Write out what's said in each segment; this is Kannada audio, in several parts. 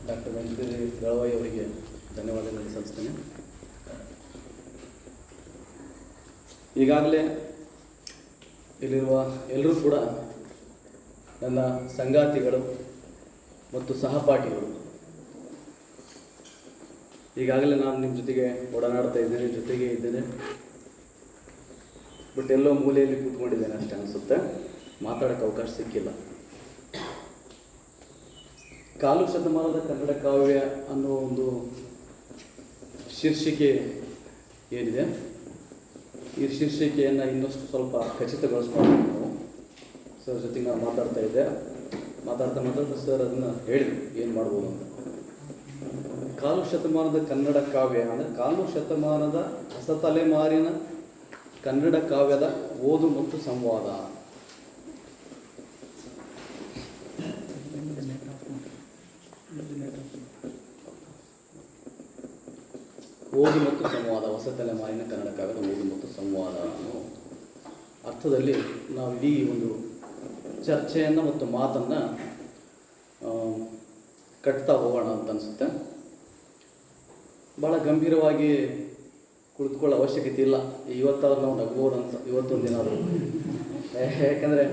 ಡಾಕ್ಟರ್ ವೆಂಕಟೇಶ್ ದಳವಾಯಿ ಅವರಿಗೆ ಧನ್ಯವಾದಗಳನ್ನು ಸಲ್ಲಿಸ್ತೇನೆ. ಈಗಾಗಲೇ ಇಲ್ಲಿರುವ ಎಲ್ಲರೂ ಕೂಡ ನನ್ನ ಸಂಗಾತಿಗಳು ಮತ್ತು ಸಹಪಾಠಿಗಳು. ಈಗಾಗಲೇ ನಾನು ನಿಮ್ಮ ಜೊತೆಗೆ ಓಡಾಡ್ತಾ ಇದ್ದೇನೆ, ಜೊತೆಗೆ ಇದ್ದೇನೆ. ಬಟ್ ಎಲ್ಲೋ ಮೂಲೆಯಲ್ಲಿ ಕೂತ್ಕೊಂಡಿದ್ದೇನೆ ಅಷ್ಟೇ ಅನಿಸುತ್ತೆ, ಮಾತಾಡೋಕ್ಕೆ ಅವಕಾಶ ಸಿಕ್ಕಿಲ್ಲ. ಕಾಲು ಶತಮಾನದ ಕನ್ನಡ ಕಾವ್ಯ ಅನ್ನೋ ಒಂದು ಶೀರ್ಷಿಕೆ ಏನಿದೆ, ಈ ಶೀರ್ಷಿಕೆಯನ್ನು ಇನ್ನಷ್ಟು ಸ್ವಲ್ಪ ಖಚಿತಗೊಳಿಸ್ಕೊಂಡು ನಾವು ಸರ್ ಜೊತೆಗೆ ನಾನು ಮಾತಾಡ್ತಾ ಇದ್ದೆ. ಮಾತಾಡ್ತಾ ಸರ್ ಅದನ್ನು ಹೇಳಿದ್ರು ಏನು ಮಾಡ್ಬೋದು ಅಂತ. ಕಾಲು ಶತಮಾನದ ಕನ್ನಡ ಕಾವ್ಯ ಅಂದರೆ ಕಾಲು ಶತಮಾನದ ಹೊಸ ತಲೆಮಾರಿನ ಕನ್ನಡ ಕಾವ್ಯದ ಓದು ಮತ್ತು ಸಂವಾದ. ಓದು ಮತ್ತು ಸಂವಾದ, ಹೊಸ ತಲೆಮಾರಿನ ಕನ್ನಡ ಕಾವ್ಯದ ಓದು ಮತ್ತು ಸಂವಾದ ಅನ್ನೋ ಅರ್ಥದಲ್ಲಿ ನಾವು ಇಡೀ ಒಂದು ಚರ್ಚೆಯನ್ನು ಮತ್ತು ಮಾತನ್ನು ಕಟ್ತಾ ಹೋಗೋಣ ಅಂತ ಅನಿಸುತ್ತೆ. ಭಾಳ ಗಂಭೀರವಾಗಿ ಕುಳಿತುಕೊಳ್ಳೋ ಅವಶ್ಯಕತೆ ಇಲ್ಲ. ಇವತ್ತಾದ್ರೂ ನಾವು ನಗ್ಬೋದು ಅಂತ, ಇವತ್ತೊಂದು ದಿನ ಅದು. ಯಾಕಂದರೆ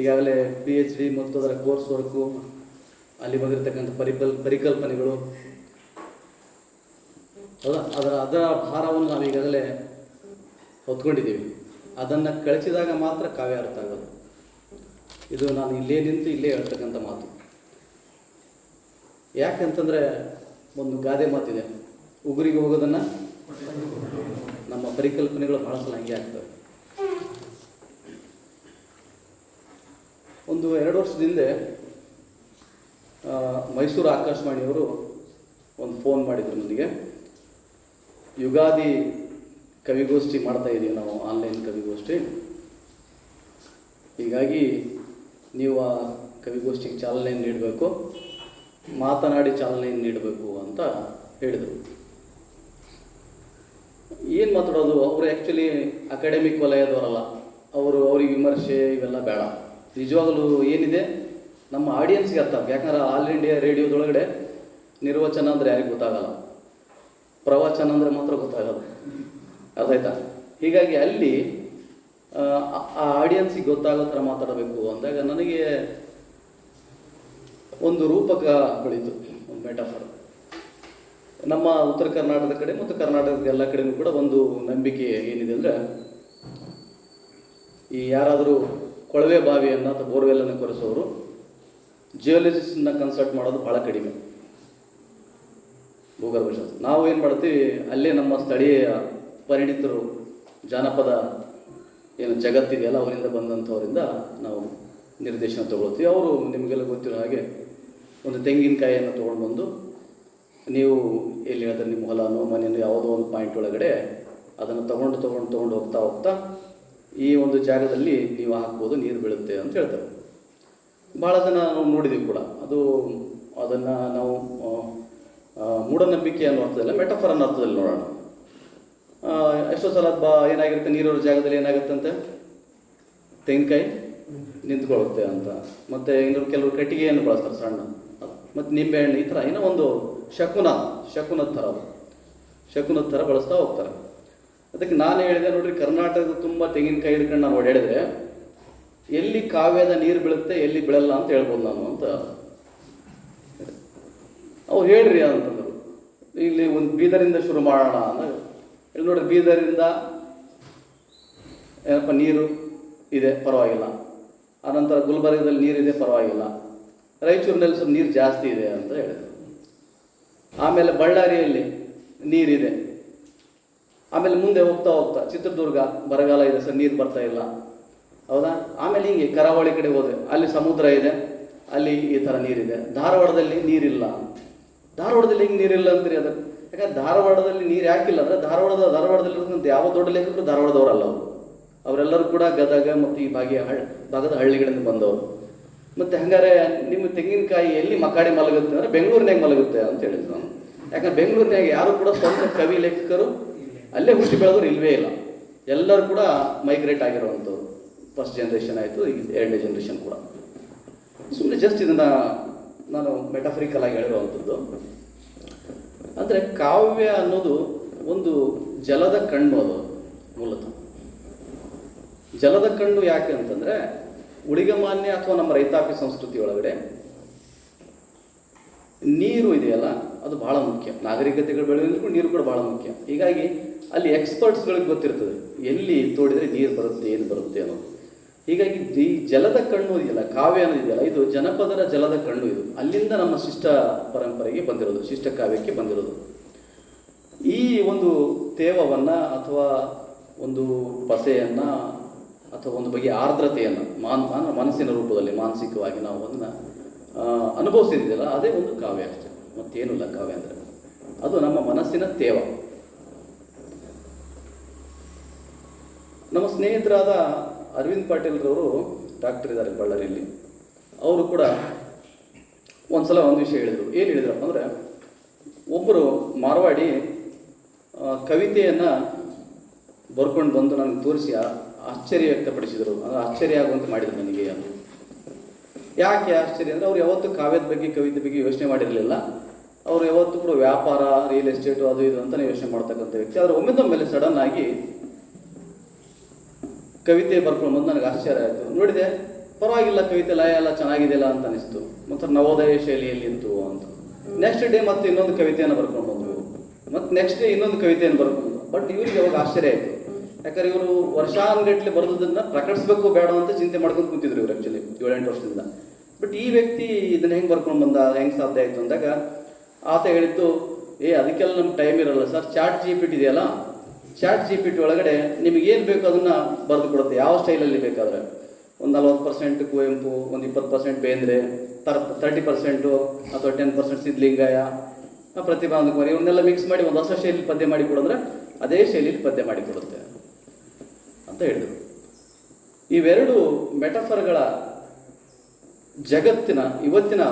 ಈಗಾಗಲೇ PhD ಮತ್ತು ಅದರ ಕೋರ್ಸ್ ವರ್ಕು, ಅಲ್ಲಿ ಬಂದಿರತಕ್ಕಂಥ ಪರಿಕಲ್ಪನೆಗಳು, ಹೌದಾ, ಅದರ ಭಾರವನ್ನು ನಾವು ಈಗಾಗಲೇ ಹೊತ್ಕೊಂಡಿದ್ದೀವಿ. ಅದನ್ನು ಕಳಿಸಿದಾಗ ಮಾತ್ರ ಕಾವ್ಯ ಅರ್ಥ ಆಗೋದು. ಇದು ನಾನು ಇಲ್ಲೇ ನಿಂತು ಇಲ್ಲೇ ಹೇಳ್ತಕ್ಕಂಥ ಮಾತು. ಯಾಕಂತಂದರೆ ಒಂದು ಗಾದೆ ಮಾತಿದೆ, ಉಗುರಿಗೆ ಹೋಗೋದನ್ನು ನಮ್ಮ ಪರಿಕಲ್ಪನೆಗಳು ಭಾಳ ಸಲ ಹಂಗೆ ಆಗ್ತವೆ. ಒಂದು 2 ವರ್ಷದ ಹಿಂದೆ ಮೈಸೂರು ಆಕಾಶವಾಣಿಯವರು ಒಂದು ಫೋನ್ ಮಾಡಿದರು ನನಗೆ. ಯುಗಾದಿ ಕವಿಗೋಷ್ಠಿ ಮಾಡ್ತಾ ಇದ್ದೀವಿ ನಾವು, ಆನ್ಲೈನ್ ಕವಿಗೋಷ್ಠಿ. ಹೀಗಾಗಿ ನೀವು ಆ ಕವಿಗೋಷ್ಠಿಗೆ ಚಾಲನೆ ನೀಡಬೇಕು, ಮಾತನಾಡಿ ಚಾಲನೆ ನೀಡಬೇಕು ಅಂತ ಹೇಳಿದರು. ಏನು ಮಾತಾಡೋದು, ಅವರು ಆ್ಯಕ್ಚುಲಿ ಅಕಾಡೆಮಿಕ್ ವಲಯದವರಲ್ಲ, ಅವ್ರಿಗೆ ವಿಮರ್ಶೆ ಇವೆಲ್ಲ ಬೇಡ. ನಿಜವಾಗಲೂ ಏನಿದೆ ನಮ್ಮ ಆಡಿಯನ್ಸ್ಗೆ ಅರ್ಥ ಆಗ್ತದೆ. ಯಾಕಂದ್ರೆ ಆಲ್ ಇಂಡಿಯಾ ರೇಡಿಯೋದೊಳಗಡೆ ನಿರ್ವಚನ ಅಂದರೆ ಯಾರಿಗೆ ಗೊತ್ತಾಗಲ್ಲ, ಪ್ರವಚನ ಅಂದರೆ ಮಾತ್ರ ಗೊತ್ತಾಗಲ್ಲ, ಅರ್ಥಾಯ್ತಾ? ಹೀಗಾಗಿ ಅಲ್ಲಿ ಆ ಆಡಿಯನ್ಸಿಗೆ ಗೊತ್ತಾಗೋ ಥರ ಮಾತಾಡಬೇಕು ಅಂದಾಗ ನನಗೆ ಒಂದು ರೂಪಕ ಬೆಳೀತು, ಒಂದು ಮೆಟಾಫರ್. ನಮ್ಮ ಉತ್ತರ ಕರ್ನಾಟಕದ ಕಡೆ ಮತ್ತು ಕರ್ನಾಟಕದ ಎಲ್ಲ ಕಡೆಯೂ ಕೂಡ ಒಂದು ನಂಬಿಕೆ ಏನಿದೆ ಅಂದರೆ, ಈ ಯಾರಾದರೂ ಕೊಳವೆ ಬಾವಿಯನ್ನು ಅಥವಾ ಬೋರ್ವೆಲ್ಲನ್ನು ಕೊರೆಸೋರು ಜಿಯೋಲಜಿಸ್ಟನ್ನ ಕನ್ಸಲ್ಟ್ ಮಾಡೋದು ಭಾಳ ಕಡಿಮೆ. ಭೂಗರ್ಭಶಾಸ್ತ್ರ ನಾವು ಏನು ಮಾಡ್ತೀವಿ, ಅಲ್ಲೇ ನಮ್ಮ ಸ್ಥಳೀಯ ಪರಿಣಿತರು, ಜಾನಪದ ಏನು ಜಗತ್ತಿದೆಯಲ್ಲ ಅವರಿಂದ ಬಂದಂಥವರಿಂದ ನಾವು ನಿರ್ದೇಶನ ತೊಗೊಳ್ತೀವಿ. ಅವರು ನಿಮಗೆಲ್ಲ ಗೊತ್ತಿರೋ ಹಾಗೆ ಒಂದು ತೆಂಗಿನಕಾಯಿಯನ್ನು ತೊಗೊಂಡು ಬಂದು, ನೀವು ಎಲ್ಲಿ ಹೇಳಿದ್ರೆ ನಿಮ್ಮ ಹೊಲನೋ ಮನೆಯೋ ಯಾವುದೋ ಒಂದು ಪಾಯಿಂಟ್ ಒಳಗಡೆ ಅದನ್ನು ತೊಗೊಂಡು ಹೋಗ್ತಾ ಈ ಒಂದು ಜಾಗದಲ್ಲಿ ನೀವು ಹಾಕ್ಬೋದು, ನೀರು ಬೀಳುತ್ತೆ ಅಂತ ಹೇಳ್ತಾರೆ. ಭಾಳ ಜನ ನಾವು ನೋಡಿದ್ದೀವಿ ಕೂಡ. ಅದನ್ನು ನಾವು ಮೂಢನಂಬಿಕೆ ಅನ್ನೋ ಅರ್ಥದಲ್ಲ, ಮೆಟಫರ್ ಅನ್ನೋ ಅರ್ಥದಲ್ಲಿ ನೋಡೋಣ. ಎಷ್ಟೋ ಸಲ ಏನಾಗಿರುತ್ತೆ, ನೀರಿರೋ ಜಾಗದಲ್ಲಿ ಏನಾಗುತ್ತಂತೆ, ತೆಂಗಿನಕಾಯಿ ನಿಂತ್ಕೊಳ್ಳುತ್ತೆ ಅಂತ. ಮತ್ತು ಇನ್ನೊಂದು ಕೆಲವರು ಕಟ್ಟಿಗೆಯನ್ನು ಬಳಸ್ತಾರೆ ಸಣ್ಣ, ಮತ್ತು ನಿಂಬೆಹಣ್ಣು, ಈ ಥರ ಏನೋ ಒಂದು ಶಕುನದ ಥರ ಬಳಸ್ತಾ ಹೋಗ್ತಾರೆ. ಅದಕ್ಕೆ ನಾನು ಹೇಳಿದೆ, ನೋಡ್ರಿ, ಕರ್ನಾಟಕದ ತುಂಬ ತೆಂಗಿನಕಾಯಿ ಹಿಡ್ಕೊಂಡು ನಾನು ಓಡಾಡಿದ್ರೆ ಎಲ್ಲಿ ಕಾವ್ಯದ ನೀರು ಬೀಳುತ್ತೆ ಎಲ್ಲಿ ಬೀಳಲ್ಲ ಅಂತ ಹೇಳ್ಬೋದು ನಾನು ಅಂತ ಅವ್ರು ಹೇಳ್ರಿ ಅಂತಂದರು. ಇಲ್ಲಿ ಒಂದು ಬೀದರಿಂದ ಶುರು ಮಾಡೋಣ ಅಂದಾಗ ಇಲ್ಲಿ ನೋಡ್ರಿ, ಬೀದರಿಂದ ಏನಪ್ಪ ನೀರು ಇದೆ, ಪರವಾಗಿಲ್ಲ. ಆನಂತರ ಗುಲ್ಬರ್ಗದಲ್ಲಿ ನೀರಿದೆ, ಪರವಾಗಿಲ್ಲ. ರಾಯಚೂರಿನಲ್ಲಿ ಸ್ವಲ್ಪ ನೀರು ಜಾಸ್ತಿ ಇದೆ ಅಂತ ಹೇಳಿದ್ರು. ಆಮೇಲೆ ಬಳ್ಳಾರಿಯಲ್ಲಿ ನೀರಿದೆ. ಆಮೇಲೆ ಮುಂದೆ ಹೋಗ್ತಾ ಚಿತ್ರದುರ್ಗ ಬರಗಾಲ ಇದೆ ಸರ್, ನೀರು ಬರ್ತಾ ಇಲ್ಲ, ಹೌದಾ? ಆಮೇಲೆ ಹಿಂಗೆ ಕರಾವಳಿ ಕಡೆ ಹೋದರೆ ಅಲ್ಲಿ ಸಮುದ್ರ ಇದೆ, ಅಲ್ಲಿ ಈ ಥರ ನೀರಿದೆ. ಧಾರವಾಡದಲ್ಲಿ ನೀರಿಲ್ಲ. ಧಾರವಾಡದಲ್ಲಿ ಹಿಂಗೆ ನೀರಿಲ್ಲ ಅಂತೀರಿ. ಅದಕ್ಕೆ ಯಾಕಂದ್ರೆ ಧಾರವಾಡದಲ್ಲಿ ನೀರು ಯಾಕಿಲ್ಲ ಅಂದರೆ, ಧಾರವಾಡದಲ್ಲಿರೋದಂಥ ಯಾವ ದೊಡ್ಡ ಲೇಖಕರು ಧಾರವಾಡದವರಲ್ಲ ಅವರೆಲ್ಲರೂ ಕೂಡ ಗದಗ ಮತ್ತು ಈ ಭಾಗದ ಹಳ್ಳಿಗಳಿಂದ ಬಂದವರು. ಮತ್ತು ಹಂಗಾರೆ ನಿಮ್ಮ ತೆಂಗಿನಕಾಯಿ ಎಲ್ಲಿ ಮಕಾಡೆ ಮಲಗುತ್ತೆ ಅಂದರೆ ಬೆಂಗಳೂರಿನಾಗ ಮಲಗುತ್ತೆ ಅಂತ ಹೇಳಿದ್ರು ನಾನು. ಯಾಕಂದ್ರೆ ಬೆಂಗಳೂರಿನಾಗ ಯಾರು ಕೂಡ ಸ್ವಂತ ಕವಿ ಲೇಖಕರು ಅಲ್ಲೇ ಹುಟ್ಟಿ ಬೆಳೆದವರು ಇಲ್ಲವೇ ಇಲ್ಲ. ಎಲ್ಲರೂ ಕೂಡ ಮೈಗ್ರೇಟ್ ಆಗಿರುವಂಥವ್ರು. ಫಸ್ಟ್ ಜನ್ರೇಷನ್ ಆಯಿತು, ಈಗ 2ನೇ ಜನ್ರೇಷನ್ ಕೂಡ. ಸುಮ್ಮನೆ ಜಸ್ಟ್ ಇದನ್ನು ನಾನು ಮೆಟಾಫರಿಕಲ್ ಆಗಿ ಹೇಳಿರುವಂಥದ್ದು. ಅಂದರೆ ಕಾವ್ಯ ಅನ್ನೋದು ಒಂದು ಜಲದ ಕಣ್ಣು, ಅದು ಮೂಲತಃ ಜಲದ ಕಣ್ಣು. ಯಾಕೆ ಅಂತಂದರೆ ಉಳಿಗಮಾನ್ಯ ಅಥವಾ ನಮ್ಮ ರೈತಾಪಿ ಸಂಸ್ಕೃತಿ ಒಳಗಡೆ ನೀರು ಇದೆಯಲ್ಲ ಅದು ಬಹಳ ಮುಖ್ಯ. ನಾಗರಿಕತೆಗಳು ಬೆಳೆಯೋದಕ್ಕೂ ನೀರು ಕೂಡ ಬಹಳ ಮುಖ್ಯ. ಹೀಗಾಗಿ ಅಲ್ಲಿ ಎಕ್ಸ್ಪರ್ಟ್ಸ್ಗಳಿಗೆ ಗೊತ್ತಿರ್ತದೆ ಎಲ್ಲಿ ತೋಡಿದರೆ ನೀರು ಬರುತ್ತೆ, ಏನು ಬರುತ್ತೆ ಅನ್ನೋದು. ಹೀಗಾಗಿ ಈ ಜಲದ ಕಣ್ಣು ಇದೆಯಲ್ಲ, ಕಾವ್ಯ ಅನ್ನೋದಿದೆಯಲ್ಲ, ಇದು ಜನಪದರ ಜಲದ ಕಣ್ಣು. ಇದು ಅಲ್ಲಿಂದ ನಮ್ಮ ಶಿಷ್ಟ ಪರಂಪರೆಗೆ ಬಂದಿರೋದು, ಶಿಷ್ಟ ಕಾವ್ಯಕ್ಕೆ ಬಂದಿರೋದು. ಈ ಒಂದು ತೇವವನ್ನು ಅಥವಾ ಒಂದು ಪಸೆಯನ್ನು ಅಥವಾ ಒಂದು ಬಗೆಯ ಆರ್ದ್ರತೆಯನ್ನು ಮನಸ್ಸಿನ ರೂಪದಲ್ಲಿ ಮಾನಸಿಕವಾಗಿ ನಾವು ಅದನ್ನು ಅನುಭವಿಸಿದ್ದಿಲ್ಲ, ಅದೇ ಒಂದು ಕಾವ್ಯ ಅಷ್ಟೇ, ಮತ್ತೇನೂ ಇಲ್ಲ. ಕಾವ್ಯ ಅಂದರೆ ಅದು ನಮ್ಮ ಮನಸ್ಸಿನ ತೇವ. ನಮ್ಮ ಸ್ನೇಹಿತರಾದ ಅರವಿಂದ್ ಪಾಟೀಲ್ರವರು ಡಾಕ್ಟರ್ ಇದ್ದಾರೆ ಬಳ್ಳಾರಿಯಲ್ಲಿ. ಅವರು ಕೂಡ ಒಂದ್ಸಲ ಒಂದು ವಿಷಯ ಹೇಳಿದರು. ಏನು ಹೇಳಿದ್ರಪ್ಪ ಅಂದರೆ, ಒಬ್ಬರು ಮಾರವಾಡಿ ಕವಿತೆಯನ್ನು ಬರ್ಕೊಂಡು ಬಂದು ನನಗೆ ತೋರಿಸಿ ಆಶ್ಚರ್ಯ ವ್ಯಕ್ತಪಡಿಸಿದರು. ಅದು ಆಶ್ಚರ್ಯ ಆಗುವಂತೆ ಮಾಡಿದರು ನನಗೆ. ಯಾಕೆ ಆಶ್ಚರ್ಯ ಅಂದರೆ, ಅವ್ರು ಯಾವತ್ತೂ ಕಾವ್ಯದ ಬಗ್ಗೆ, ಕವಿತೆ ಬಗ್ಗೆ ಯೋಚನೆ ಮಾಡಿರಲಿಲ್ಲ. ಅವರು ಯಾವತ್ತೂ ಕೂಡ ವ್ಯಾಪಾರ, ರಿಯಲ್ ಎಸ್ಟೇಟು, ಅದು ಇದು ಅಂತಲೇ ಯೋಚನೆ ಮಾಡ್ತಕ್ಕಂಥ ವ್ಯಕ್ತಿ. ಆದರೆ ಒಮ್ಮೆದೊಮ್ಮೆಲೆ ಸಡನ್ ಆಗಿ ಕವಿತೆ ಬರ್ಕೊಂಡು ಬಂದು ನನಗೆ ಆಶ್ಚರ್ಯ ಆಯಿತು. ನೋಡಿದೆ, ಪರವಾಗಿಲ್ಲ, ಕವಿತೆ ಲಯ ಎಲ್ಲ ಚೆನ್ನಾಗಿದೆಯಲ್ಲ ಅಂತ ಅನಿಸ್ತು. ಮತ್ತು ನವೋದಯ ಶೈಲಿಯಲ್ಲಿ ಇತ್ತು ಅಂತ. ನೆಕ್ಸ್ಟ್ ಡೇ ಮತ್ತೆ ಇನ್ನೊಂದು ಕವಿತೆಯನ್ನು ಬರ್ಕೊಂಡು ಬಂದರು, ಮತ್ತು ನೆಕ್ಸ್ಟ್ ಡೇ ಇನ್ನೊಂದು ಕವಿತೆಯನ್ನು ಬರ್ಕೊಂಡು. ಬಟ್ ಇವರಿಗೆ ಅವಾಗ ಆಶ್ಚರ್ಯ ಆಯಿತು. ಯಾಕಂದ್ರೆ ಇವರು ವರ್ಷಾನುಗಟ್ಟಲೆ ಬರೆದದನ್ನು ಪ್ರಕಟಿಸಬೇಕು ಬೇಡ ಅಂತ ಚಿಂತೆ ಮಾಡ್ಕೊಂಡು ಕೂತಿದ್ರು ಇವರು ಆ್ಯಕ್ಚುಲಿ 7-8 ವರ್ಷದಿಂದ. ಬಟ್ ಈ ವ್ಯಕ್ತಿ ಇದನ್ನು ಹೆಂಗೆ ಬರ್ಕೊಂಡು ಬಂದ, ಹೆಂಗೆ ಸಾಧ್ಯ ಆಯಿತು ಅಂದಾಗ ಆತ ಹೇಳಿದ್ದು, ಅದಕ್ಕೆಲ್ಲ ನಮ್ಗೆ ಟೈಮ್ ಇರಲ್ಲ ಸರ್, ಚಾಟ್ GPT ಇದೆಯಲ್ಲ, ಚಾಟ್ GPT ಒಳಗಡೆ ನಿಮಗೇನು ಬೇಕು ಅದನ್ನು ಬರೆದು ಕೊಡುತ್ತೆ, ಯಾವ ಸ್ಟೈಲಲ್ಲಿ ಬೇಕಾದರೆ. ಒಂದು 40% ಕುವೆಂಪು, ಒಂದು 20% ಬೇಂದ್ರೆ, 30% ಅಥವಾ 10% ಸಿದ್ಧಲಿಂಗಯ್ಯ, ಪ್ರತಿಭಾನಂದ ಕುಮಾರ್, ಇವನ್ನೆಲ್ಲ ಮಿಕ್ಸ್ ಮಾಡಿ ಒಂದು ಹೊಸ ಶೈಲಿ ಪದ್ಯ ಮಾಡಿ ಕೊಡಿದ್ರೆ ಅದೇ ಶೈಲಿಯಲ್ಲಿ ಪದ್ಯ ಮಾಡಿ ಕೊಡುತ್ತೆ ಅಂತ ಹೇಳಿದರು. ಇವೆರಡು ಮೆಟಫರ್ಗಳ ಜಗತ್ತಿನ ಇವತ್ತಿನ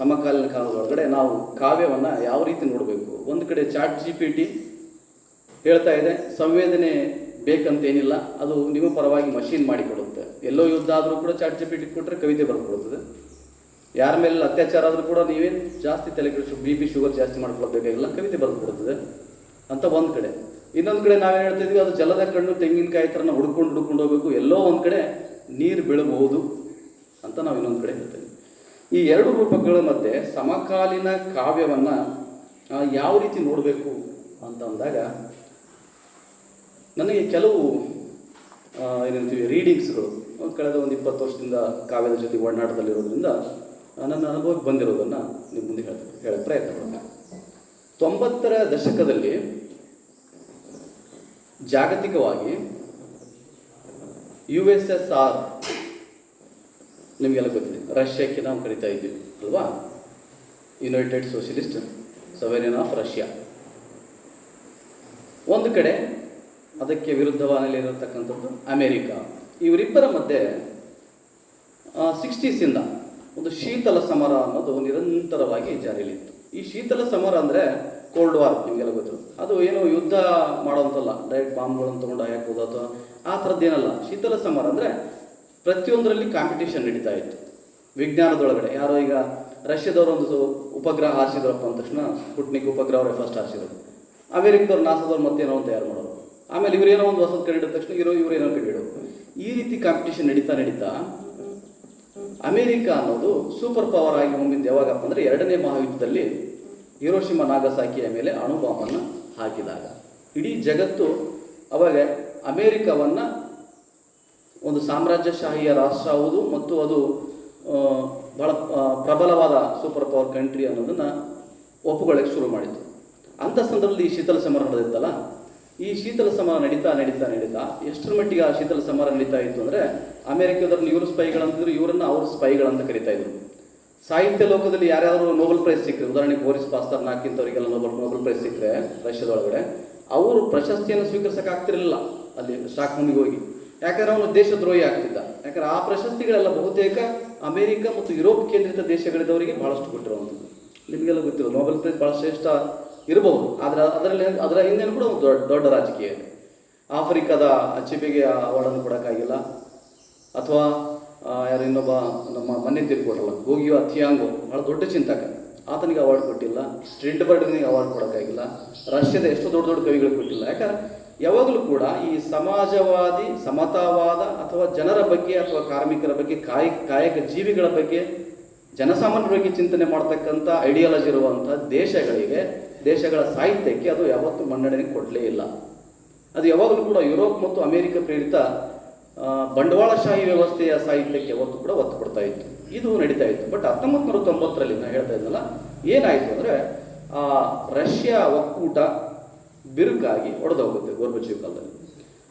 ಸಮಕಾಲೀನ ಕಾಲದ ಒಳಗಡೆ ನಾವು ಕಾವ್ಯವನ್ನು ಯಾವ ರೀತಿ ನೋಡಬೇಕು. ಒಂದು ಕಡೆ ಚಾಟ್ GPT ಹೇಳ್ತಾ ಇದೆ, ಸಂವೇದನೆ ಬೇಕಂತೇನಿಲ್ಲ, ಅದು ನಿಮ್ಮ ಪರವಾಗಿ ಮಷೀನ್ ಮಾಡಿಕೊಡುತ್ತೆ. ಎಲ್ಲೋ ಯುದ್ಧ ಆದರೂ ಕೂಡ ಚಾಟ್ GPT ಕೊಟ್ಟರೆ ಕವಿತೆ ಬರ್ಕೊಡುತ್ತದೆ. ಯಾರ ಮೇಲೆ ಅತ್ಯಾಚಾರ ಆದರೂ ಕೂಡ ನೀವೇನು ಜಾಸ್ತಿ ತಲೆ ಕೆಡಿಸು, BP ಶುಗರ್ ಜಾಸ್ತಿ ಮಾಡ್ಕೊಳ್ಬೇಕಾಗಿಲ್ಲ, ಕವಿತೆ ಬರ್ಕೊಡುತ್ತದೆ ಅಂತ ಒಂದು ಕಡೆ. ಇನ್ನೊಂದು ಕಡೆ ನಾವೇನು ಹೇಳ್ತಾ ಇದ್ವಿ, ಅದು ಜಲದ ಕಣ್ಣು, ತೆಂಗಿನಕಾಯಿ ಥರನ ಹುಡ್ಕೊಂಡು ಹೋಗಬೇಕು, ಎಲ್ಲೋ ಒಂದು ಕಡೆ ನೀರು ಬೀಳಬಹುದು ಅಂತ ನಾವು ಇನ್ನೊಂದು ಕಡೆ ಹೇಳ್ತೇವೆ. ಈ ಎರಡು ರೂಪಗಳ ಮಧ್ಯೆ ಸಮಕಾಲೀನ ಕಾವ್ಯವನ್ನು ಯಾವ ರೀತಿ ನೋಡಬೇಕು ಅಂತ ಅಂದಾಗ ನನಗೆ ಕೆಲವು ಏನಂತೀವಿ ರೀಡಿಂಗ್ಸ್ಗಳು ಕಳೆದ ಒಂದು 20 ವರ್ಷದಿಂದ ಕಾವ್ಯದ ಜೊತೆ ಒಡನಾಟದಲ್ಲಿರೋದ್ರಿಂದ ನನ್ನ ಅನುಭವಕ್ಕೆ ಬಂದಿರೋದನ್ನು ನಿಮ್ಮ ಮುಂದೆ ಹೇಳಕ್ಕೆ ಪ್ರಯತ್ನ ಪಡ್ತೀನಿ. 90ರ ದಶಕದಲ್ಲಿ ಜಾಗತಿಕವಾಗಿ USSR ನಿಮಗೆಲ್ಲ ಗೊತ್ತಿದೆ, ರಷ್ಯಾಕ್ಕೆ ನಾವು ಕರಿತಾ ಇದ್ದೀವಿ ಅಲ್ವಾ, ಯುನೈಟೆಡ್ ಸೋಷಿಯಲಿಸ್ಟ್ ಸೊವೆರಿಯನ್ ಆಫ್ ರಷ್ಯಾ. ಒಂದು ಕಡೆ ಅದಕ್ಕೆ ವಿರುದ್ಧವಾಗಿರತಕ್ಕಂಥದ್ದು ಅಮೇರಿಕಾ. ಇವರಿಬ್ಬರ ಮಧ್ಯೆ 60s ಒಂದು ಶೀತಲ ಸಮರ ಅನ್ನೋದು ನಿರಂತರವಾಗಿ ಜಾರಿಯಲ್ಲಿತ್ತು. ಈ ಶೀತಲ ಸಮರ ಅಂದರೆ ಕೋಲ್ಡ್ ವಾರ್, ನಿಮಗೆಲ್ಲ ಗೊತ್ತು. ಅದು ಏನು ಯುದ್ಧ ಮಾಡೋಂಥಲ್ಲ, ಡೈರೆಕ್ಟ್ ಬಾಂಬ್ಗಳನ್ನು ತೊಗೊಂಡು ಹಾಕೋದು ಅಥವಾ ಆ ಥರದ್ದೇನಲ್ಲ. ಶೀತಲ ಸಮರ ಅಂದರೆ ಪ್ರತಿಯೊಂದರಲ್ಲಿ ಕಾಂಪಿಟೇಷನ್ ನಡೀತಾ ಇತ್ತು ವಿಜ್ಞಾನದೊಳಗಡೆ. ಯಾರೋ ಈಗ ರಷ್ಯಾದವರು ಒಂದು ಉಪಗ್ರಹ ಹಾರಿಸಿದ್ರಪ್ಪ ಅಂದ ತಕ್ಷಣ ಸ್ಪುಟ್ನಿಕ್ ಉಪಗ್ರಹ ಅವರೇ ಫಸ್ಟ್ ಹಾರಿಸಿದ್ರು. ಅಮೇರಿಕದವ್ರು ನಾಸಾದವ್ರು ಮತ್ತೇನೋ ಒಂದು ತಯಾರು ಮಾಡೋರು. ಆಮೇಲೆ ಇವರೇನೋ ಒಂದು ಹೊಸದು ಕಂಡಿಡಿದ ತಕ್ಷಣ ಇವರೇನೋ ಕಂಡಿಡೋರು. ಈ ರೀತಿ ಕಾಂಪಿಟೇಷನ್ ನಡೀತಾ ಅಮೇರಿಕಾ ಅನ್ನೋದು ಸೂಪರ್ ಪವರ್ ಆಗಿ ಹೊಮ್ಮಿದ್ದು ಯಾವಾಗಪ್ಪ ಅಂದರೆ 2ನೇ ಮಹಾಯುದ್ಧದಲ್ಲಿ ಹಿರೋಶಿಮಾ ನಾಗಸಾಕಿಯ ಮೇಲೆ ಅಣು ಬಾಂಬನ್ನು ಹಾಕಿದಾಗ ಇಡೀ ಜಗತ್ತು ಅವಾಗ ಅಮೇರಿಕಾವನ್ನು ಒಂದು ಸಾಮ್ರಾಜ್ಯಶಾಹಿಯ ರಾಷ್ಟ್ರ ಹೌದು ಮತ್ತು ಅದು ಬಹಳ ಪ್ರಬಲವಾದ ಸೂಪರ್ ಪವರ್ ಕಂಟ್ರಿ ಅನ್ನೋದನ್ನು ಒಪ್ಪುಗೊಳ್ಳಕ್ಕೆ ಶುರು ಮಾಡಿತು. ಅಂಥ ಸಂದರ್ಭದಲ್ಲಿ ಈ ಶೀತಲ ಸಮರ ನಡೆದಿತ್ತಲ್ಲ, ಈ ಶೀತಲ ಸಮರ ನಡೀತಾ ಎಷ್ಟರ ಮಟ್ಟಿಗೆ ಆ ಶೀತಲ ಸಮರ ನಡೀತಾ ಇತ್ತು ಅಂದರೆ ಅಮೇರಿಕಾದವ್ರನ್ನ ಇವರು ಸ್ಪೈಗಳಂತಿದ್ರು, ಇವರನ್ನು ಅವರು ಸ್ಪೈಗಳಂತ ಕರಿತಾ ಇದ್ರು. ಸಾಹಿತ್ಯ ಲೋಕದಲ್ಲಿ ಯಾರ್ಯಾರು ನೋಬೆಲ್ ಪ್ರೈಸ್ ಸಿಕ್ಕರೆ, ಉದಾಹರಣೆಗೆ ಬೋರಿಸ್ ಪಾಸ್ತರ್ನಾಕ್ಕಿಂತವರಿಗೆಲ್ಲ ನೋಬೆಲ್ ಪ್ರೈಸ್ ಸಿಕ್ಕರೆ ರಷ್ಯಾದೊಳಗಡೆ, ಅವರು ಪ್ರಶಸ್ತಿಯನ್ನು ಸ್ವೀಕರಿಸೋಕ್ಕಾಗ್ತಿರಲಿಲ್ಲ ಅಲ್ಲಿ ಸ್ಟಾಕ್ಹೋಮ್ಗೆ ಹೋಗಿ. ಯಾಕಂದ್ರೆ ಅವನು ದೇಶದ್ರೋಹಿ ಆಗ್ತಿದ್ದ. ಯಾಕಂದ್ರೆ ಆ ಪ್ರಶಸ್ತಿಗಳೆಲ್ಲ ಬಹುತೇಕ ಅಮೇರಿಕ ಮತ್ತು ಯುರೋಪ್ ಕೇಂದ್ರಿತ ದೇಶಗಳಿದ್ದವರಿಗೆ ಬಹಳಷ್ಟು ಕೊಟ್ಟಿರುವಂಥದ್ದು. ನಿಮಗೆಲ್ಲ ಗೊತ್ತಿರೋ ನೋಬೆಲ್ ಪ್ರೈಸ್ ಭಾಳ ಶ್ರೇಷ್ಠ ಇರಬಹುದು, ಆದರೆ ಅದರ ಹಿಂದೆನೂ ಕೂಡ ಒಂದು ದೊಡ್ಡ ರಾಜಕೀಯ ಇದೆ. ಆಫ್ರಿಕಾದ ಅಚಿಬೆಗೆ ಅವಾರ್ಡನ್ನು ಕೊಡೋಕ್ಕಾಗಿಲ್ಲ, ಅಥವಾ ಯಾರು ಇನ್ನೊಬ್ಬ ನಮ್ಮ ಮನೆ ತೀರ್ಕೊಟ್ಟಲ್ಲ ಗೋಗಿಯೋ ಅಥಿಯಾಂಗೋ ಭಾಳ ದೊಡ್ಡ ಚಿಂತಕ, ಆತನಿಗೆ ಅವಾರ್ಡ್ ಕೊಟ್ಟಿಲ್ಲ. ಸ್ಟ್ರಿಂಡ್ಬರ್ಗ್ನಿಗೆ ಅವಾರ್ಡ್ ಕೊಡೋಕ್ಕಾಗಿಲ್ಲ. ರಷ್ಯಾದ ಎಷ್ಟು ದೊಡ್ಡ ದೊಡ್ಡ ಕವಿಗಳು ಕೊಟ್ಟಿಲ್ಲ. ಯಾಕಂದ್ರೆ ಯಾವಾಗಲೂ ಕೂಡ ಈ ಸಮಾಜವಾದಿ, ಸಮತಾವಾದ ಅಥವಾ ಜನರ ಬಗ್ಗೆ ಅಥವಾ ಕಾರ್ಮಿಕರ ಬಗ್ಗೆ, ಕಾಯಕ ಜೀವಿಗಳ ಬಗ್ಗೆ, ಜನಸಾಮಾನ್ಯರ ಬಗ್ಗೆ ಚಿಂತನೆ ಮಾಡ್ತಕ್ಕಂಥ ಐಡಿಯಾಲಜಿ ಇರುವಂಥ ದೇಶಗಳ ಸಾಹಿತ್ಯಕ್ಕೆ ಅದು ಯಾವತ್ತೂ ಮನ್ನಣೆ ಕೊಡಲೇ ಇಲ್ಲ. ಅದು ಯಾವಾಗಲೂ ಕೂಡ ಯುರೋಪ್ ಮತ್ತು ಅಮೆರಿಕ ಪ್ರೇರಿತ ಬಂಡವಾಳಶಾಹಿ ವ್ಯವಸ್ಥೆಯ ಸಾಹಿತ್ಯಕ್ಕೆ ಯಾವತ್ತೂ ಕೂಡ ಒತ್ತು ಕೊಡ್ತಾ ಇತ್ತು. ಇದು ನಡೀತಾ ಇತ್ತು. ಬಟ್ 1990ರಲ್ಲಿ ನಾನು ಹೇಳ್ತಾ ಇದ್ದಲ್ಲ, ಏನಾಯಿತು ಅಂದರೆ ಆ ರಷ್ಯಾ ಒಕ್ಕೂಟ ಬಿರುಕಾಗಿ ಒಡೆದು ಹೋಗುತ್ತೆ ಗೋರ್ಬಚೇವ್ ಕಾಲದಲ್ಲಿ.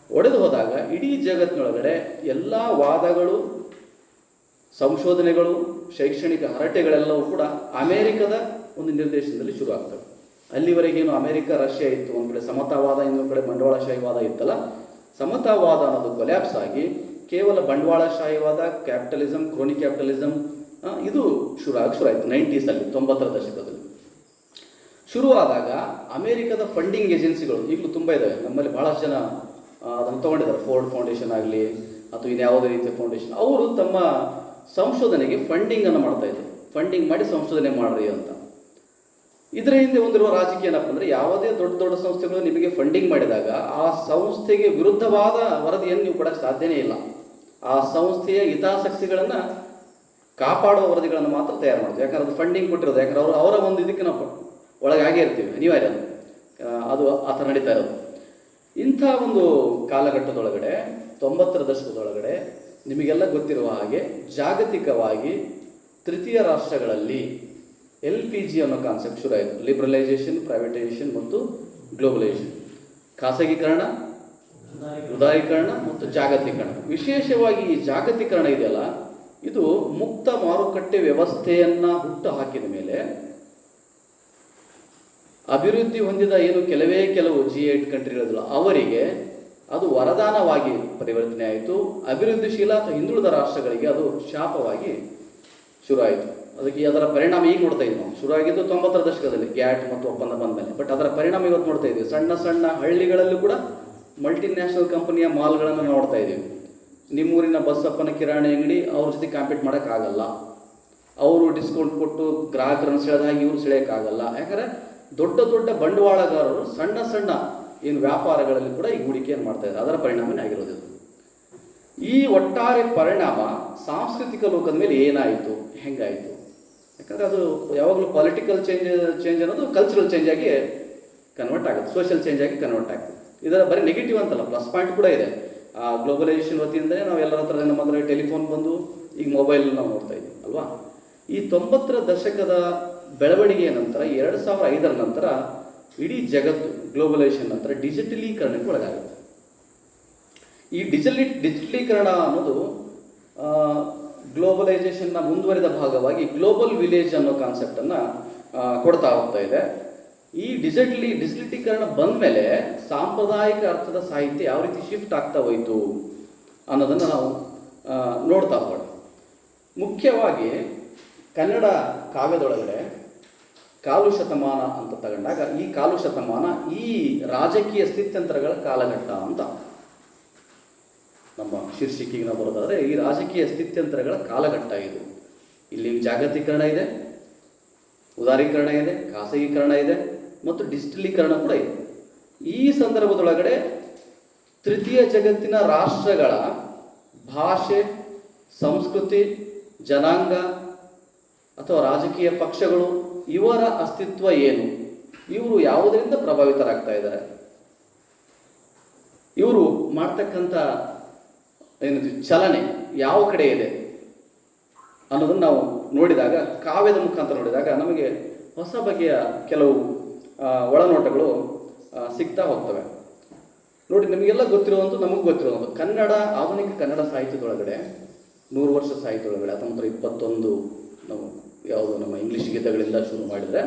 ಒಡೆದು ಹೋದಾಗ ಇಡೀ ಜಗತ್ತಿನೊಳಗಡೆ ಎಲ್ಲ ವಾದಗಳು, ಸಂಶೋಧನೆಗಳು, ಶೈಕ್ಷಣಿಕ ಹರಟೆಗಳೆಲ್ಲವೂ ಕೂಡ ಅಮೇರಿಕದ ಒಂದು ನಿರ್ದೇಶನದಲ್ಲಿ ಶುರು ಆಗ್ತವೆ. ಅಲ್ಲಿವರೆಗೇನು ಅಮೇರಿಕ ರಷ್ಯಾ ಇತ್ತು, ಒಂದು ಕಡೆ ಸಮತಾವಾದ, ಇನ್ನೊಂದು ಕಡೆ ಬಂಡವಾಳಶಾಹಿವಾದ ಇತ್ತಲ್ಲ, ಸಮತಾವಾದ ಅನ್ನೋದು ಕೊಲ್ಯಾಪ್ಸ್ ಆಗಿ ಕೇವಲ ಬಂಡವಾಳಶಾಹಿವಾದ, ಕ್ಯಾಪಿಟಲಿಸಮ್, ಕ್ರೋನಿ ಕ್ಯಾಪಿಟಲಿಸಮ್ ಇದು ಶುರುವಾಯಿತು 90sಲ್ಲಿ, 90ರ ದಶಕದಲ್ಲಿ. ಶುರುವಾದಾಗ ಅಮೇರಿಕದ ಫಂಡಿಂಗ್ ಏಜೆನ್ಸಿಗಳು ಈಗಲೂ ತುಂಬ ಇದ್ದಾವೆ. ನಮ್ಮಲ್ಲಿ ಭಾಳಷ್ಟು ಜನ ಅದನ್ನು ತೊಗೊಂಡಿದ್ದಾರೆ. ಫೋರ್ಡ್ ಫೌಂಡೇಶನ್ ಆಗಲಿ ಅಥವಾ ಇನ್ಯಾವುದೇ ರೀತಿಯ ಫೌಂಡೇಶನ್, ಅವರು ತಮ್ಮ ಸಂಶೋಧನೆಗೆ ಫಂಡಿಂಗನ್ನು ಮಾಡ್ತಾಯಿದ್ರು. ಫಂಡಿಂಗ್ ಮಾಡಿ ಸಂಶೋಧನೆ ಮಾಡ್ರಿ ಅಂತ. ಇದರ ಹಿಂದೆ ಹೊಂದಿರುವ ರಾಜಕೀಯ ಏನಪ್ಪ ಅಂದರೆ, ಯಾವುದೇ ದೊಡ್ಡ ದೊಡ್ಡ ಸಂಸ್ಥೆಗಳು ನಿಮಗೆ ಫಂಡಿಂಗ್ ಮಾಡಿದಾಗ ಆ ಸಂಸ್ಥೆಗೆ ವಿರುದ್ಧವಾದ ವರದಿಯನ್ನು ನೀವು ಕೊಡೋಕ್ಕೆ ಸಾಧ್ಯನೇ ಇಲ್ಲ. ಆ ಸಂಸ್ಥೆಯ ಹಿತಾಸಕ್ತಿಗಳನ್ನು ಕಾಪಾಡುವ ವರದಿಗಳನ್ನು ಮಾತ್ರ ತಯಾರು ಮಾಡ್ತೀವಿ. ಯಾಕಂದ್ರೆ ಅದು ಫಂಡಿಂಗ್ ಕೊಟ್ಟಿರೋದು. ಯಾಕಂದ್ರೆ ಅವರ ಒಂದು ಇದಕ್ಕೆ ನಾವು ಒಳಗಾಗೇ ಇರ್ತೀವಿ, ಅನಿವಾರ್ಯ ಅದು ಆ ಥರ ನಡೀತಾ ಇರೋದು. ಇಂಥ ಒಂದು ಕಾಲಘಟ್ಟದೊಳಗಡೆ 90ರ ದಶಕದೊಳಗಡೆ ನಿಮಗೆಲ್ಲ ಗೊತ್ತಿರುವ ಹಾಗೆ ಜಾಗತಿಕವಾಗಿ ತೃತೀಯ ರಾಷ್ಟ್ರಗಳಲ್ಲಿ LPG ಅನ್ನೋ ಕಾನ್ಸೆಪ್ಟ್ ಶುರು ಆಯಿತು. ಲಿಬ್ರಲೈಸೇಷನ್, ಪ್ರೈವೇಟೈಸೇಷನ್ ಮತ್ತು ಗ್ಲೋಬಲೈಸೇಷನ್. ಖಾಸಗೀಕರಣ, ಉದಾರೀಕರಣ ಮತ್ತು ಜಾಗತೀಕರಣ. ವಿಶೇಷವಾಗಿ ಈ ಜಾಗತೀಕರಣ ಇದೆಯಲ್ಲ, ಇದು ಮುಕ್ತ ಮಾರುಕಟ್ಟೆ ವ್ಯವಸ್ಥೆಯನ್ನು ಹುಟ್ಟು ಹಾಕಿದ ಮೇಲೆ ಅಭಿವೃದ್ಧಿ ಹೊಂದಿದ ಕೆಲವು G8 ಕಂಟ್ರಿಗಳಿಲ್ಲ, ಅವರಿಗೆ ಅದು ವರದಾನವಾಗಿ ಪರಿವರ್ತನೆ ಆಯಿತು. ಅಭಿವೃದ್ಧಿಶೀಲ ಅಥವಾ ಹಿಂದುಳಿದ ರಾಷ್ಟ್ರಗಳಿಗೆ ಅದು ಶಾಪವಾಗಿ ಶುರುವಾಯಿತು. ಅದರ ಪರಿಣಾಮ ಈಗ ನೋಡ್ತಾ ಇದ್ದೀವಿ ನಾವು. ಶುರುವಾಗಿದ್ದು 90ರ ದಶಕದಲ್ಲಿ ಗ್ಯಾಟ್ ಮತ್ತು ಒಪ್ಪಂದ ಬಂದ ಮೇಲೆ. ಬಟ್ ಅದರ ಪರಿಣಾಮ ಇವತ್ತು ನೋಡ್ತಾ ಇದ್ದೀವಿ. ಸಣ್ಣ ಸಣ್ಣ ಹಳ್ಳಿಗಳಲ್ಲೂ ಕೂಡ ಮಲ್ಟಿನ್ಯಾಷನಲ್ ಕಂಪನಿಯ ಮಾಲ್ಗಳನ್ನು ನೋಡ್ತಾ ಇದ್ದೀವಿ. ನಿಮ್ಮೂರಿನ ಬಸ್ಸಪ್ಪನ ಕಿರಾಣಿ ಅಂಗಡಿ ಅವ್ರ ಜೊತೆ ಕಾಂಪೀಟ್ ಮಾಡೋಕ್ಕಾಗಲ್ಲ. ಅವರು ಡಿಸ್ಕೌಂಟ್ ಕೊಟ್ಟು ಗ್ರಾಹಕರನ್ನು ಸೆಳೆದ ಹಾಗೆ ಇವರು ಸೆಳೆಯೋಕ್ಕಾಗಲ್ಲ. ಯಾಕಂದರೆ ದೊಡ್ಡ ದೊಡ್ಡ ಬಂಡವಾಳಗಾರರು ಸಣ್ಣ ಸಣ್ಣ ಏನು ವ್ಯಾಪಾರಗಳಲ್ಲಿ ಕೂಡ ಈ ಹೂಡಿಕೆಯನ್ನು ಮಾಡ್ತಾ ಇದ್ದಾರೆ. ಅದರ ಪರಿಣಾಮನೇ ಆಗಿರೋದು. ಈ ಒಟ್ಟಾರೆ ಪರಿಣಾಮ ಸಾಂಸ್ಕೃತಿಕ ಲೋಕದ ಮೇಲೆ ಏನಾಯಿತು, ಹೆಂಗಾಯಿತು? ಯಾಕಂದರೆ ಅದು ಯಾವಾಗಲೂ ಪೊಲಿಟಿಕಲ್ ಚೇಂಜ್ ಅನ್ನೋದು ಕಲ್ಚರಲ್ ಚೇಂಜ್ ಆಗಿ ಕನ್ವರ್ಟ್ ಆಗುತ್ತೆ, ಸೋಷಿಯಲ್ ಚೇಂಜ್ ಆಗಿ ಕನ್ವರ್ಟ್ ಆಗ್ತದೆ. ಇದರ ಬರೀ ನೆಗೆಟಿವ್ ಅಂತಲ್ಲ, ಪ್ಲಸ್ ಪಾಯಿಂಟ್ ಕೂಡ ಇದೆ. ಗ್ಲೋಬಲೈಸೇಷನ್ ವತಿಯಿಂದಲೇ ನಾವು ಎಲ್ಲರ ಹತ್ರ ನಮ್ಮ ಹತ್ರ ಟೆಲಿಫೋನ್ ಬಂದು ಈಗ ಮೊಬೈಲ್ ನಾವು ನೋಡ್ತಾ ಇದ್ದೀವಿ ಅಲ್ವಾ. ಈ 90ರ ದಶಕದ ಬೆಳವಣಿಗೆಯ ನಂತರ 2005ರ ನಂತರ ಇಡೀ ಜಗತ್ತು ಗ್ಲೋಬಲೈಸೇಷನ್ ನಂತರ ಡಿಜಿಟಲೀಕರಣಕ್ಕೆ ಒಳಗಾಗುತ್ತೆ. ಈ ಡಿಜಿಟಲೀಕರಣ ಅನ್ನೋದು ಗ್ಲೋಬಲೈಸೇಷನ್ನ ಮುಂದುವರಿದ ಭಾಗವಾಗಿ ಗ್ಲೋಬಲ್ ವಿಲೇಜ್ ಅನ್ನೋ ಕಾನ್ಸೆಪ್ಟನ್ನು ಕೊಡ್ತಾ ಹೋಗ್ತಾ ಇದೆ. ಈ ಡಿಜಿಟಲೀಕರಣ ಬಂದ ಮೇಲೆ ಸಾಂಪ್ರದಾಯಿಕ ಅರ್ಥದ ಸಾಹಿತ್ಯ ಯಾವ ರೀತಿ ಶಿಫ್ಟ್ ಆಗ್ತಾ ಹೋಯಿತು ಅನ್ನೋದನ್ನು ನಾವು ನೋಡ್ತಾ ಹೋಗೋಣ. ಮುಖ್ಯವಾಗಿ ಕನ್ನಡ ಕಾವ್ಯದೊಳಗಡೆ ಕಾಲು ಶತಮಾನ ಅಂತ ತಗೊಂಡಾಗ, ಈ ಕಾಲು ಶತಮಾನ ಈ ರಾಜಕೀಯ ಸ್ಥಿತ್ಯಂತರಗಳ ಕಾಲಘಟ್ಟ ಅಂತ ನಮ್ಮ ಶೀರ್ಷಿಕೆಗೆ ನಾವು ಬರೋದಾದರೆ, ಈ ರಾಜಕೀಯ ಸ್ಥಿತ್ಯಂತರಗಳ ಕಾಲಘಟ್ಟ ಇದು. ಇಲ್ಲಿ ಜಾಗತೀಕರಣ ಇದೆ, ಉದಾರೀಕರಣ ಇದೆ, ಖಾಸಗೀಕರಣ ಇದೆ ಮತ್ತು ಡಿಜಿಟಲೀಕರಣ ಕೂಡ ಇದೆ. ಈ ಸಂದರ್ಭದೊಳಗಡೆ ತೃತೀಯ ಜಗತ್ತಿನ ರಾಷ್ಟ್ರಗಳ ಭಾಷೆ, ಸಂಸ್ಕೃತಿ, ಜನಾಂಗ ಅಥವಾ ರಾಜಕೀಯ ಪಕ್ಷಗಳು, ಇವರ ಅಸ್ತಿತ್ವ ಏನು, ಇವರು ಯಾವುದರಿಂದ ಪ್ರಭಾವಿತರಾಗ್ತಾ ಇದ್ದಾರೆ, ಇವರು ಮಾಡ್ತಕ್ಕಂಥ ಚಲನೆ ಯಾವ ಕಡೆ ಇದೆ ಅನ್ನೋದನ್ನು ನಾವು ನೋಡಿದಾಗ, ಕಾವ್ಯದ ಮುಖಾಂತರ ನೋಡಿದಾಗ ನಮಗೆ ಹೊಸ ಬಗೆಯ ಕೆಲವು ಒಳನೋಟಗಳು ಸಿಗ್ತಾ ಹೋಗ್ತವೆ. ನೋಡಿ, ನಿಮಗೆಲ್ಲ ಗೊತ್ತಿರುವಂಥ, ನಮಗೆ ಗೊತ್ತಿರುವಂಥ ಕನ್ನಡ, ಆಧುನಿಕ ಕನ್ನಡ ಸಾಹಿತ್ಯದೊಳಗಡೆ 100 ವರ್ಷ ಸಾಹಿತ್ಯದೊಳಗಡೆ 1921 ನಾವು ಯಾವುದು ನಮ್ಮ ಇಂಗ್ಲೀಷ್ ಗೀತೆಗಳಿಂದ ಶುರು ಮಾಡಿದರೆ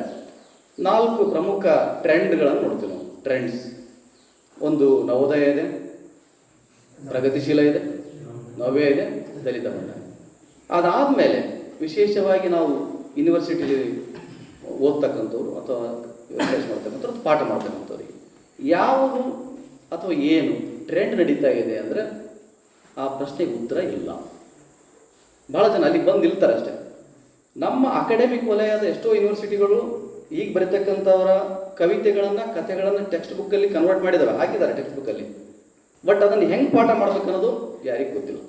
4 ಪ್ರಮುಖ ಟ್ರೆಂಡ್ಗಳನ್ನು ನೋಡ್ತೀವಿ ನಾವು. ಟ್ರೆಂಡ್ಸ್ ಒಂದು ನವೋದಯ ಇದೆ, ಪ್ರಗತಿಶೀಲ ಇದೆ, ನವ್ಯ ಇದೆ, ದಲಿತ ಬಣ್ಣ. ಅದಾದಮೇಲೆ ವಿಶೇಷವಾಗಿ ನಾವು ಯೂನಿವರ್ಸಿಟಿಲಿ ಓದ್ತಕ್ಕಂಥವ್ರು ಅಥವಾ ರಿಸರ್ಚ್ ಮಾಡ್ತಕ್ಕಂಥವ್ರು, ಪಾಠ ಮಾಡ್ತಕ್ಕಂಥವ್ರಿಗೆ ಯಾವುದು ಅಥವಾ ಏನು ಟ್ರೆಂಡ್ ನಡೀತಾ ಇದೆ ಅಂದರೆ ಆ ಪ್ರಶ್ನೆಗೆ ಉತ್ತರ ಇಲ್ಲ. ಭಾಳ ಜನ ಅಲ್ಲಿಗೆ ಬಂದು ನಿಲ್ತಾರೆ ಅಷ್ಟೇ. ನಮ್ಮ ಅಕಾಡೆಮಿಕ್ ವಲಯದ ಎಷ್ಟೋ ಯೂನಿವರ್ಸಿಟಿಗಳು ಈಗ ಬರೀತಕ್ಕಂಥವರ ಕವಿತೆಗಳನ್ನು ಕಥೆಗಳನ್ನು ಟೆಕ್ಸ್ಟ್ ಬುಕ್ಕಲ್ಲಿ ಕನ್ವರ್ಟ್ ಮಾಡಿದ್ದಾವೆ, ಹಾಕಿದ್ದಾರೆ ಟೆಕ್ಸ್ಟ್ ಬುಕ್ಕಲ್ಲಿ. ಬಟ್ ಅದನ್ನು ಹೆಂಗೆ ಪಾಠ ಮಾಡಬೇಕು ಅನ್ನೋದು ಯಾರಿಗೂ ಗೊತ್ತಿಲ್ಲ.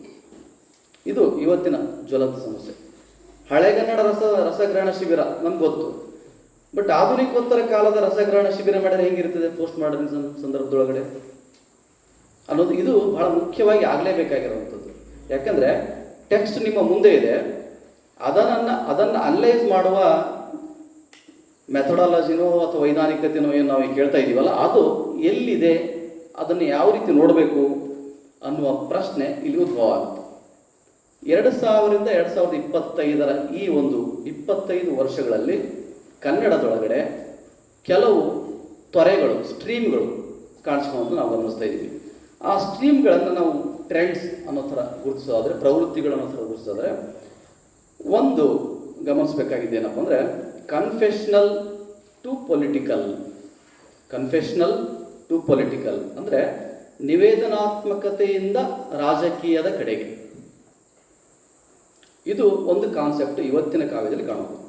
ಇದು ಇವತ್ತಿನ ಜ್ವಲಂತ ಸಮಸ್ಯೆ. ಹಳೆಗನ್ನಡ ರಸಗ್ರಹಣ ಶಿಬಿರ ನಮ್ಗೆ ಗೊತ್ತು, ಬಟ್ ಆಧುನಿಕೋತ್ತರ ಕಾಲದ ರಸಗ್ರಹಣ ಶಿಬಿರ ಮಾಡಿದ್ರೆ ಹೆಂಗಿರ್ತದೆ ಪೋಸ್ಟ್ ಮಾಡರ್ನಿಸಮ್ ಸಂದರ್ಭದೊಳಗಡೆ ಅನ್ನೋದು ಇದು ಬಹಳ ಮುಖ್ಯವಾಗಿ ಆಗಲೇಬೇಕಾಗಿರುವಂಥದ್ದು. ಯಾಕಂದರೆ ಟೆಕ್ಸ್ಟ್ ನಿಮ್ಮ ಮುಂದೆ ಇದೆ, ಅದನ್ನು ಅನಲೈಸ್ ಮಾಡುವ ಮೆಥಡಾಲಜಿನೋ ಅಥವಾ ವೈಜ್ಞಾನಿಕತೆನೋ ಏನು ನಾವು ಕೇಳ್ತಾ ಇದ್ದೀವಲ್ಲ, ಅದು ಎಲ್ಲಿದೆ, ಅದನ್ನು ಯಾವ ರೀತಿ ನೋಡಬೇಕು ಅನ್ನುವ ಪ್ರಶ್ನೆ ಇಲ್ಲಿ ಉದ್ಭವ ಆಗುತ್ತೆ. 2000ರಿಂದ 2025 ಈ ಒಂದು 25 ವರ್ಷಗಳಲ್ಲಿ ಕನ್ನಡದೊಳಗಡೆ ಕೆಲವು ತೊರೆಗಳು, ಸ್ಟ್ರೀಮ್ಗಳು ಕಾಣಿಸ್ಕೊಂಡು ನಾವು ಗಮನಿಸ್ತಾ ಇದ್ದೀವಿ. ಆ ಸ್ಟ್ರೀಮ್ಗಳನ್ನು ನಾವು ಟ್ರೆಂಡ್ಸ್ ಅನ್ನೋ ಥರ ಗುರುತಿಸೋದಾದರೆ, ಪ್ರವೃತ್ತಿಗಳು ಅನ್ನೋ ಥರ ಗುರುತಿಸೋದಾದರೆ, ಒಂದು ಗಮನಿಸಬೇಕಾಗಿದ್ದೇನಪ್ಪ ಅಂದರೆ ಕನ್ಫೆಷನಲ್ ಟು ಪೊಲಿಟಿಕಲ್. ಕನ್ಫೆಷನಲ್ ಟು ಪೊಲಿಟಿಕಲ್ ಅಂದರೆ ನಿವೇದನಾತ್ಮಕತೆಯಿಂದ ರಾಜಕೀಯದ ಕಡೆಗೆ. ಇದು ಒಂದು ಕಾನ್ಸೆಪ್ಟ್ ಇವತ್ತಿನ ಕಾವ್ಯದಲ್ಲಿ ಕಾಣಬಹುದು.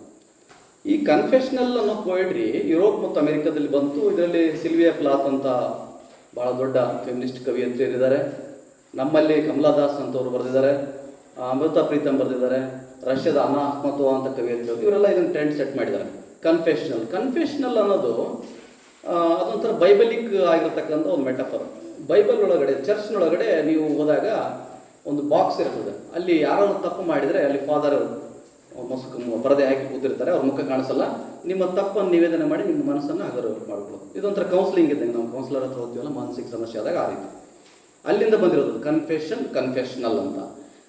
ಈ ಕನ್ಫೆಷನಲ್ ಅನ್ನೋ ಪೋಯಟ್ರಿ ಯುರೋಪ್ ಮತ್ತು ಅಮೆರಿಕದಲ್ಲಿ ಬಂತು. ಇದರಲ್ಲಿ ಸಿಲ್ವಿಯಾ ಪ್ಲಾತ್ ಅಂತ ಭಾಳ ದೊಡ್ಡ ಫೆಮಿನಿಸ್ಟ್ ಕವಿಯತ್ರಿಯರಿದ್ದಾರೆ. ನಮ್ಮಲ್ಲಿ ಕಮಲಾ ದಾಸ್ ಅಂತವರು ಬರೆದಿದ್ದಾರೆ, ಅಮೃತ ಪ್ರೀತಮ್ ಬರೆದಿದ್ದಾರೆ, ರಷ್ಯಾದ ಅನಾ ಅಖ್ಮತೋವಾ ಅಂತ ಕವಿಯತ್ರಿಯರು, ಇವರೆಲ್ಲ ಇದನ್ನು ಟ್ರೆಂಡ್ ಸೆಟ್ ಮಾಡಿದ್ದಾರೆ. ಕನ್ಫೆಷನಲ್ ಅನ್ನೋದು ಅದೊಂಥರ ಬೈಬಲಿಕ್ ಆಗಿರತಕ್ಕಂಥ ಒಂದು ಮೆಟಫರ್. ಬೈಬಲ್ ಒಳಗಡೆ, ಚರ್ಚ್ನೊಳಗಡೆ ನೀವು ಹೋದಾಗ ಒಂದು ಬಾಕ್ಸ್ ಇರ್ತದೆ, ಅಲ್ಲಿ ಯಾರು ತಪ್ಪು ಮಾಡಿದರೆ ಅಲ್ಲಿ ಫಾದರ್ ಪರದೆ ಹಾಕಿ ಕೂತಿರ್ತಾರೆ, ಅವ್ರ ಮುಖ ಕಾಣಿಸಲ್ಲ. ನಿಮ್ಮ ತಪ್ಪನ್ನು ನಿವೇದನೆ ಮಾಡಿ ನಿಮ್ಮ ಮನಸ್ಸನ್ನು ಹಗರ ಮಾಡ್ಕೊಳ್ಳೋದು. ಇದೊಂಥರ ಕೌನ್ಸಿಲಿಂಗ್ ಇದ್ದಂಗೆ, ನಾವು ಕೌನ್ಸಿಲರ್ ಹತ್ರ ಹೋಗ್ತೀವಲ್ಲ ಮಾನಸಿಕ ಸಮಸ್ಯೆ ಆದಾಗ ಆ ರೀತಿ ಅಲ್ಲಿಂದ ಬಂದಿರೋದು ಕನ್ಫೆಷನಲ್ ಅಂತ.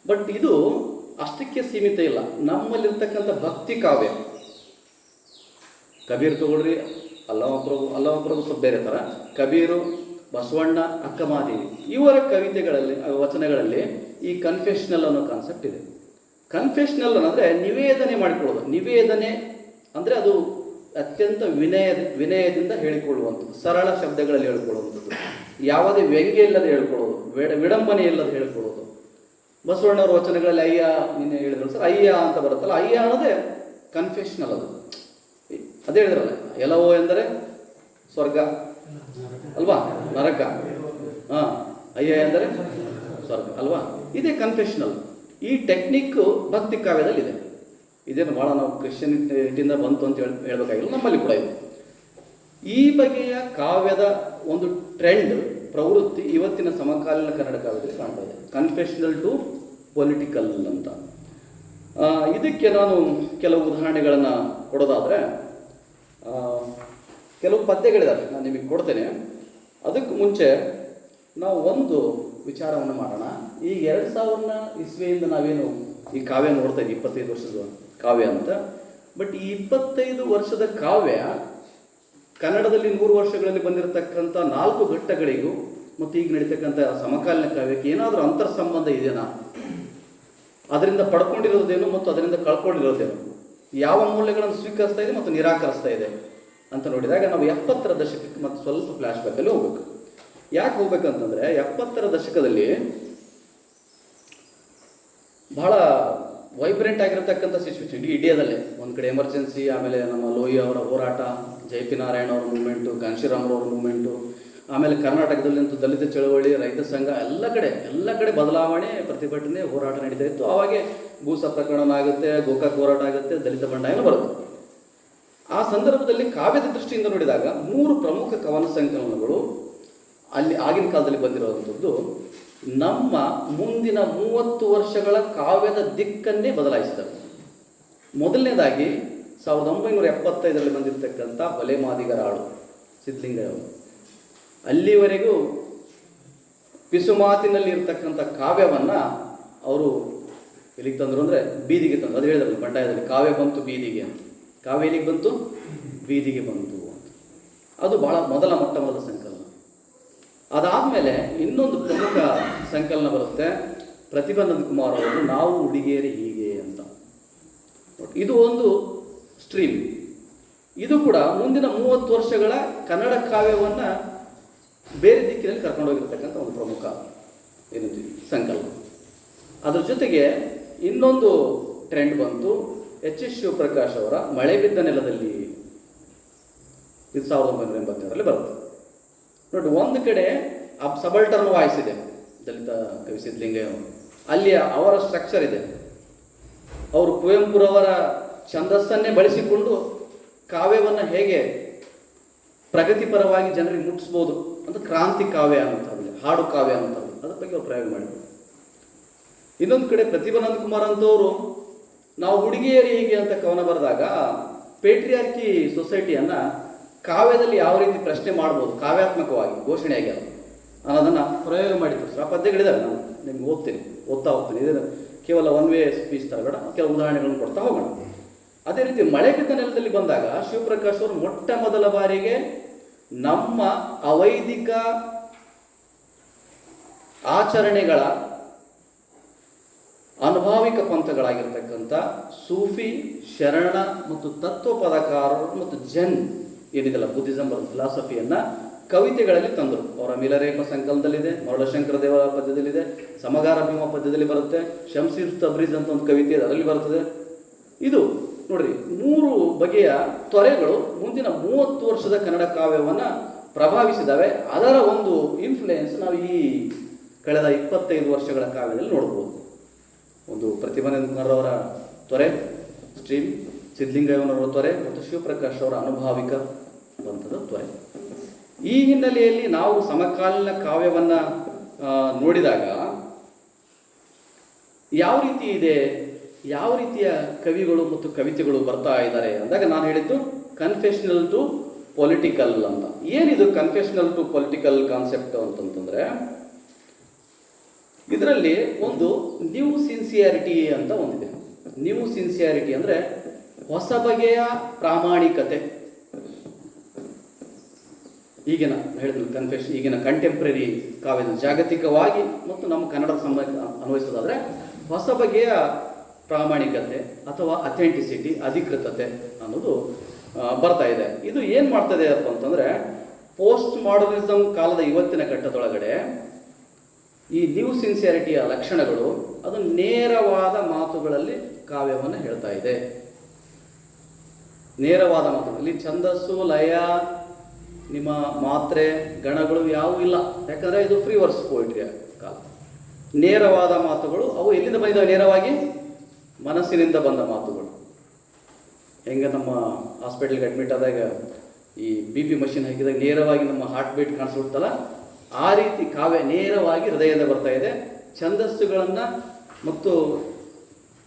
ಬಟ್ ಇದು ಅಷ್ಟಕ್ಕೆ ಸೀಮಿತ ಇಲ್ಲ. ನಮ್ಮಲ್ಲಿರ್ತಕ್ಕಂಥ ಭಕ್ತಿ ಕಾವ್ಯ, ಕಬೀರ್ ತಗೊಳ್ರಿ, ಅಲ್ಲಮಪ್ರಭು ಸ್ವಲ್ಪ ಬೇರೆ ಥರ, ಕಬೀರು, ಬಸವಣ್ಣ, ಅಕ್ಕಮಾದೇವಿ, ಇವರ ಕವಿತೆಗಳಲ್ಲಿ, ವಚನಗಳಲ್ಲಿ ಈ ಕನ್ಫೆಷನಲ್ ಅನ್ನೋ ಕಾನ್ಸೆಪ್ಟ್ ಇದೆ. ಕನ್ಫೆಷನಲ್ ಅಂದರೆ ನಿವೇದನೆ ಮಾಡಿಕೊಳ್ಳೋದು. ನಿವೇದನೆ ಅಂದರೆ ಅದು ಅತ್ಯಂತ ವಿನಯದಿಂದ ಹೇಳಿಕೊಳ್ಳುವಂಥದ್ದು, ಸರಳ ಶಬ್ದಗಳಲ್ಲಿ ಹೇಳಿಕೊಳ್ಳುವಂಥದ್ದು, ಯಾವುದೇ ವ್ಯಂಗ್ಯ ಇಲ್ಲದೆ ಹೇಳ್ಕೊಳ್ಳೋದು, ವಿಡಂಬನೆ ಇಲ್ಲದೆ ಹೇಳ್ಕೊಳ್ಳೋದು. ಬಸವಣ್ಣವರ ವಚನಗಳಲ್ಲಿ ಅಯ್ಯ, ನಿನ್ನೆ ಹೇಳಿದ್ರು ಸರ್, ಅಯ್ಯ ಅಂತ ಬರುತ್ತಲ್ಲ, ಅಯ್ಯ ಅನ್ನೋದೇ ಕನ್ಫೆಷನಲ್. ಅದು ಅದೇ ಹೇಳಿದ್ರಲ್ಲ, ಎಲ್ಲವೋ ಎಂದರೆ ಸ್ವರ್ಗ ಅಲ್ವಾ, ನರಕ. ಅಯ್ಯ ಎಂದರೆ ಸ್ವರ್ಗ ಅಲ್ವಾ, ಇದೇ ಕನ್ಫೆಷನಲ್. ಈ ಟೆಕ್ನಿಕ್ಕು ಭಕ್ತಿ ಕಾವ್ಯದಲ್ಲಿದೆ. ಇದೇನು ಭಾಳ ನಾವು ಕ್ರಿಶ್ಚಿಯನಿಟಿಯಿಂದ ಬಂತು ಅಂತ ಹೇಳ್ಬೇಕಾಗಿಲ್ಲ, ನಮ್ಮಲ್ಲಿ ಕೂಡ ಇದೆ. ಈ ಬಗೆಯ ಕಾವ್ಯದ ಒಂದು ಟ್ರೆಂಡ್, ಪ್ರವೃತ್ತಿ ಇವತ್ತಿನ ಸಮಕಾಲೀನ ಕನ್ನಡ ಕಾವ್ಯದಲ್ಲಿ ಕಾಣ್ತಾ ಇದೆ. ಕನ್ಫೆಷನಲ್ ಟು ಪೊಲಿಟಿಕಲ್ ಅಂತ. ಇದಕ್ಕೆ ನಾನು ಕೆಲವು ಉದಾಹರಣೆಗಳನ್ನು ಕೊಡೋದಾದರೆ, ಕೆಲವು ಪದ್ಯಗಳಿದ್ದಾವೆ, ನಾನು ನಿಮಗೆ ಕೊಡ್ತೇನೆ. ಅದಕ್ಕೆ ಮುಂಚೆ ನಾವು ಒಂದು ವಿಚಾರವನ್ನು ಮಾಡೋಣ. ಈಗ 2000 ಇಸ್ವಿಯಿಂದ ನಾವೇನು ಈ ಕಾವ್ಯ ನೋಡ್ತಾ ಇದ್ದೀವಿ, 25 ವರ್ಷದ ಕಾವ್ಯ ಅಂತ. ಬಟ್ ಈ 25 ವರ್ಷದ ಕಾವ್ಯ ಕನ್ನಡದಲ್ಲಿ 100 ವರ್ಷಗಳಲ್ಲಿ ಬಂದಿರತಕ್ಕಂಥ 4 ಘಟ್ಟಗಳಿಗೂ ಮತ್ತು ಈಗ ನಡೀತಕ್ಕಂಥ ಸಮಕಾಲೀನ ಕಾವ್ಯಕ್ಕೆ ಏನಾದರೂ ಅಂತರ್ ಸಂಬಂಧ ಇದೆಯಾ, ಅದರಿಂದ ಪಡ್ಕೊಂಡಿರೋದೇನು ಮತ್ತು ಅದರಿಂದ ಕಳ್ಕೊಂಡಿರೋದೇನು, ಯಾವ ಮೌಲ್ಯಗಳನ್ನು ಸ್ವೀಕರಿಸ್ತಾ ಇದೆ ಮತ್ತು ನಿರಾಕರಿಸ್ತಾ ಇದೆ ಅಂತ ನೋಡಿದಾಗ ನಾವು 70ರ ದಶಕಕ್ಕೆ ಮತ್ತು ಸ್ವಲ್ಪ ಫ್ಲ್ಯಾಶ್ ಬ್ಯಾಕಲ್ಲಿ ಹೋಗ್ಬೇಕು. ಯಾಕೆ ಹೋಗ್ಬೇಕಂತಂದರೆ 70ರ ದಶಕದಲ್ಲಿ ಬಹಳ ವೈಬ್ರೆಂಟ್ ಆಗಿರತಕ್ಕಂಥ ಸಿಚುವೇಶನ್ ಇಂಡಿಯಾದಲ್ಲೇ. ಒಂದು ಕಡೆ ಎಮರ್ಜೆನ್ಸಿ, ಆಮೇಲೆ ನಮ್ಮ ಲೋಹಿಯಾ ಅವರ ಹೋರಾಟ, ಜೆ.ಪಿ. ನಾರಾಯಣ ಅವರ ಮೂವ್ಮೆಂಟು, ಕಾಂಶಿರಾಮ್ರವ್ರ ಮೂವ್ಮೆಂಟು, ಆಮೇಲೆ ಕರ್ನಾಟಕದಲ್ಲಂತೂ ದಲಿತ ಚಳವಳಿ, ರೈತ ಸಂಘ, ಎಲ್ಲ ಕಡೆ ಬದಲಾವಣೆ, ಪ್ರತಿಭಟನೆ, ಹೋರಾಟ ನಡೀತಾ ಇತ್ತು. ಆವಾಗೆ ಭೂಸ ಪ್ರಕರಣ ಆಗುತ್ತೆ, ಗೋಕಾಕ್ ಹೋರಾಟ ಆಗುತ್ತೆ, ದಲಿತ ಬಂಡಾಯನೂ ಬರುತ್ತೆ. ಆ ಸಂದರ್ಭದಲ್ಲಿ ಕಾವ್ಯದ ದೃಷ್ಟಿಯಿಂದ ನೋಡಿದಾಗ 3 ಪ್ರಮುಖ ಕವನ ಸಂಕಲನಗಳು ಅಲ್ಲಿ ಆಗಿನ ಕಾಲದಲ್ಲಿ ಬಂದಿರುವಂಥದ್ದು ನಮ್ಮ ಮುಂದಿನ 30 ವರ್ಷಗಳ ಕಾವ್ಯದ ದಿಕ್ಕನ್ನೇ ಬದಲಾಯಿಸಿದರು. ಮೊದಲನೇದಾಗಿ 1975ರಲ್ಲಿ ಬಂದಿರತಕ್ಕಂಥ ಹೊಲೆ ಮಾದಿಗರ ಆಳು ಸಿದ್ಧಲಿಂಗಯ್ಯ ಅವರು. ಅಲ್ಲಿವರೆಗೂ ಪಿಸುಮಾತಿನಲ್ಲಿ ಇರ್ತಕ್ಕಂಥ ಕಾವ್ಯವನ್ನು ಅವರು ಎಲ್ಲಿಗೆ ತಂದರು ಅಂದರೆ ಬೀದಿಗೆ ತಂದರು. ಅದು ಹೇಳಿದ್ರು ಬಂಡಾಯದಲ್ಲಿ, ಕಾವ್ಯ ಬಂತು ಬೀದಿಗೆ ಅಂತ. ಕಾವ್ಯ ಎಲ್ಲಿಗೆ ಬಂತು? ಬೀದಿಗೆ ಬಂತು ಅಂತ. ಅದು ಭಾಳ ಮೊದಲ ಸಂಕಲನ. ಅದಾದಮೇಲೆ ಇನ್ನೊಂದು ಪ್ರಮುಖ ಸಂಕಲನ ಬರುತ್ತೆ, ಪ್ರತಿಭಾ ನಂದಕುಮಾರ್ ಅವರು ನಾವು ಹುಡುಗಿಯರೇ ಹೀಗೆ ಅಂತ. ಇದು ಒಂದು ಸ್ಟ್ರೀಮ್. ಇದು ಕೂಡ ಮುಂದಿನ 30 ವರ್ಷಗಳ ಕನ್ನಡ ಕಾವ್ಯವನ್ನು ಬೇರೆ ದಿಕ್ಕಿನಲ್ಲಿ ಕರ್ಕೊಂಡೋಗಿರ್ತಕ್ಕಂಥ ಒಂದು ಪ್ರಮುಖ ಏನಂತೀವಿ ಸಂಕಲನ. ಅದ್ರ ಜೊತೆಗೆ ಇನ್ನೊಂದು ಟ್ರೆಂಡ್ ಬಂತು, ಎಚ್ ಎಸ್ ಶಿವಪ್ರಕಾಶ್ ಅವರ ಮಳೆ ಬಿದ್ದ ನೆಲದಲ್ಲಿ. ಇದು 1987ರಲ್ಲಿ ಬರುತ್ತೆ ನೋಡಿ. ಒಂದು ಕಡೆ ಸಬಲ್ಟರ್ನ್ ವಾಯ್ಸ್ ಇದೆ, ದಲಿತ ಕವಿ ಸಿದ್ಧಲಿಂಗಯ್ಯ ಅಲ್ಲಿ ಅವರ ಸ್ಟ್ರಕ್ಚರ್ ಇದೆ. ಅವರು ಕುವೆಂಪುರವರ ಛಂದಸ್ಸನ್ನೇ ಬಳಸಿಕೊಂಡು ಕಾವ್ಯವನ್ನು ಹೇಗೆ ಪ್ರಗತಿಪರವಾಗಿ ಜನರಿಗೆ ಮುಟ್ಟಿಸ್ಬೋದು ಅಂತ ಕ್ರಾಂತಿ ಕಾವ್ಯ ಅನ್ನುತ್ತಾರೆ, ಹಾಡು ಕಾವ್ಯ ಅನ್ನುತ್ತಾರೆ, ಅದ್ರ ಬಗ್ಗೆ ಅವ್ರು ಪ್ರಯೋಗ ಮಾಡಿದ್ರು. ಇನ್ನೊಂದು ಕಡೆ ಪ್ರತಿಭಾನಂದ ಕುಮಾರ್ ಅಂತವರು ನಾವು ಹುಡುಗಿಯರು ಹೀಗೆ ಅಂತ ಕವನ ಬರೆದಾಗ ಪೇಟ್ರಿಯಾರ್ಕಿ ಸೊಸೈಟಿಯನ್ನು ಕಾವ್ಯದಲ್ಲಿ ಯಾವ ರೀತಿ ಪ್ರಶ್ನೆ ಮಾಡ್ಬೋದು ಕಾವ್ಯಾತ್ಮಕವಾಗಿ ಘೋಷಣೆಯಾಗಿ ಅನ್ನೋದನ್ನು ಪ್ರಯೋಗ ಮಾಡಿದ್ರು. ಆ ಪದ್ಯಗಳಿದ್ದಾವೆ, ನಾನು ನಿಮ್ಗೆ ಓದ್ತಾ ಹೋಗ್ತೀನಿ. ಇದು ಕೇವಲ ಒನ್ ವೇ ಸ್ಪೀಚ್ ಥರ ಬೇಡ, ಕೆಲವು ಉದಾಹರಣೆಗಳನ್ನು ಕೊಡ್ತಾ ಹೋಗೋಣ. ಅದೇ ರೀತಿ ಮಳೆ ಬಿದ್ದ ನೆಲದಲ್ಲಿ ಬಂದಾಗ ಶಿವಪ್ರಕಾಶ್ ಅವರು ಮೊಟ್ಟ ಮೊದಲ ಬಾರಿಗೆ ನಮ್ಮ ಅವೈದಿಕ ಆಚರಣೆಗಳ ಅನುಭಾವಿಕ ಪಂಥಗಳಾಗಿರ್ತಕ್ಕಂಥ ಸೂಫಿ, ಶರಣ ಮತ್ತು ತತ್ವ ಪದಕಾರರು ಮತ್ತು ಜನ್ ಏನಿದೆಲ್ಲ ಬುದ್ಧಿಸಮ್ ಫಿಲಾಸಫಿಯನ್ನು ಕವಿತೆಗಳಲ್ಲಿ ತಂದರು. ಅವರ ಮಿಲರೇಪ ಸಂಕಲನದಲ್ಲಿದೆ, ಮರುಳಶಂಕರ ದೇವರ ಪದ್ಯದಲ್ಲಿದೆ, ಸಮಗಾರ ಭೀಮ ಪದ್ಯದಲ್ಲಿ ಬರುತ್ತೆ, ಶಂಸೀರ್ ತಬ್ರೀಜ್ ಅಂತ ಒಂದು ಕವಿತೆ ಅದರಲ್ಲಿ ಬರುತ್ತದೆ. ಇದು ನೋಡ್ರಿ, 3 ಬಗೆಯ ತೊರೆಗಳು ಮುಂದಿನ 30 ವರ್ಷದ ಕನ್ನಡ ಕಾವ್ಯವನ್ನು ಪ್ರಭಾವಿಸಿದ್ದಾವೆ. ಅದರ ಒಂದು ಇನ್ಫ್ಲುಯೆನ್ಸ್ ನಾವು ಈ ಕಳೆದ 25 ವರ್ಷಗಳ ಕಾವ್ಯದಲ್ಲಿ ನೋಡ್ಬೋದು. ಒಂದು ಪ್ರತಿಭಾನಂದ ಕುಮಾರ್ ಅವರ ತೊರೆ ಸ್ಟ್ರೀಮ್, ಸಿದ್ಧಲಿಂಗಯ್ಯನವರ ತೊರೆ ಮತ್ತು ಶಿವಪ್ರಕಾಶ್ ಅವರ ಅನುಭಾವಿಕ ಪಂಥದ ತೊರೆ. ಈ ಹಿನ್ನೆಲೆಯಲ್ಲಿ ನಾವು ಸಮಕಾಲೀನ ಕಾವ್ಯವನ್ನು ನೋಡಿದಾಗ ಯಾವ ರೀತಿ ಇದೆ, ಯಾವ ರೀತಿಯ ಕವಿಗಳು ಮತ್ತು ಕವಿತೆಗಳು ಬರ್ತಾ ಇದ್ದಾರೆ ಅಂದಾಗ ನಾನು ಹೇಳಿದ್ದು ಕನ್ಫೆಷನಲ್ ಟು ಪೊಲಿಟಿಕಲ್ ಅಂತ. ಏನಿದು ಕನ್ಫೆಷನಲ್ ಟು ಪೊಲಿಟಿಕಲ್ ಕಾನ್ಸೆಪ್ಟ್ ಅಂತಂತಂದರೆ, ಇದರಲ್ಲಿ ಒಂದು ನ್ಯೂ ಸಿನ್ಸಿಯಾರಿಟಿ ಅಂತ ಒಂದಿದೆ. ನ್ಯೂ ಸಿನ್ಸಿಯಾರಿಟಿ ಅಂದರೆ ಹೊಸ ಬಗೆಯ ಪ್ರಾಮಾಣಿಕತೆ. ಈಗಿನ ಹೇಳಿದ್ರು ಈಗಿನ ಕಂಟೆಂಪ್ರರಿ ಕಾವ್ಯದ ಜಾಗತಿಕವಾಗಿ ಮತ್ತು ನಮ್ಮ ಕನ್ನಡದ ಅನ್ವಯಿಸೋದಾದರೆ ಹೊಸ ಬಗೆಯ ಪ್ರಾಮಾಣಿಕತೆ ಅಥವಾ ಅಥೆಂಟಿಸಿಟಿ, ಅಧಿಕೃತತೆ ಅನ್ನೋದು ಬರ್ತಾ ಇದೆ. ಇದು ಏನು ಮಾಡ್ತದೆ ಅಪ್ಪ ಅಂತಂದರೆ, ಪೋಸ್ಟ್ ಮಾಡರ್ನಿಸಮ್ ಕಾಲದ ಇವತ್ತಿನ ಘಟ್ಟದೊಳಗಡೆ ಈ ನ್ಯೂ ಸಿನ್ಸಿಯಾರಿಟಿಯ ಲಕ್ಷಣಗಳು ಅದು ನೇರವಾದ ಮಾತುಗಳಲ್ಲಿ ಕಾವ್ಯವನ್ನು ಹೇಳ್ತಾ ಇದೆ. ನೇರವಾದ ಮಾತುಗಳು, ಇಲ್ಲಿ ಛಂದಸ್ಸು, ಲಯ, ನಿಮ್ಮ ಮಾತ್ರೆ, ಗಣಗಳು ಯಾವುೂ ಇಲ್ಲ. ಯಾಕಂದರೆ ಇದು ಫ್ರೀ ವರ್ಸ್ ಪೋಯಿಟ್ರಿಯ ಕಾಲ. ನೇರವಾದ ಮಾತುಗಳು ಅವು ಎಲ್ಲಿಂದ ಬಂದಿದ್ದಾವೆ? ನೇರವಾಗಿ ಮನಸ್ಸಿನಿಂದ ಬಂದ ಮಾತುಗಳು. ಹೆಂಗೆ ನಮ್ಮ ಹಾಸ್ಪಿಟಲ್ಗೆ ಅಡ್ಮಿಟ್ ಆದಾಗ ಈ BP ಮಷಿನ್ ಹಾಕಿದಾಗ ನೇರವಾಗಿ ನಮ್ಮ ಹಾರ್ಟ್ ಬೀಟ್ ಕಾಣಿಸ್ಬಿಡ್ತಲ್ಲ, ಆ ರೀತಿ ಕಾವ್ಯ ನೇರವಾಗಿ ಹೃದಯದಿಂದ ಬರ್ತಾ ಇದೆ. ಛಂದಸ್ಸುಗಳನ್ನು ಮತ್ತು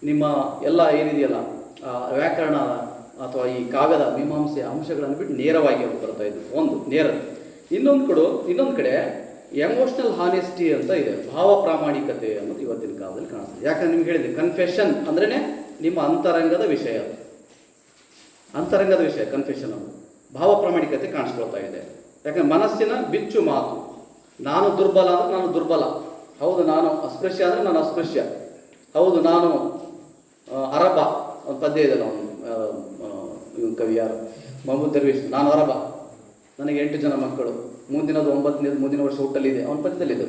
ನಿಮ್ಮ ಎಲ್ಲ ಏನಿದೆಯಲ್ಲ ವ್ಯಾಕರಣ ಅಥವಾ ಈ ಕಾವ್ಯದ ಮೀಮಾಂಸೆ ಅಂಶಗಳನ್ನು ಬಿಟ್ಟು ನೇರವಾಗಿ ಅವರು ಬರ್ತಾ ಇದ್ರು. ಒಂದು ನೇರ. ಇನ್ನೊಂದು ಕಡೆ ಎಮೋಷ್ನಲ್ ಹಾನೆಸ್ಟಿ ಅಂತ ಇದೆ, ಭಾವ ಪ್ರಾಮಾಣಿಕತೆ ಅನ್ನೋದು ಇವತ್ತಿನ ಕಾಲದಲ್ಲಿ ಕಾಣಿಸ್ತದೆ. ಯಾಕಂದ್ರೆ ನಿಮ್ಗೆ ಹೇಳಿದೆ, ಕನ್ಫೆಷನ್ ಅಂದ್ರೇ ನಿಮ್ಮ ಅಂತರಂಗದ ವಿಷಯ, ಕನ್ಫೆಷನ್ ಅದು ಭಾವ ಪ್ರಾಮಾಣಿಕತೆ ಕಾಣಿಸ್ಕೊಳ್ತಾ ಇದೆ. ಯಾಕಂದ್ರೆ ಮನಸ್ಸಿನ ಬಿಚ್ಚು ಮಾತು, ನಾನು ದುರ್ಬಲ ಅಂದರೆ ನಾನು ದುರ್ಬಲ, ಹೌದು. ನಾನು ಅಸ್ಪೃಶ್ಯ ಅಂದರೆ ನಾನು ಅಸ್ಪೃಶ್ಯ, ಹೌದು. ನಾನು ಅರಬ, ಒಂದು ಪದ್ಯ ಇದೆಲ್ಲ, ಇವನು ಕವಿ ಯಾರು, ಮೊಹಮ್ಮದ್ ದರ್ವೀಶ್, ನಾನು ಅರಬ, ನನಗೆ 8 ಜನ ಮಕ್ಕಳು, ಮುಂದಿನ ವರ್ಷ ಹುಟ್ಟಲಿದೆ, ಅವನ ಪದ್ಯದಲ್ಲಿದೆ.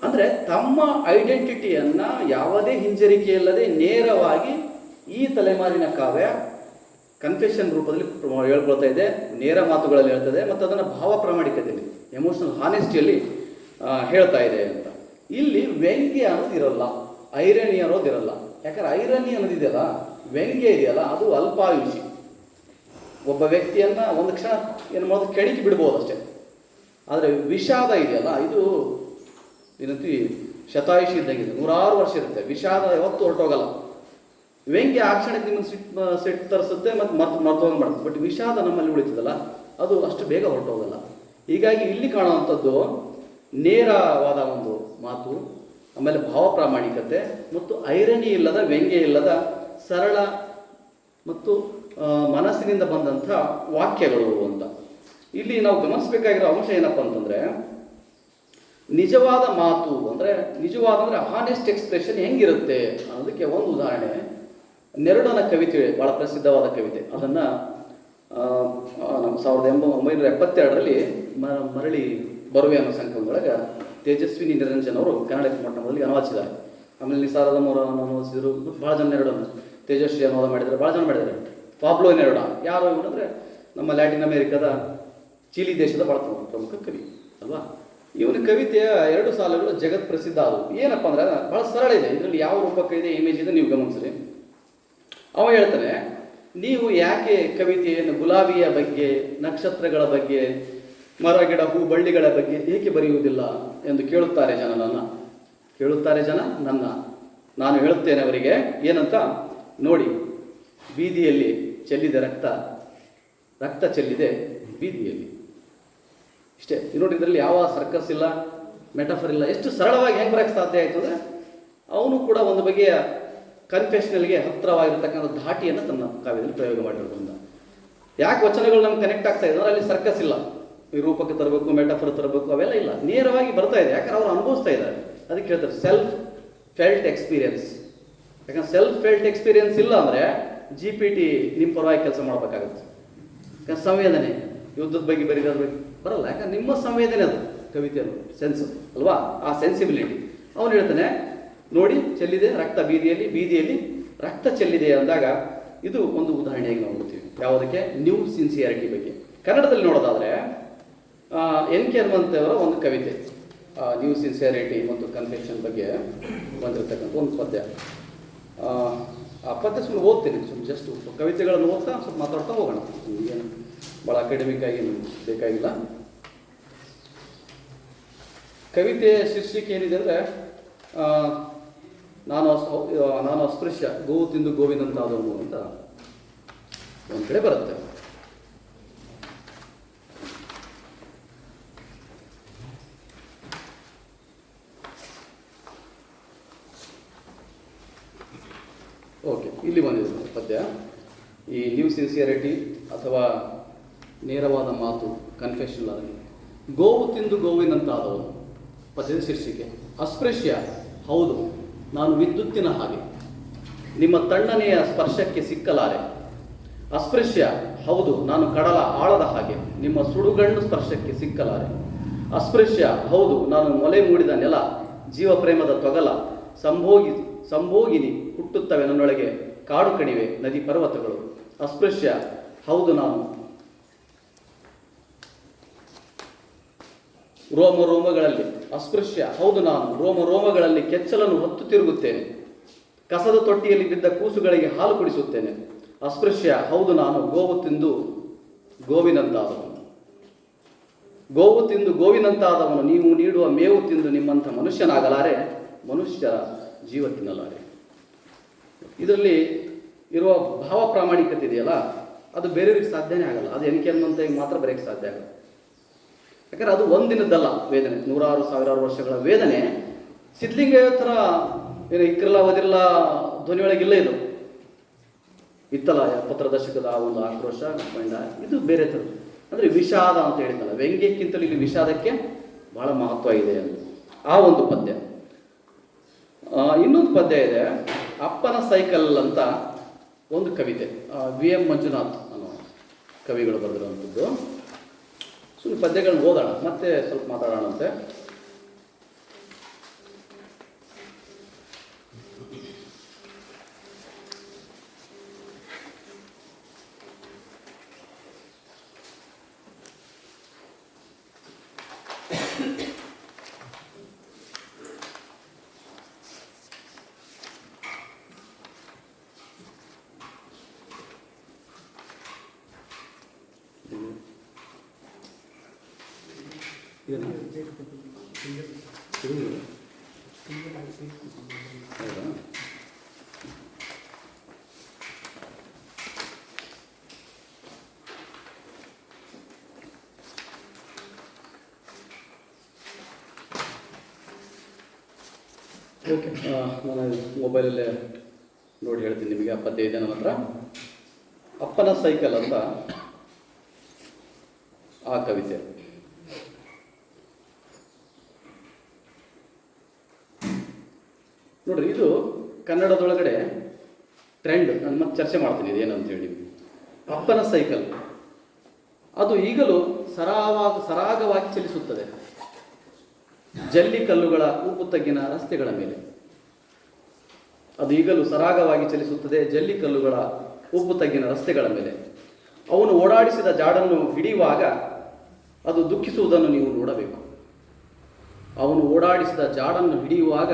ಅಂದರೆ ತಮ್ಮ ಐಡೆಂಟಿಟಿಯನ್ನು ಯಾವುದೇ ಹಿಂಜರಿಕೆಯಿಲ್ಲದೆ ನೇರವಾಗಿ ಈ ತಲೆಮಾರಿನ ಕಾವ್ಯ ಕನ್ಫೆಷನ್ ರೂಪದಲ್ಲಿ ಹೇಳ್ಕೊಳ್ತಾ ಇದೆ, ನೇರ ಮಾತುಗಳಲ್ಲಿ ಹೇಳ್ತದೆ ಮತ್ತು ಅದನ್ನು ಭಾವ ಪ್ರಾಮಾಣಿಕತೆಯಲ್ಲಿ, ಎಮೋಷನಲ್ ಹಾನೆಸ್ಟಿಯಲ್ಲಿ ಹೇಳ್ತಾ ಇದೆ ಅಂತ. ಇಲ್ಲಿ ವ್ಯಂಗ್ಯ ಅನ್ನೋದಿರಲ್ಲ, ಐರನಿ ಅನ್ನೋದಿರಲ್ಲ. ಯಾಕಂದ್ರೆ ಐರನಿ ಅನ್ನೋದಿದೆಯಲ್ಲ, ವ್ಯಂಗ್ಯ ಇದೆಯಲ್ಲ, ಅದು ಅಲ್ಪಾಯುಷಿ. ಒಬ್ಬ ವ್ಯಕ್ತಿಯನ್ನು ಒಂದು ಕ್ಷಣ ಏನು ಮಾಡೋದು, ಕೆಣಕಿ ಬಿಡ್ಬೋದು ಅಷ್ಟೇ. ಆದರೆ ವಿಷಾದ ಇದೆಯಲ್ಲ, ಇದು ಏನಂತೀ ಶತಾಯುಷಿ ಇದ್ದಂಗಿದೆ, 106 ವರ್ಷ ಇರುತ್ತೆ. ವಿಷಾದ ಯಾವತ್ತೂ ಹೊರಟೋಗಲ್ಲ. ವ್ಯಂಗ್ಯ ಆ ಕ್ಷಣಕ್ಕೆ ನಿಮ್ಮನ್ನು ಸೆಟ್ ತರಿಸುತ್ತೆ ಮತ್ತು ಮರ್ತೋಗ ಮಾಡುತ್ತೆ. ಬಟ್ ವಿಷಾದ ನಮ್ಮಲ್ಲಿ ಉಳಿತದಲ್ಲ, ಅದು ಅಷ್ಟು ಬೇಗ ಹೊರಟೋಗಲ್ಲ. ಹೀಗಾಗಿ ಇಲ್ಲಿ ಕಾಣುವಂಥದ್ದು ನೇರವಾದ ಒಂದು ಮಾತು, ಆಮೇಲೆ ಭಾವ ಪ್ರಾಮಾಣಿಕತೆ ಮತ್ತು ಐರನಿ ಇಲ್ಲದ, ವ್ಯಂಗ್ಯ ಇಲ್ಲದ, ಸರಳ ಮತ್ತು ಮನಸ್ಸಿನಿಂದ ಬಂದಂಥ ವಾಕ್ಯಗಳು ಅಂತ. ಇಲ್ಲಿ ನಾವು ಗಮನಿಸಬೇಕಾಗಿರೋ ಅಂಶ ಏನಪ್ಪ ಅಂತಂದರೆ, ನಿಜವಾದ ಮಾತು ಅಂದರೆ ಹಾನೆಸ್ಟ್ ಎಕ್ಸ್ಪ್ರೆಷನ್ ಹೆಂಗಿರುತ್ತೆ ಅನ್ನೋದಕ್ಕೆ ಒಂದು ಉದಾಹರಣೆ, ನೆರಡನ ಕವಿತೆ, ಭಾಳ ಪ್ರಸಿದ್ಧವಾದ ಕವಿತೆ. ಅದನ್ನು ನಮ್ಮ 1972ರಲ್ಲಿ ಮರಳಿ ಬರುವೆ ಅನ್ನೋ ಸಂಕಲನದೊಳಗೆ ತೇಜಸ್ವಿನಿ ನಿರಂಜನ್ ಅವರು ಕನ್ನಡಕ್ಕೆ ಮೊಟ್ಟ ಮೊದಲಿಗೆ ಅನುವಾದಿಸಿದ್ದಾರೆ. ಆಮೇಲೆ ನಿಸಾರದ ಮೂರ ಅನುವಾದಿಸಿದ್ರು, ಭಾಳ ಜನ ನೆರಡನ್ನು ತೇಜಸ್ವಿ ಅನುವಾದ ಮಾಡಿದ್ದಾರೆ, ಭಾಳ ಜನ ಮಾಡಿದ್ದಾರೆ. ಪಾಬ್ಲೋ ನೆರಡ ಯಾರು ಅಂದರೆ ನಮ್ಮ ಲ್ಯಾಟಿನ್ ಅಮೇರಿಕಾದ ಚಿಲಿ ದೇಶದ ಭಾಳ ಪ್ರಮುಖ ಕವಿ ಅಲ್ವಾ. ಇವನ ಕವಿತೆಯ 2 ಸಾಲುಗಳು ಜಗತ್ ಪ್ರಸಿದ್ಧ ಆದವು. ಏನಪ್ಪ ಅಂದ್ರೆ ಭಾಳ ಸರಳ ಇದೆ, ಇದರಲ್ಲಿ ಯಾವ ರೂಪಕ ಇದೆ, ಇಮೇಜ್ ಇದೆ, ನೀವು ಗಮನಿಸ್ರಿ. ಅವ ಹೇಳ್ತಾನೆ, ನೀವು ಯಾಕೆ ಕವಿತೆಯನ್ನು ಗುಲಾಬಿಯ ಬಗ್ಗೆ, ನಕ್ಷತ್ರಗಳ ಬಗ್ಗೆ, ಮರ ಗಿಡ ಹೂ ಬಳ್ಳಿಗಳ ಬಗ್ಗೆ ಏಕೆ ಬರೆಯುವುದಿಲ್ಲ ಎಂದು ಕೇಳುತ್ತಾರೆ ಜನ ನನ್ನ. ನಾನು ಹೇಳುತ್ತೇನೆ ಅವರಿಗೆ ಏನಂತ, ನೋಡಿ ಬೀದಿಯಲ್ಲಿ ಚೆಲ್ಲಿದೆ ರಕ್ತ ಚೆಲ್ಲಿದೆ ಬೀದಿಯಲ್ಲಿ. ಇಷ್ಟೇ. ನೋಡಿ, ಇದರಲ್ಲಿ ಯಾವ ಸರ್ಕಸ್ ಇಲ್ಲ, ಮೆಟಫರ್ ಇಲ್ಲ. ಎಷ್ಟು ಸರಳವಾಗಿ ಹೆಂಗೆ ಬರೋಕ್ಕೆ ಸಾಧ್ಯ ಆಯಿತು ಅಂದರೆ, ಅವನು ಕೂಡ ಒಂದು ಬಗೆಯ ಕನ್ಫೆಷನಲ್ಗೆ ಹತ್ತಿರವಾಗಿರ್ತಕ್ಕಂಥ ಧಾಟಿಯನ್ನು ತನ್ನ ಕಾವ್ಯದಲ್ಲಿ ಪ್ರಯೋಗ ಮಾಡಿರೋದ್ರಿಂದ. ಯಾಕೆ ವಚನಗಳು ನಮ್ಗೆ ಕನೆಕ್ಟ್ ಆಗ್ತಾ ಇದೆ ಅಂದರೆ, ಅಲ್ಲಿ ಸರ್ಕಸ್ ಇಲ್ಲ, ಈ ರೂಪಕ್ಕೆ ತರಬೇಕು, ಮೆಟಫರ್ ತರಬೇಕು, ಅವೆಲ್ಲ ಇಲ್ಲ, ನೇರವಾಗಿ ಬರ್ತಾ ಇದೆ. ಯಾಕಂದ್ರೆ ಅವ್ರು ಅನುಭವಿಸ್ತಾ ಇದ್ದಾರೆ. ಅದಕ್ಕೆ ಹೇಳ್ತಾರೆ ಸೆಲ್ಫ್ ಫೆಲ್ಟ್ ಎಕ್ಸ್ಪೀರಿಯನ್ಸ್. ಯಾಕಂದ್ರೆ ಸೆಲ್ಫ್ ಫೆಲ್ಟ್ ಎಕ್ಸ್ಪೀರಿಯನ್ಸ್ ಇಲ್ಲ ಅಂದರೆ GPT ನಿಮ್ಮ ಪರವಾಗಿ ಕೆಲಸ ಮಾಡಬೇಕಾಗುತ್ತೆ. ಯಾಕಂದ್ರೆ ಸಂವೇದನೆ, ಯುದ್ಧದ ಬಗ್ಗೆ ಬರೀದ್ರ ಬಗ್ಗೆ ಬರಲ್ಲ. ಯಾಕಂದ್ರೆ ನಿಮ್ಮ ಸಂವೇದನೆ ಅದು ಕವಿತೆಯನ್ನು ಸೆನ್ಸ್ ಅಲ್ವಾ, ಆ ಸೆನ್ಸಿಬಿಲಿಟಿ. ಅವನು ಹೇಳ್ತಾನೆ, ನೋಡಿ ಚೆಲ್ಲಿದೆ ರಕ್ತ ಬೀದಿಯಲ್ಲಿ ರಕ್ತ ಚೆಲ್ಲಿದೆ ಅಂದಾಗ ಇದು ಒಂದು ಉದಾಹರಣೆಯಾಗಿ ನಾವು ನೋಡ್ತೀವಿ. ಯಾವುದಕ್ಕೆ? ನ್ಯೂ ಸಿನ್ಸಿಯಾರಿಟಿ ಬಗ್ಗೆ. ಕನ್ನಡದಲ್ಲಿ ನೋಡೋದಾದರೆ NK ಹನುಮಂತವರ ಒಂದು ಕವಿತೆ, ನ್ಯೂ ಸಿನ್ಸಿಯಾರಿಟಿ ಮತ್ತು ಕನ್ಫೆಷನ್ ಬಗ್ಗೆ ಬಂದಿರತಕ್ಕಂಥ ಒಂದು ಪದ್ಯ. ಆ ಪದ್ಯ ಸುಮ್ಮನೆ ಓದ್ತೀನಿ, ಜಸ್ಟ್ ಕವಿತೆಗಳನ್ನು ಓದ್ತಾ ಸ್ವಲ್ಪ ಮಾತಾಡ್ತಾ ಹೋಗೋಣ. ಏನು ಭಾಳ ಅಕಾಡೆಮಿಕ್ ಆಗಿ ಬೇಕಾಗಿಲ್ಲ. ಕವಿತೆಯ ಶೀರ್ಷಿಕೆ ಏನಿದೆ ಅಂದರೆ, ನಾನು ಅಸ್ಪೃಶ್ಯ, ಗೋವು ತಿಂದು ಗೋವಿನಂತಾದವನು ಅಂತ ಒಂದು ಕಡೆ ಬರುತ್ತೆ. ಓಕೆ, ಇಲ್ಲಿ ಬಂದಿದೆ ಪದ್ಯ. ಈ ನ್ಯೂ ಸಿನ್ಸಿಯರಿಟಿ ಅಥವಾ ನೇರವಾದ ಮಾತು, ಕನ್ಫೆಷನ್ ಆಗಿ, ಗೋವು ತಿಂದು ಗೋವಿನಂತಾದವನು ಪದ್ಯದ ಶೀರ್ಷಿಕೆ. ಅಸ್ಪೃಶ್ಯ, ಹೌದು ನಾನು ವಿದ್ಯುತ್ತಿನ ಹಾಗೆ, ನಿಮ್ಮ ತಣ್ಣನೆಯ ಸ್ಪರ್ಶಕ್ಕೆ ಸಿಕ್ಕಲಾರೆ. ಅಸ್ಪೃಶ್ಯ, ಹೌದು ನಾನು ಕಡಲ ಆಳದ ಹಾಗೆ, ನಿಮ್ಮ ಸುಡುಗಣ್ಣು ಸ್ಪರ್ಶಕ್ಕೆ ಸಿಕ್ಕಲಾರೆ. ಅಸ್ಪೃಶ್ಯ, ಹೌದು ನಾನು ಮೊಲೆ ಮೂಡಿದ ನೆಲ, ಜೀವ ಪ್ರೇಮದ ತೊಗಲ. ಸಂಭೋಗಿನಿ ಹುಟ್ಟುತ್ತವೆ ನನ್ನೊಳಗೆ, ಕಾಡು ಕಣಿವೆ ನದಿ ಪರ್ವತಗಳು. ಅಸ್ಪೃಶ್ಯ, ಹೌದು ನಾನು ರೋಮಗಳಲ್ಲಿ. ಅಸ್ಪೃಶ್ಯ, ಹೌದು ನಾನು ರೋಮಗಳಲ್ಲಿ ಕೆಚ್ಚಲನ್ನು ಹೊತ್ತು ತಿರುಗುತ್ತೇನೆ, ಕಸದ ತೊಟ್ಟಿಯಲ್ಲಿ ಬಿದ್ದ ಕೂಸುಗಳಿಗೆ ಹಾಲು ಕುಡಿಸುತ್ತೇನೆ. ಅಸ್ಪೃಶ್ಯ, ಹೌದು ನಾನು ಗೋವು ತಿಂದು ಗೋವಿನಂತಾದವನು. ನೀವು ನೀಡುವ ಮೇವು ತಿಂದು ನಿಮ್ಮಂಥ ಮನುಷ್ಯನಾಗಲಾರೆ, ಮನುಷ್ಯರ ಜೀವ ತಿನ್ನಲಾರೆ. ಇದರಲ್ಲಿ ಇರುವ ಭಾವ ಪ್ರಾಮಾಣಿಕತೆ ಇದೆಯಲ್ಲ, ಅದು ಬೇರೆಯವ್ರಿಗೆ ಸಾಧ್ಯನೇ ಆಗಲ್ಲ. ಅದು NK ಹನುಮಂತನಿಗೆ ಮಾತ್ರ ಬರೆಯಕ್ಕೆ ಸಾಧ್ಯ ಆಗಲ್ಲ. ಯಾಕಂದ್ರೆ ಅದು ಒಂದಿನದ್ದಲ್ಲ ವೇದನೆ, 100,000 ವರ್ಷಗಳ ವೇದನೆ. ಸಿದ್ಲಿಂಗ ಥರ ಏನು ಇಕ್ರಲ್ಲ ಓದಿರಲ್ಲ ಧ್ವನಿಯೊಳಗಿಲ್ಲ. ಇದು ಇತ್ತಲ್ಲ 70ರ ದಶಕದ ಆ ಒಂದು ಆಕ್ರೋಶ ಕಂಡ, ಇದು ಬೇರೆ ಥರ. ಅಂದರೆ ವಿಷಾದ ಅಂತ ಹೇಳಿದ್ನಲ್ಲ, ವ್ಯಂಗ್ಯಕ್ಕಿಂತಲೂ ಇಲ್ಲಿ ವಿಷಾದಕ್ಕೆ ಬಹಳ ಮಹತ್ವ ಇದೆ ಅಂತ ಆ ಒಂದು ಪದ್ಯ. ಇನ್ನೊಂದು ಪದ್ಯ ಇದೆ, ಅಪ್ಪನ ಸೈಕಲ್ ಅಂತ ಒಂದು ಕವಿತೆ. VM ಮಂಜುನಾಥ್ ಅನ್ನೋ ಕವಿಗಳು ಬರೆದಿರುವಂಥದ್ದು. ಸುಮ್ಮನೆ ಪದ್ಯಗಳನ್ನ ಓದೋಣ, ಮತ್ತೆ ಸ್ವಲ್ಪ ಮಾತಾಡೋಣಂತೆ. ಓಕೆ, ನಾನು ಮೊಬೈಲಲ್ಲೇ ನೋಡಿ ಹೇಳ್ತೀನಿ ನಿಮಗೆ. ಆ ಪದ್ಯ ಇದೆ ನನ್ನ ಹತ್ರ. ಅಪ್ಪನ ಸೈಕಲ್ ಅಂತ ಆ ಕವಿತೆ. ನೋಡ್ರಿ, ಇದು ಕನ್ನಡದೊಳಗಡೆ ಟ್ರೆಂಡ್. ನಾನು ಮತ್ತೆ ಚರ್ಚೆ ಮಾಡ್ತೀನಿ ಇದೇನಂತೇಳಿ. ಅಪ್ಪನ ಸೈಕಲ್ ಅದು ಈಗಲೂ ಸರಾಗವಾಗಿ ಚಲಿಸುತ್ತದೆ ಜಲ್ಲಿ ಕಲ್ಲುಗಳ ಕೂಪು ತಗ್ಗಿನ ರಸ್ತೆಗಳ ಮೇಲೆ. ಅದು ಈಗಲೂ ಸರಾಗವಾಗಿ ಚಲಿಸುತ್ತದೆ ಜಲ್ಲಿಕಲ್ಲುಗಳ ಉಪ್ಪು ತಗ್ಗಿನ ರಸ್ತೆಗಳ ಮೇಲೆ. ಅವನು ಓಡಾಡಿಸಿದ ಜಾಡನ್ನು ಹಿಡಿಯುವಾಗ ಅದು ದುಃಖಿಸುವುದನ್ನು ನೀವು ನೋಡಬೇಕು. ಅವನು ಓಡಾಡಿಸಿದ ಜಾಡನ್ನು ಹಿಡಿಯುವಾಗ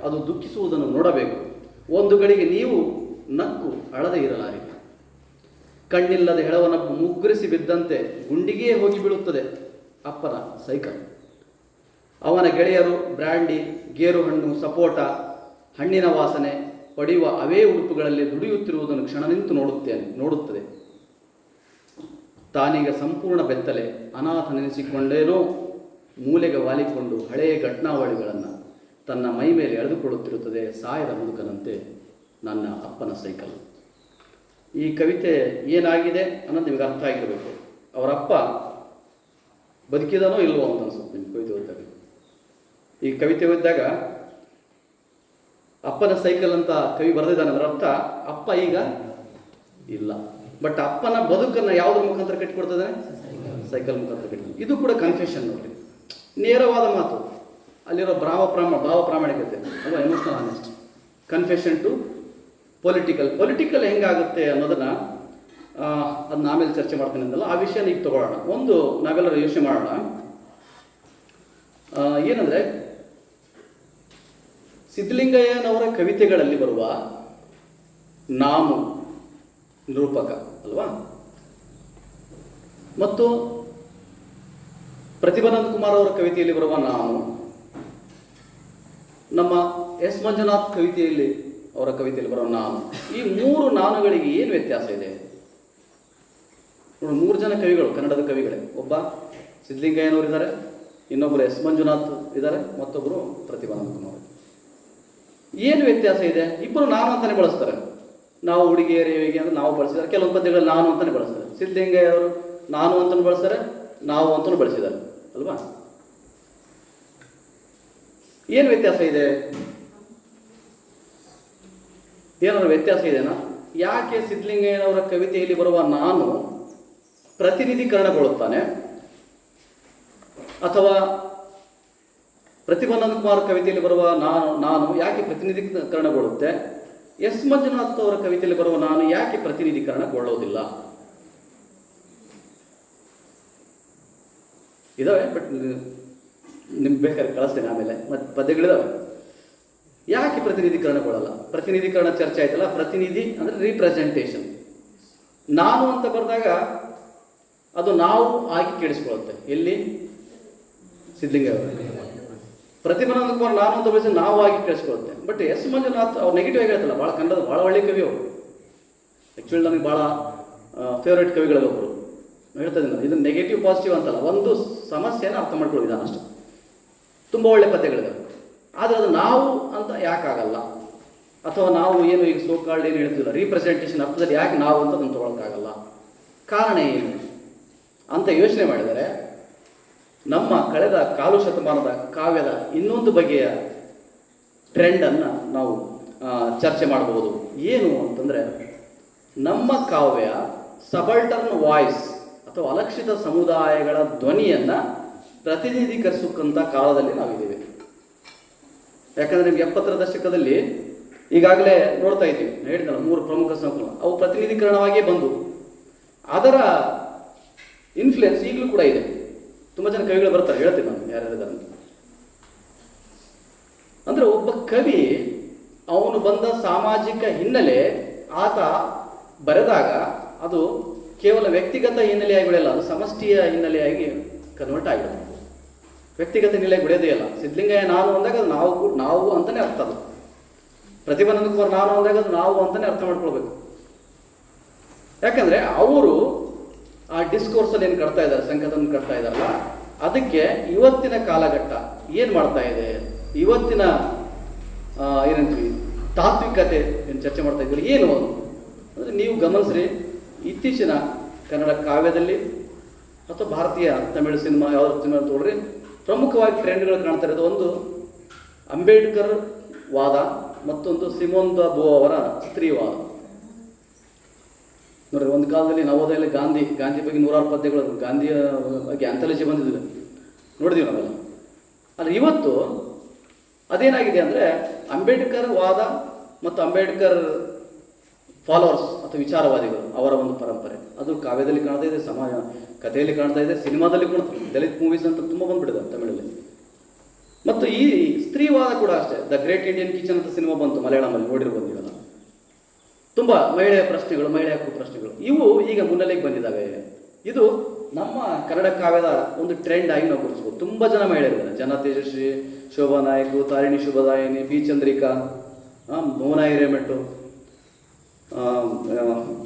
ಅದು ದುಃಖಿಸುವುದನ್ನು ನೋಡಬೇಕು. ಒಂದು ಗಳಿಗೆ ನೀವು ನಕ್ಕು ಅಳದೆ ಇರಲಾರಿ. ಕಣ್ಣಿಲ್ಲದ ಹೆಳವನೊಬ್ಬ ಮುಗ್ಗರಿಸಿ ಬಿದ್ದಂತೆ ಗುಂಡಿಗೆ ಹೋಗಿ ಬೀಳುತ್ತದೆ ಅಪ್ಪನ ಸೈಕಲ್. ಅವನ ಗೆಳೆಯರು ಬ್ರ್ಯಾಂಡಿ, ಗೇರು ಹಣ್ಣು, ಸಪೋಟ, ಹಣ್ಣಿನ ವಾಸನೆ ಪಡೆಯುವ ಅವೇ ಉಡುಪುಗಳಲ್ಲಿ ದುಡಿಯುತ್ತಿರುವುದನ್ನು ಕ್ಷಣ ನಿಂತು ನೋಡುತ್ತದೆ. ತಾನೀಗ ಸಂಪೂರ್ಣ ಬೆತ್ತಲೆ, ಅನಾಥನೆನಿಸಿಕೊಂಡೇನೋ ಮೂಲೆಗೆ ವಾಲಿಕೊಂಡು ಹಳೆಯ ಘಟನಾವಳಿಗಳನ್ನು ತನ್ನ ಮೈ ಮೇಲೆ ಎಳೆದುಕೊಳ್ಳುತ್ತಿರುತ್ತದೆ ಸಾಯದ ಮುದುಕನಂತೆ ನನ್ನ ಅಪ್ಪನ ಸೈಕಲ್. ಈ ಕವಿತೆ ಏನಾಗಿದೆ ಅನ್ನೋದು ನಿಮಗೆ ಅರ್ಥ ಆಗಿರಬೇಕು. ಅವರಪ್ಪ ಬದುಕಿದನೋ ಇಲ್ವೋ ಅಂತ ಅನ್ಸುತ್ತೆ ನಿಮ್ಗೆ ಕವಿತೆ ಓದಿದಾಗ. ಈ ಕವಿತೆ ಓದಿದಾಗ ಅಪ್ಪನ ಸೈಕಲ್ ಅಂತ ಕವಿ ಬರೆದಿದ್ದಾನೆ. ಅದರ ಅರ್ಥ ಅಪ್ಪ ಈಗ ಇಲ್ಲ, ಬಟ್ ಅಪ್ಪನ ಬದುಕನ್ನು ಯಾವುದ್ರ ಮುಖಾಂತರ ಕಟ್ಟಿಕೊಡ್ತದೆ? ಸೈಕಲ್ ಮುಖಾಂತರ ಕಟ್ಟಿಕೊಡ್ತದೆ. ಇದು ಕೂಡ ಕನ್ಫೆಷನ್ ನೋಡ್ರಿ, ನೇರವಾದ ಮಾತು. ಅಲ್ಲಿರೋ ಭಾವ ಪ್ರಾಮಾಣಿಕತೆ ಅಲ್ವಾ, emotional honest. Confession to political ಹೆಂಗಾಗುತ್ತೆ ಅನ್ನೋದನ್ನ ಅದನ್ನ ಆಮೇಲೆ ಚರ್ಚೆ ಮಾಡ್ತೀನಿ ಅಂದಲ್ಲ, ಆ ವಿಷಯನ ಈಗ ತಗೊಳ್ಳೋಣ. ಒಂದು ನಾವೆಲ್ಲರೂ ಯೋಚನೆ ಮಾಡೋಣ. ಏನಂದ್ರೆ ಸಿದ್ಧಲಿಂಗಯ್ಯನವರ ಕವಿತೆಗಳಲ್ಲಿ ಬರುವ ನಾಮು ನಿರೂಪಕ ಅಲ್ವಾ, ಮತ್ತು ಪ್ರತಿಭಾನಂದ ಕುಮಾರ್ ಅವರ ಕವಿತೆಯಲ್ಲಿ ಬರುವ ನಾನು, ನಮ್ಮ ಎಸ್ ಮಂಜುನಾಥ್ ಅವರ ಕವಿತೆಯಲ್ಲಿ ಬರುವ ನಾನು, ಈ ಮೂರು ನಾನುಗಳಿಗೆ ಏನು ವ್ಯತ್ಯಾಸ ಇದೆ ನೋಡಿ. 3 ಜನ ಕವಿಗಳು, ಕನ್ನಡದ ಕವಿಗಳೇ. ಒಬ್ಬ ಸಿದ್ಧಲಿಂಗಯ್ಯನವರು ಇದ್ದಾರೆ, ಇನ್ನೊಬ್ಬರು ಎಸ್ ಮಂಜುನಾಥ್ ಇದ್ದಾರೆ, ಮತ್ತೊಬ್ಬರು ಪ್ರತಿಭಾನಂದ ಕುಮಾರ್. ಏನು ವ್ಯತ್ಯಾಸ ಇದೆ? ಇಬ್ಬರು ನಾನು ಅಂತಾನೆ ಬಳಸ್ತಾರೆ. ನಾವು ಹುಡುಗಿಯರಿಗೆ ಅಂದ್ರೆ ನಾವು ಬಳಸಿದ್ದಾರೆ, ಕೆಲವೊಂದು ಪದ್ಯಗಳಲ್ಲಿ ನಾನು ಅಂತಾನೆ ಬಳಸ್ತಾರೆ. ಸಿದ್ಧಲಿಂಗಯ್ಯವರು ನಾನು ಅಂತಲೂ ಬಳಸ್ತಾರೆ, ನಾವು ಅಂತಲೂ ಬಳಸಿದ್ದಾರೆ ಅಲ್ವಾ. ಏನು ವ್ಯತ್ಯಾಸ ಇದೆ? ಏನಾದ್ರು ವ್ಯತ್ಯಾಸ ಇದೆನಾ? ಯಾಕೆ ಸಿದ್ಧಲಿಂಗಯ್ಯನವರ ಕವಿತೆಯಲ್ಲಿ ಬರುವ ನಾನು ಪ್ರತಿನಿಧೀಕರಣಗೊಳ್ಳುತ್ತಾನೆ, ಅಥವಾ ಪ್ರತಿಭಾನಂದ ಕುಮಾರ್ ಕವಿತೆಯಲ್ಲಿ ಬರುವ ನಾನು ಯಾಕೆ ಪ್ರತಿನಿಧೀಕರಣಗೊಳ್ಳುತ್ತೆ? ಎಸ್ ಮಂಜುನಾಥ್ ಅವರ ಕವಿತೆಯಲ್ಲಿ ಬರುವ ನಾನು ಯಾಕೆ ಪ್ರತಿನಿಧೀಕರಣಗೊಳ್ಳೋದಿಲ್ಲ? ಇದಾವೆ, ಬಟ್ ನಿಮ್ಗೆ ಬೇಕಾದ್ರೆ ಕಳಿಸ್ತೇನೆ ಆಮೇಲೆ. ಮತ್ತೆ ಪದ್ಯಗಳಿದಾವೆ. ಯಾಕೆ ಪ್ರತಿನಿಧೀಕರಣಗೊಳ್ಳಲ್ಲ? ಪ್ರತಿನಿಧೀಕರಣ ಚರ್ಚೆ ಆಯ್ತಲ್ಲ. ಪ್ರತಿನಿಧಿ ಅಂದ್ರೆ ರೀಪ್ರೆಸೆಂಟೇಷನ್. ನಾನು ಅಂತ ಬರೆದಾಗ ಅದು ನಾವು ಆಗಿ ಕೇಳಿಸ್ಕೊಳ್ಳುತ್ತೆ. ಎಲ್ಲಿ? ಸಿದ್ಧಲಿಂಗಯ್ಯ. ಪ್ರತಿಭಾನಂದ ಕುಮಾರ್ ನಾನು ಅಂತ ಬರೆಸಿ ನಾವು ಆಗಿ ಕೇಳಿಸ್ಕೊಳ್ಳುತ್ತೆ. ಬಟ್ ಎಸ್ ಮಂಜುನಾಥ್ ಅವ್ರು ನೆಗೆಟಿವ್ ಆಗಿ ಹೇಳ್ತಲ್ಲ, ಭಾಳ ಕನ್ನಡದ ಭಾಳ ಒಳ್ಳೆ ಕವಿ ಅವರು. ಆ್ಯಕ್ಚುಲಿ ನನಗೆ ಭಾಳ ಫೇವ್ರೇಟ್ ಕವಿಗಳಲ್ಲಿ ಒಬ್ಬರು. ಹೇಳ್ತಾ ಇದ್ದೀನಿ, ಇದು ನೆಗೆಟಿವ್ ಪಾಸಿಟಿವ್ ಅಂತಲ್ಲ, ಒಂದು ಸಮಸ್ಯೆನ ಅರ್ಥ ಮಾಡ್ಕೊಳ್ಳೋದು ಅಷ್ಟೇ. ತುಂಬ ಒಳ್ಳೆ ಪದ್ಯಗಳಿದೆ. ಆದರೆ ಅದು ನಾವು ಅಂತ ಯಾಕಾಗಲ್ಲ? ಅಥವಾ ನಾವು ಏನು ಈಗ ಸೋಕಾಲ್ಡ್ ಏನು ಹೇಳ್ತಿಲ್ಲ, ರೀಪ್ರೆಸೆಂಟೇಷನ್ ಅರ್ಥದಲ್ಲಿ ಯಾಕೆ ನಾವು ಅಂತ ಅದನ್ನು ತೊಗೊಳಕ್ಕಾಗಲ್ಲ? ಕಾರಣ ಏನು ಅಂತ ಯೋಚನೆ ಮಾಡಿದರೆ ನಮ್ಮ ಕಳೆದ ಕಾಲು ಶತಮಾನದ ಕಾವ್ಯದ ಇನ್ನೊಂದು ಬಗೆಯ ಟ್ರೆಂಡನ್ನು ನಾವು ಚರ್ಚೆ ಮಾಡಬಹುದು. ಏನು ಅಂತಂದರೆ, ನಮ್ಮ ಕಾವ್ಯ ಸಬಲ್ಟರ್ನ್ ವಾಯ್ಸ್ ಅಥವಾ ಅಲಕ್ಷಿತ ಸಮುದಾಯಗಳ ಧ್ವನಿಯನ್ನು ಪ್ರತಿನಿಧೀಕರಿಸಕ್ಕಂಥ ಕಾಲದಲ್ಲಿ ನಾವಿದ್ದೀವಿ. ಯಾಕಂದರೆ ನಿಮ್ಗೆ 70ರ ದಶಕದಲ್ಲಿ ಈಗಾಗಲೇ ನೋಡ್ತಾ ಇದ್ದೀವಿ, ಹೇಳಿದ್ನಲ್ಲ 3 ಪ್ರಮುಖ ಸಂಕಲನ, ಅವು ಪ್ರತಿನಿಧೀಕರಣವಾಗಿಯೇ ಬಂದು ಅದರ ಇನ್ಫ್ಲುಯೆನ್ಸ್ ಈಗಲೂ ಕೂಡ ಇದೆ. ತುಂಬ ಜನ ಕವಿಗಳು ಬರ್ತಾರೆ, ಹೇಳ್ತೀನಿ ನಾನು ಯಾರ್ಯಾರಿದ್ದಾರೆ ಅಂತ. ಅಂದರೆ ಒಬ್ಬ ಕವಿ ಅವನು ಬಂದ ಸಾಮಾಜಿಕ ಹಿನ್ನೆಲೆ ಆತ ಬರೆದಾಗ ಅದು ಕೇವಲ ವ್ಯಕ್ತಿಗತ ಹಿನ್ನೆಲೆಯಾಗಿ ಬಿಡಲ್ಲ, ಅದು ಸಮಷ್ಟಿಯ ಹಿನ್ನೆಲೆಯಾಗಿ ಕನ್ವರ್ಟ್ ಆಗಿಬಿಡುತ್ತೆ. ವ್ಯಕ್ತಿಗತ ಹಿನ್ನೆಲೆಯಾಗಿ ಬಿಡೋದೇ ಇಲ್ಲ. ಸಿದ್ಧಲಿಂಗಯ್ಯ ನಾನು ಅಂದಾಗ ಅದು ನಾವು ಅಂತಲೇ ಅರ್ಥ. ಅದು ಪ್ರತಿಭಾನಂದ ಕುಮಾರ್ ನಾನು ಅಂದಾಗ ಅದು ನಾವು ಅಂತಲೇ ಅರ್ಥ ಮಾಡ್ಕೊಳ್ಬೇಕು. ಯಾಕಂದರೆ ಅವರು ಆ ಡಿಸ್ಕೋರ್ಸಲ್ಲಿ ಏನು ಕಟ್ತಾ ಇದ್ದಾರೆ, ಸಂಕಟವನ್ನು ಕಟ್ತಾ ಇದ್ದಾರಲ್ಲ, ಅದಕ್ಕೆ ಇವತ್ತಿನ ಕಾಲಘಟ್ಟ ಏನು ಮಾಡ್ತಾ ಇದೆ, ಇವತ್ತಿನ ಏನಂತೀವಿ ತಾತ್ವಿಕತೆ ಏನು ಚರ್ಚೆ ಮಾಡ್ತಾ ಇದ್ದೀವಿ ಏನು ಅಂದರೆ, ನೀವು ಗಮನಿಸ್ರಿ, ಇತ್ತೀಚಿನ ಕನ್ನಡ ಕಾವ್ಯದಲ್ಲಿ ಅಥವಾ ಭಾರತೀಯ ತಮಿಳು ಸಿನಿಮಾ ಯಾವುದಾದ್ರು ಸಿನಿಮಾ ತಗೊಳ್ರಿ, ಪ್ರಮುಖವಾಗಿ ಟ್ರೆಂಡ್ಗಳು ಕಾಣ್ತಾ ಇರೋದು ಒಂದು ಅಂಬೇಡ್ಕರ್ ವಾದ, ಮತ್ತೊಂದು ಸಿಮೋನ್ ದ ಬೋ ಅವರ ಸ್ತ್ರೀವಾದ. ನೋಡ್ರಿ, ಒಂದು ಕಾಲದಲ್ಲಿ ನವೋದಯದಲ್ಲಿ ಗಾಂಧಿ ಬಗ್ಗೆ 100 ಪದ್ಯಗಳು, ಗಾಂಧಿಯ ಬಗ್ಗೆ ಆಂಥಾಲಜಿ ಬಂದಿದ್ದಿಲ್ಲ, ನೋಡಿದೀವಿ ನಾವೆಲ್ಲ. ಆದರೆ ಇವತ್ತು ಅದೇನಾಗಿದೆ ಅಂದರೆ, ಅಂಬೇಡ್ಕರ್ ವಾದ ಮತ್ತು ಅಂಬೇಡ್ಕರ್ ಫಾಲೋವರ್ಸ್ ಅಥವಾ ವಿಚಾರವಾದಿಗಳು ಅವರ ಒಂದು ಪರಂಪರೆ ಅದು ಕಾವ್ಯದಲ್ಲಿ ಕಾಣ್ತಾ ಇದೆ, ಸಮಾಜ ಕಥೆಯಲ್ಲಿ ಕಾಣ್ತಾ ಇದೆ, ಸಿನಿಮಾದಲ್ಲಿ ಕಾಣ್ತಾ ದಲಿತ್ ಮೂವೀಸ್ ಅಂತ ತುಂಬ ಬಂದ್ಬಿಟ್ಟಿದೆ ತಮಿಳಲ್ಲಿ. ಮತ್ತು ಈ ಸ್ತ್ರೀವಾದ ಕೂಡ ಅಷ್ಟೇ. ದ ಗ್ರೇಟ್ ಇಂಡಿಯನ್ ಕಿಚನ್ ಅಂತ ಸಿನಿಮಾ ಬಂತು ಮಲಯಾಳಮಲ್ಲಿ, ನೋಡಿರ್ಬೋದು ನೀವೆಲ್ಲ. ತುಂಬ ಮಹಿಳೆಯ ಪ್ರಶ್ನೆಗಳು, ಮಹಿಳೆಯ ಹಕ್ಕು ಪ್ರಶ್ನೆಗಳು ಇವು ಈಗ ಮುನ್ನೆಲೆಗೆ ಬಂದಿದ್ದಾವೆ. ಇದು ನಮ್ಮ ಕನ್ನಡ ಕಾವ್ಯದ ಒಂದು ಟ್ರೆಂಡ್ ಆಗಿ ನಾವು ಗುರುತಿಸ್ಬೋದು. ತುಂಬ ಜನ ಮಹಿಳೆಯರಿದ್ದಾರೆ. ಜನ ತೇಜಸ್ವಿ, ಶೋಭಾ ನಾಯ್ಕು, ತಾರಿಣಿ ಶುಭದಾಯಿನಿ, ಬಿ ಚಂದ್ರಿಕಾ, ಮೋನಾ ಹಿರೇಮೆಟ್ಟು,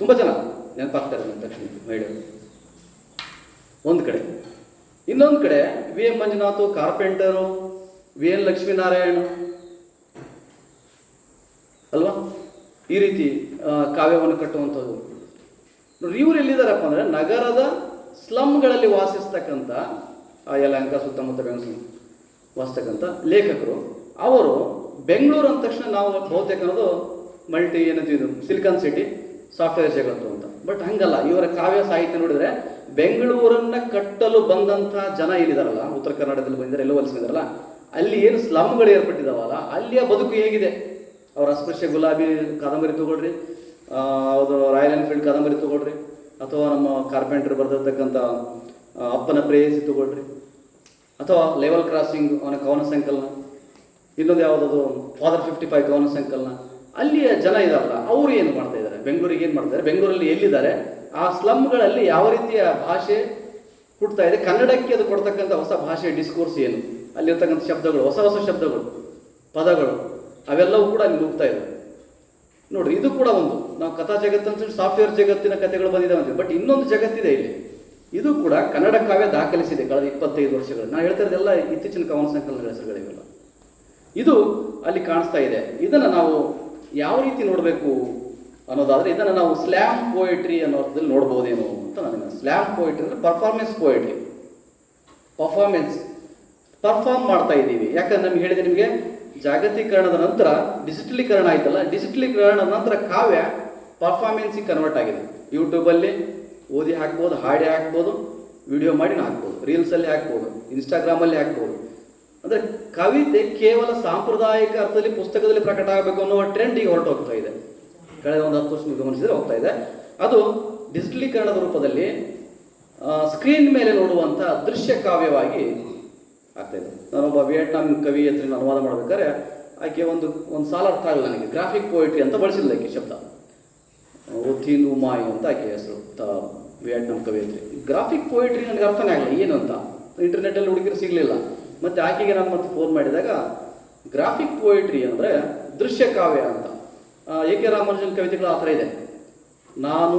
ತುಂಬ ಜನ ನೆನಪಾಗ್ತಾರೆ ನನ್ನ ತಕ್ಷಣ ಮಹಿಳೆಯರು ಒಂದು ಕಡೆ. ಇನ್ನೊಂದು ಕಡೆ V M Manjunath, carpenter, V N Lakshminarayana ಅಲ್ವಾ, ಈ ರೀತಿ ಕಾವ್ಯವನ್ನು ಕಟ್ಟುವಂಥದ್ದು. ನೋಡಿ ಇವರು ಎಲ್ಲಿದ್ದಾರಪ್ಪ ಅಂದರೆ ನಗರದ ಸ್ಲಮ್ಗಳಲ್ಲಿ ವಾಸಿಸ್ತಕ್ಕಂಥ ಯಲಹಂಕ ಸುತ್ತಮುತ್ತ ಬೆಂಗಳೂರು ವಾಸಿಸ್ತಕ್ಕಂಥ ಲೇಖಕರು. ಅವರು ಬೆಂಗಳೂರು ಅಂದ ತಕ್ಷಣ ನಾವು ಬಹುತೇಕ ಅನ್ನೋದು ಮಲ್ಟಿ ಏನಂತೀವಿ ಸಿಲಿಕಾನ್ ಸಿಟಿ, ಸಾಫ್ಟ್ವೇರ್ ಜಗತ್ತು ಅಂತ. ಬಟ್ ಹಂಗಲ್ಲ. ಇವರ ಕಾವ್ಯ ಸಾಹಿತ್ಯ ನೋಡಿದರೆ ಬೆಂಗಳೂರನ್ನು ಕಟ್ಟಲು ಬಂದಂಥ ಜನ ಏನಿದಾರಲ್ಲ, ಉತ್ತರ ಕರ್ನಾಟಕದಲ್ಲಿ ಬಂದಿದ್ದಾರೆ, ಎಲ್ಲೋ ವಲಸೆ ಬಂದಿರಲ್ಲ, ಅಲ್ಲಿ ಏನು ಸ್ಲಮ್ಗಳು ಏರ್ಪಟ್ಟಿದ್ದಾವಲ್ಲ ಅಲ್ಲಿಯ ಬದುಕು ಹೇಗಿದೆ. ಅವರ ಅಸ್ಪೃಶ್ಯ ಗುಲಾಬಿ ಕಾದಂಬರಿ ತಗೊಳ್ರಿ, ಅದು ರಾಯಲ್ ಎನ್ಫೀಲ್ಡ್ ಕಾದಂಬರಿ ತಗೊಳ್ರಿ, ಅಥವಾ ನಮ್ಮ ಕಾರ್ಪೆಂಟರ್ ಬರೆದಿರ್ತಕ್ಕಂಥ ಅಪ್ಪನ ಪ್ರೇಯಸಿ ತಗೊಳ್ರಿ, ಅಥವಾ ಲೆವೆಲ್ ಕ್ರಾಸಿಂಗ್ ಅವನ ಕವನ ಸಂಕಲನ, ಇನ್ನೊಂದು ಯಾವುದದು ಫಾದರ್ 55 ಕವನ ಸಂಕಲನ. ಅಲ್ಲಿಯ ಜನ ಇದಾರಲ್ಲ ಅವರು ಏನು ಮಾಡ್ತಾ ಇದ್ದಾರೆ, ಬೆಂಗಳೂರಿಗೆ ಏನು ಮಾಡ್ತಾರೆ, ಬೆಂಗಳೂರಲ್ಲಿ ಎಲ್ಲಿದ್ದಾರೆ, ಆ ಸ್ಲಮ್ಗಳಲ್ಲಿ ಯಾವ ರೀತಿಯ ಭಾಷೆ ಹುಡ್ತಾ ಇದೆ, ಕನ್ನಡಕ್ಕೆ ಅದು ಕೊಡ್ತಕ್ಕಂಥ ಹೊಸ ಭಾಷೆಯ ಡಿಸ್ಕೋರ್ಸ್ ಏನು, ಅಲ್ಲಿರ್ತಕ್ಕಂಥ ಶಬ್ದಗಳು, ಹೊಸ ಹೊಸ ಶಬ್ದಗಳು, ಪದಗಳು, ಅವೆಲ್ಲವೂ ಕೂಡ ಅಲ್ಲಿ ಹೋಗ್ತಾ ಇದೆ. ನೋಡ್ರಿ, ಇದು ಕೂಡ ಒಂದು ನಾವು ಕಥಾ ಜಗತ್ತಂತ ಸಾಫ್ಟ್ವೇರ್ ಜಗತ್ತಿನ ಕಥೆಗಳು ಬಂದಿದ್ದಾವೆ ಅಂತೀವಿ. ಬಟ್ ಇನ್ನೊಂದು ಜಗತ್ತಿದೆ ಇಲ್ಲಿ. ಇದು ಕೂಡ ಕನ್ನಡ ಕಾವ್ಯ ದಾಖಲಿಸಿದೆ ಕಳೆದ 25 ವರ್ಷಗಳು. ನಾನು ಹೇಳ್ತಾ ಇರೋದೆಲ್ಲ ಇತ್ತೀಚಿನ ಕವನ ಸಂಕಲನಗಳ ಹೆಸರುಗಳಿವೆಲ್ಲ. ಇದು ಅಲ್ಲಿ ಕಾಣಿಸ್ತಾ ಇದೆ. ಇದನ್ನು ನಾವು ಯಾವ ರೀತಿ ನೋಡಬೇಕು ಅನ್ನೋದಾದರೆ, ಇದನ್ನು ನಾವು ಸ್ಲ್ಯಾಮ್ ಪೋಯಟ್ರಿ ಅನ್ನೋದ್ರಲ್ಲಿ ನೋಡ್ಬೋದೇನೋ ಅಂತ ನನಗೆ. ಸ್ಲ್ಯಾಮ್ ಪೋಯಟ್ರಿ ಅಂದರೆ ಪರ್ಫಾರ್ಮೆನ್ಸ್ ಪೋಯಟ್ರಿ. ಪರ್ಫಾರ್ಮ್ ಮಾಡ್ತಾ ಇದ್ದೀವಿ. ಯಾಕಂದ್ರೆ ನಮ್ಗೆ ಹೇಳಿದೆ ನಿಮಗೆ, ಜಾಗತೀಕರಣದ ನಂತರ ಡಿಜಿಟಲೀಕರಣ ಆಯ್ತಲ್ಲ, ಡಿಜಿಟಲೀಕರಣದ ನಂತರ ಕಾವ್ಯ ಪರ್ಫಾರ್ಮೆನ್ಸಿಗೆ ಕನ್ವರ್ಟ್ ಆಗಿದೆ. ಯೂಟ್ಯೂಬಲ್ಲಿ ಓದಿ ಹಾಕ್ಬೋದು, ಹಾಡಿ ಹಾಕ್ಬೋದು, ವಿಡಿಯೋ ಮಾಡಿ ಹಾಕ್ಬೋದು, ರೀಲ್ಸಲ್ಲಿ ಹಾಕ್ಬೋದು, ಇನ್ಸ್ಟಾಗ್ರಾಮಲ್ಲಿ ಹಾಕ್ಬೋದು. ಅಂದರೆ ಕವಿತೆ ಕೇವಲ ಸಾಂಪ್ರದಾಯಿಕ ಅರ್ಥದಲ್ಲಿ ಪುಸ್ತಕದಲ್ಲಿ ಪ್ರಕಟ ಆಗಬೇಕು ಅನ್ನೋ ಟ್ರೆಂಡ್ ಈಗ ಹೊರಟೋಗ್ತಾ ಇದೆ. ಕಳೆದ ಒಂದು 10 ವರ್ಷ ಗಮನಿಸಿದರೆ ಹೋಗ್ತಾ ಇದೆ. ಅದು ಡಿಜಿಟಲೀಕರಣದ ರೂಪದಲ್ಲಿ ಸ್ಕ್ರೀನ್ ಮೇಲೆ ನೋಡುವಂಥ ದೃಶ್ಯ ಕಾವ್ಯವಾಗಿ ಆಗ್ತಾಯಿದೆ. ನಾನೊಬ್ಬ ವಿಯೆಟ್ನಾಂ ಕವಿ ಹತ್ರ ಅನುವಾದ ಮಾಡ್ಬೇಕಾದ್ರೆ ಆಕೆ ಒಂದು ಸಾಲ ಅರ್ಥ ಆಗಲ್ಲ ನನಗೆ. ಗ್ರಾಫಿಕ್ ಪೋಯಿಟ್ರಿ ಅಂತ ಬಳಸಿಲ್ಲ ಆಕೆ ಶಬ್ದ. ಒಥಿನ್ ಉಮಾಯ್ ಅಂತ ಆಕೆ ಹೆಸರು, ವಿಯೆಟ್ನಾಂ ಕವಿಯತ್ರಿ. ಗ್ರಾಫಿಕ್ ಪೋಯಿಟ್ರಿ ನನಗೆ ಅರ್ಥನೇ ಆಗಲ್ಲ ಏನು ಅಂತ. ಇಂಟರ್ನೆಟ್ಟಲ್ಲಿ ಹುಡುಗಿರು ಸಿಗಲಿಲ್ಲ. ಮತ್ತು ಆಕೆಗೆ ನಾನು ಮತ್ತೆ ಫೋನ್ ಮಾಡಿದಾಗ ಗ್ರಾಫಿಕ್ ಪೋಯಿಟ್ರಿ ಅಂದರೆ ದೃಶ್ಯ ಕಾವ್ಯ ಅಂತ. ಎ ಕೆ ರಾಮಾನುಜನ್ ಕವಿತೆಗಳು ಆ ಥರ ಇದೆ. ನಾನು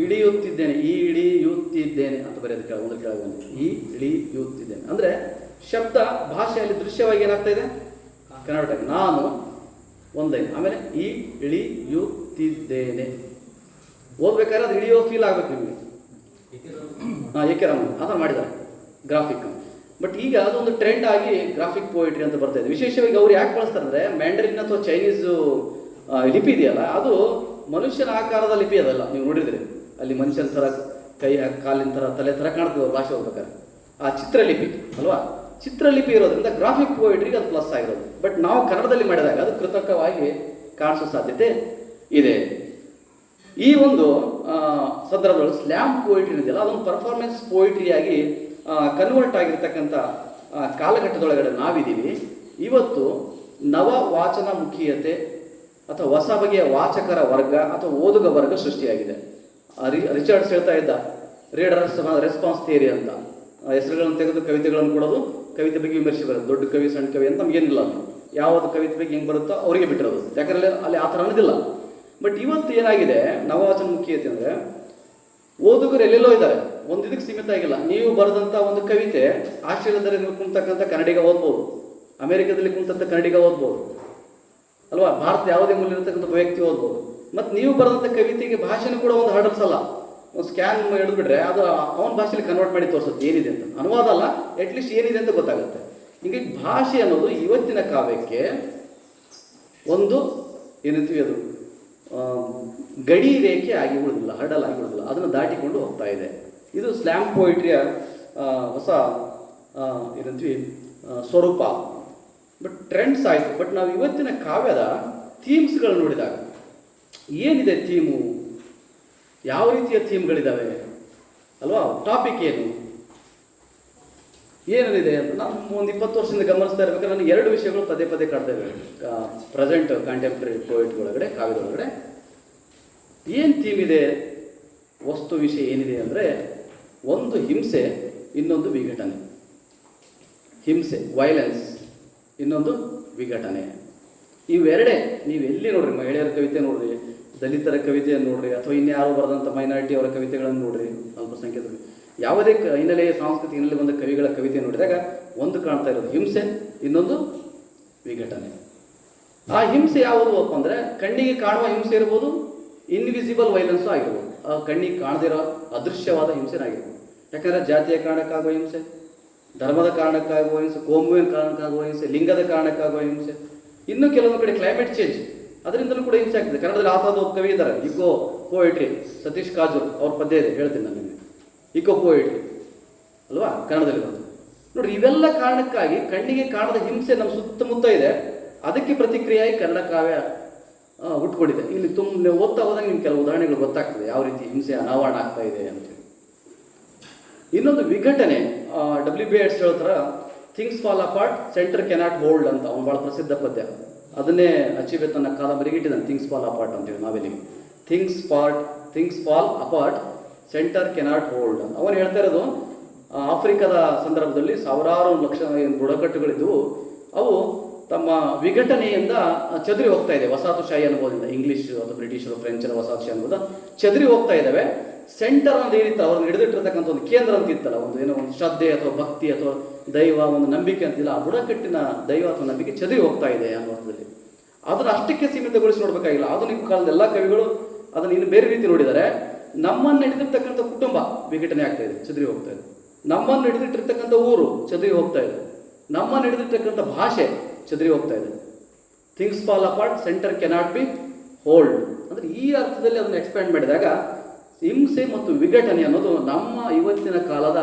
ಇಳಿಯುತ್ತಿದ್ದೇನೆ, ಈ ಇಳಿಯುತ್ತಿದ್ದೇನೆ ಅಂತ ಬರೆಯೋದು ಕೆಳಗೆ ಈ ಇಳಿಯುತ್ತಿದ್ದೇನೆ ಅಂದರೆ ಶಬ್ದ ಭಾಷೆಯಲ್ಲಿ ದೃಶ್ಯವಾಗಿ ಏನಾಗ್ತಾ ಇದೆ ಕನ್ನಡ. ನಾನು ಒಂದೇ, ಆಮೇಲೆ ಈ ಇಳಿಯುತ್ತಿದ್ದೇನೆ. ಓದ್ಬೇಕಾದ್ರೆ ಅದು ಇಳಿಯೋ ಫೀಲ್ ಆಗ್ಬೇಕು ನಿಮಗೆ. ಎ ಕೆ ರಾಮನ್ ಆ ಥರ ಮಾಡಿದ್ದಾರೆ ಗ್ರಾಫಿಕ್. ಬಟ್ ಈಗ ಅದೊಂದು ಟ್ರೆಂಡ್ ಆಗಿ ಗ್ರಾಫಿಕ್ ಪೋಯಿಟ್ರಿ ಅಂತ ಬರ್ತಾ ಇದೆ. ವಿಶೇಷವಾಗಿ ಅವ್ರು ಯಾಕೆ ಬಳಸ್ತಾರೆ ಅಂದರೆ, ಮ್ಯಾಂಡರಿನ್ ಅಥವಾ ಚೈನೀಸು ಲಿಪಿ ಇದೆಯಲ್ಲ, ಅದು ಮನುಷ್ಯನ ಆಕಾರದ ಲಿಪಿ ಅದಲ್ಲ. ನೀವು ನೋಡಿದ್ರಿ ಅಲ್ಲಿ ಮನುಷ್ಯನ ಥರ ಕೈ, ಕಾಲಿನ ಥರ, ತಲೆ ಥರ ಕಾಣ್ತದೆ ಅವ್ರು ಭಾಷೆ ಹೋಗ್ಬೇಕಾದ್ರೆ. ಆ ಚಿತ್ರಲಿಪಿ ಅಲ್ವಾ, ಚಿತ್ರಲಿಪಿ ಇರೋದ್ರಿಂದ ಗ್ರಾಫಿಕ್ ಪೋಯಿಟ್ರಿಗೆ ಅದು ಪ್ಲಸ್ ಆಗಿರೋದು. ಬಟ್ ನಾವು ಕನ್ನಡದಲ್ಲಿ ಮಾಡಿದಾಗ ಅದು ಕೃತಕವಾಗಿ ಕಾಣಿಸೋ ಸಾಧ್ಯತೆ ಇದೆ. ಈ ಒಂದು ಸಂದರ್ಭದಲ್ಲಿ ಸ್ಲ್ಯಾಮ್ ಪೋಯಿಟ್ರಿ ಇದೆಯಲ್ಲ, ಅದೊಂದು ಪರ್ಫಾರ್ಮೆನ್ಸ್ ಪೋಯಿಟ್ರಿಯಾಗಿ ಕನ್ವರ್ಟ್ ಆಗಿರ್ತಕ್ಕಂಥ ಕಾಲಘಟ್ಟದೊಳಗಡೆ ನಾವಿದ್ದೀವಿ. ಇವತ್ತು ನವ ವಾಚನ ಮುಖೀಯತೆ ಅಥವಾ ಹೊಸ ಬಗೆಯ ವಾಚಕರ ವರ್ಗ ಅಥವಾ ಓದುಗ ವರ್ಗ ಸೃಷ್ಟಿಯಾಗಿದೆ. ರಿಚರ್ಡ್ಸ್ ಹೇಳ್ತಾ ಇದ್ದ ರೀಡರ್ಸ್ ರೆಸ್ಪಾನ್ಸ್ ಥಿಯರಿ ಅಂತ. ಹೆಸರುಗಳನ್ನು ತೆಗೆದು ಕವಿತೆಗಳನ್ನು ಕೊಡೋದು, ಕವಿತೆ ಬಗ್ಗೆ ವಿಮರ್ಶೆ ಬರೋದು, ದೊಡ್ಡ ಕವಿ ಸಣ್ಣ ಕವಿ ಅಂತ ನಮಗೇನಿಲ್ಲ. ಅದು ಯಾವುದು ಕವಿತೆ ಬಗ್ಗೆ ಹೆಂಗೆ ಬರುತ್ತೋ ಅವರಿಗೆ ಬಿಟ್ಟಿರೋದು, ಯಾಕಂದರೆ ಅಲ್ಲಿ ಆ ಥರ ಅನ್ನೋದಿಲ್ಲ. ಬಟ್ ಇವತ್ತು ಏನಾಗಿದೆ ನವವಾಚನ ಮುಖೀಯತೆ ಅಂದರೆ, ಓದುಗರು ಎಲ್ಲೆಲ್ಲೋ ಇದ್ದಾರೆ, ಒಂದು ಇದಕ್ಕೆ ಸೀಮಿತ ಆಗಿಲ್ಲ. ನೀವು ಬರೆದಂಥ ಒಂದು ಕವಿತೆ ಆಸ್ಟ್ರೇಲಿಯಾದಲ್ಲಿ ಕುಂತಕ್ಕಂಥ ಕನ್ನಡಿಗ ಓದ್ಬೋದು, ಅಮೆರಿಕದಲ್ಲಿ ಕುಂತಂಥ ಕನ್ನಡಿಗ ಓದ್ಬೋದು ಅಲ್ವಾ, ಭಾರತದ ಯಾವುದೇ ಮೂಲ ಇರತಕ್ಕಂಥ ವ್ಯಕ್ತಿ ಓದ್ಬೋದು. ಮತ್ತು ನೀವು ಬರೆದಂಥ ಕವಿತೆಗೆ ಭಾಷೆನೂ ಕೂಡ ಒಂದು ಹರ್ಡಲ್ಸ್ ಅಲ್ಲ. ಒಂದು ಸ್ಕ್ಯಾನ್ ಹಿಡಿದ್ಬಿಟ್ರೆ ಅದು ಅವನ ಭಾಷೆಯಲ್ಲಿ ಕನ್ವರ್ಟ್ ಮಾಡಿ ತೋರಿಸುತ್ತೆ ಏನಿದೆ ಅಂತ. ಅನುವಾದ ಅಲ್ಲ, ಅಟ್ಲೀಸ್ಟ್ ಏನಿದೆ ಅಂತ ಗೊತ್ತಾಗುತ್ತೆ. ಹೀಗಾಗಿ ಭಾಷೆ ಅನ್ನೋದು ಇವತ್ತಿನ ಕಾವ್ಯಕ್ಕೆ ಒಂದು ಏನಂತೀವಿ, ಅದು ಗಡಿ ರೇಖೆ ಆಗಿ ಉಳಿದಿಲ್ಲ, ಹರ್ಡಲ್ ಆಗಿ ಉಳಿದಿಲ್ಲ, ಅದನ್ನು ದಾಟಿಕೊಂಡು ಹೋಗ್ತಾ ಇದೆ. ಇದು ಸ್ಲ್ಯಾಮ್ ಪೋಯಿಟ್ರಿಯ ಹೊಸ ಏನಂತೀವಿ ಸ್ವರೂಪ. ಬಟ್ ಟ್ರೆಂಡ್ಸ್ ಆಯಿತು. ಬಟ್ ನಾವು ಇವತ್ತಿನ ಕಾವ್ಯದ ಥೀಮ್ಸ್ಗಳು ನೋಡಿದಾಗ ಏನಿದೆ ಥೀಮು, ಯಾವ ರೀತಿಯ ಥೀಮ್ಗಳಿದ್ದಾವೆ ಅಲ್ವಾ, ಟಾಪಿಕ್ ಏನೇನಿದೆ ಅಂತ ನಾನು ಒಂದು 20 ವರ್ಷದಿಂದ ಗಮನಿಸ್ತಾ ಇರ್ಬೇಕಾದ್ರೆ ನನಗೆ 2 ವಿಷಯಗಳು ಪದೇ ಪದೇ ಕಾಡ್ತಾ ಇವೆ. ಪ್ರೆಸೆಂಟ್ ಕಾಂಟೆಂಪ್ರರಿ ಪೋಯಿಟ್ಗಳೊಳಗಡೆ, ಕಾವ್ಯದೊಳಗಡೆ ಏನು ಥೀಮ್ ಇದೆ, ವಸ್ತು ವಿಷಯ ಏನಿದೆ ಅಂದರೆ, ಒಂದು ಹಿಂಸೆ, ಇನ್ನೊಂದು ವಿಘಟನೆ. ಹಿಂಸೆ, ವೈಲೆನ್ಸ್, ಇನ್ನೊಂದು ವಿಘಟನೆ. ಇವೆರಡೇ ನೀವು ಎಲ್ಲಿ ನೋಡ್ರಿ, ಮಹಿಳೆಯರ ಕವಿತೆ ನೋಡ್ರಿ, ದಲಿತರ ಕವಿತೆಯನ್ನು ನೋಡ್ರಿ, ಅಥವಾ ಇನ್ಯಾರೋ ಬರೆದಂಥ ಮೈನಾರಿಟಿ ಅವರ ಕವಿತೆಗಳನ್ನು ನೋಡ್ರಿ, ಅಲ್ಪಸಂಖ್ಯಾತರು, ಯಾವುದೇ ಹಿನ್ನೆಲೆಯ ಸಾಂಸ್ಕೃತಿಕ ಹಿನ್ನೆಲೆ ಬಂದ ಕವಿಗಳ ಕವಿತೆ ನೋಡಿದಾಗ ಒಂದು ಕಾಣ್ತಾ ಇರೋದು ಹಿಂಸೆ, ಇನ್ನೊಂದು ವಿಘಟನೆ. ಆ ಹಿಂಸೆ ಯಾವುದು ಅಪ್ಪ ಅಂದರೆ, ಕಣ್ಣಿಗೆ ಕಾಣುವ ಹಿಂಸೆ ಇರ್ಬೋದು, ಇನ್ವಿಸಿಬಲ್ ವೈಲೆನ್ಸು ಆಗಿರ್ಬೋದು. ಆ ಕಣ್ಣಿಗೆ ಕಾಣದಿರೋ ಅದೃಶ್ಯವಾದ ಹಿಂಸೆನಾಗಿರ್ಬೋದು. ಯಾಕಂದರೆ ಜಾತಿಯ ಕಾರಣಕ್ಕಾಗುವ ಹಿಂಸೆ, ಧರ್ಮದ ಕಾರಣಕ್ಕಾಗುವ ಹಿಂಸೆ, ಕೋಮುವಿನ ಕಾರಣಕ್ಕಾಗುವ ಹಿಂಸೆ, ಲಿಂಗದ ಕಾರಣಕ್ಕಾಗುವ ಹಿಂಸೆ, ಇನ್ನು ಕೆಲವೊಂದು ಕಡೆ ಕ್ಲೈಮೇಟ್ ಚೇಂಜ್, ಅದರಿಂದಲೂ ಕೂಡ ಹಿಂಸೆ ಆಗ್ತದೆ. ಕನ್ನಡದಲ್ಲಿ ಆತದ ಕವಿ ಇದ್ದಾರೆ, ಇಕೋ ಪೋಯಿಟ್ರಿ, ಸತೀಶ್ ಕಾಜೂರ್ ಅವ್ರ ಪದ್ಯ ಇದೆ, ಹೇಳ್ತೀನಿ ನಾನು ನಿಮಗೆ. ಇಕೋ ಪೋಯಿಟ್ರಿ ಅಲ್ವಾ, ಕನ್ನಡದಲ್ಲಿ ಬಂದು ನೋಡ್ರಿ. ಇವೆಲ್ಲ ಕಾರಣಕ್ಕಾಗಿ ಕಣ್ಣಿಗೆ ಕಾಣದ ಹಿಂಸೆ ನಮ್ಮ ಸುತ್ತಮುತ್ತ ಇದೆ. ಅದಕ್ಕೆ ಪ್ರತಿಕ್ರಿಯೆಯಾಗಿ ಕನ್ನಡ ಕಾವ್ಯ ಹುಟ್ಕೊಂಡಿದೆ. ಇಲ್ಲಿ ತುಂಬ ಓದ್ತಾ ಹೋದಾಗ ನಿಮ್ಗೆ ಕೆಲವು ಉದಾಹರಣೆಗಳು ಗೊತ್ತಾಗ್ತದೆ, ಯಾವ ರೀತಿ ಹಿಂಸೆ ಅನಾವರಣ ಆಗ್ತಾ ಇದೆ ಅಂತೇಳಿ. ಇನ್ನೊಂದು ವಿಘಟನೆ, WB ಯೇಟ್ಸ್ ಹೇಳ್ತಾರ, things fall apart, centre cannot hold ಅಂತ ಅವ್ನು ಭಾಳ ಪ್ರಸಿದ್ಧ ಪದ್ಯ. ಅದನ್ನೇ ಅಚಿವೆ ತನ್ನ ಕಾದಂಬರಿಗೆ ಇಟ್ಟಿದ್ದಾನೆ, ಥಿಂಗ್ಸ್ ಫಾಲ್ ಅಪಾರ್ಟ್ ಅಂತೇಳಿ ನಾವೆಲ್ಲಿಗೆ. Things fall apart, centre cannot hold ಅಂತ ಅವನು ಹೇಳ್ತಾ ಇರೋದು. ಆಫ್ರಿಕಾದ ಸಂದರ್ಭದಲ್ಲಿ ಸಾವಿರಾರು ಲಕ್ಷ ಬುಡಕಟ್ಟುಗಳಿದ್ದವು, ಅವು ತಮ್ಮ ವಿಘಟನೆಯಿಂದ ಚದುರಿ ಹೋಗ್ತಾ ಇದೆ. ವಸಾಹತುಶಾಹಿ ಅನುಭವದಿಂದ, ಇಂಗ್ಲೀಷ್ ಅಥವಾ ಬ್ರಿಟಿಷರು, ಫ್ರೆಂಚರ ವಸಾಹತುಶಾಹಿ ಅನುಭವ ಚದುರಿ ಹೋಗ್ತಾ ಇದ್ದಾವೆ. ಸೆಂಟರ್ ಅನ್ನೋದು ಏನಿತ್ತು, ಅವ್ರನ್ನ ಹಿಡಿದಿಟ್ಟಿರ್ತಕ್ಕಂಥ ಒಂದು ಕೇಂದ್ರ ಅಂತ ಇತ್ತಲ್ಲ, ಒಂದು ಶ್ರದ್ಧೆ ಅಥವಾ ಭಕ್ತಿ ಅಥವಾ ದೈವ, ಒಂದು ನಂಬಿಕೆ ಅಂತಿಲ್ಲ, ಆ ಬುಡಕಟ್ಟಿನ ದೈವ ಅಥವಾ ನಂಬಿಕೆ ಚದುರಿ ಹೋಗ್ತಾ ಇದೆ ಅನ್ನೋ ಅರ್ಥದಲ್ಲಿ. ಅದನ್ನು ಅಷ್ಟಕ್ಕೆ ಸೀಮಿತಗೊಳಿಸಿ ನೋಡಬೇಕಾಗಿಲ್ಲ. ಆಧುನಿಕ ಕಾಲದ ಎಲ್ಲ ಕವಿಗಳು ಅದನ್ನು ಇನ್ನು ಬೇರೆ ರೀತಿ ನೋಡಿದ್ದಾರೆ. ನಮ್ಮನ್ನು ಹಿಡಿದಿರ್ತಕ್ಕಂಥ ಕುಟುಂಬ ವಿಘಟನೆ ಆಗ್ತಾ ಇದೆ, ಚದುರಿ ಹೋಗ್ತಾ ಇದೆ. ನಮ್ಮನ್ನು ಹಿಡಿದಿಟ್ಟಿರ್ತಕ್ಕಂಥ ಊರು ಚದುರಿ ಹೋಗ್ತಾ ಇದೆ. ನಮ್ಮನ್ನು ಹಿಡಿದಿರ್ತಕ್ಕಂಥ ಭಾಷೆ ಚದುರಿ ಹೋಗ್ತಾ ಇದೆ. Things fall apart, centre cannot be hold ಅಂದರೆ ಈ ಅರ್ಥದಲ್ಲಿ ಅದನ್ನು ಎಕ್ಸ್ಪ್ಯಾಂಡ್ ಮಾಡಿದಾಗ ಹಿಂಸೆ ಮತ್ತು ವಿಘಟನೆ ಅನ್ನೋದು ನಮ್ಮ ಇವತ್ತಿನ ಕಾಲದ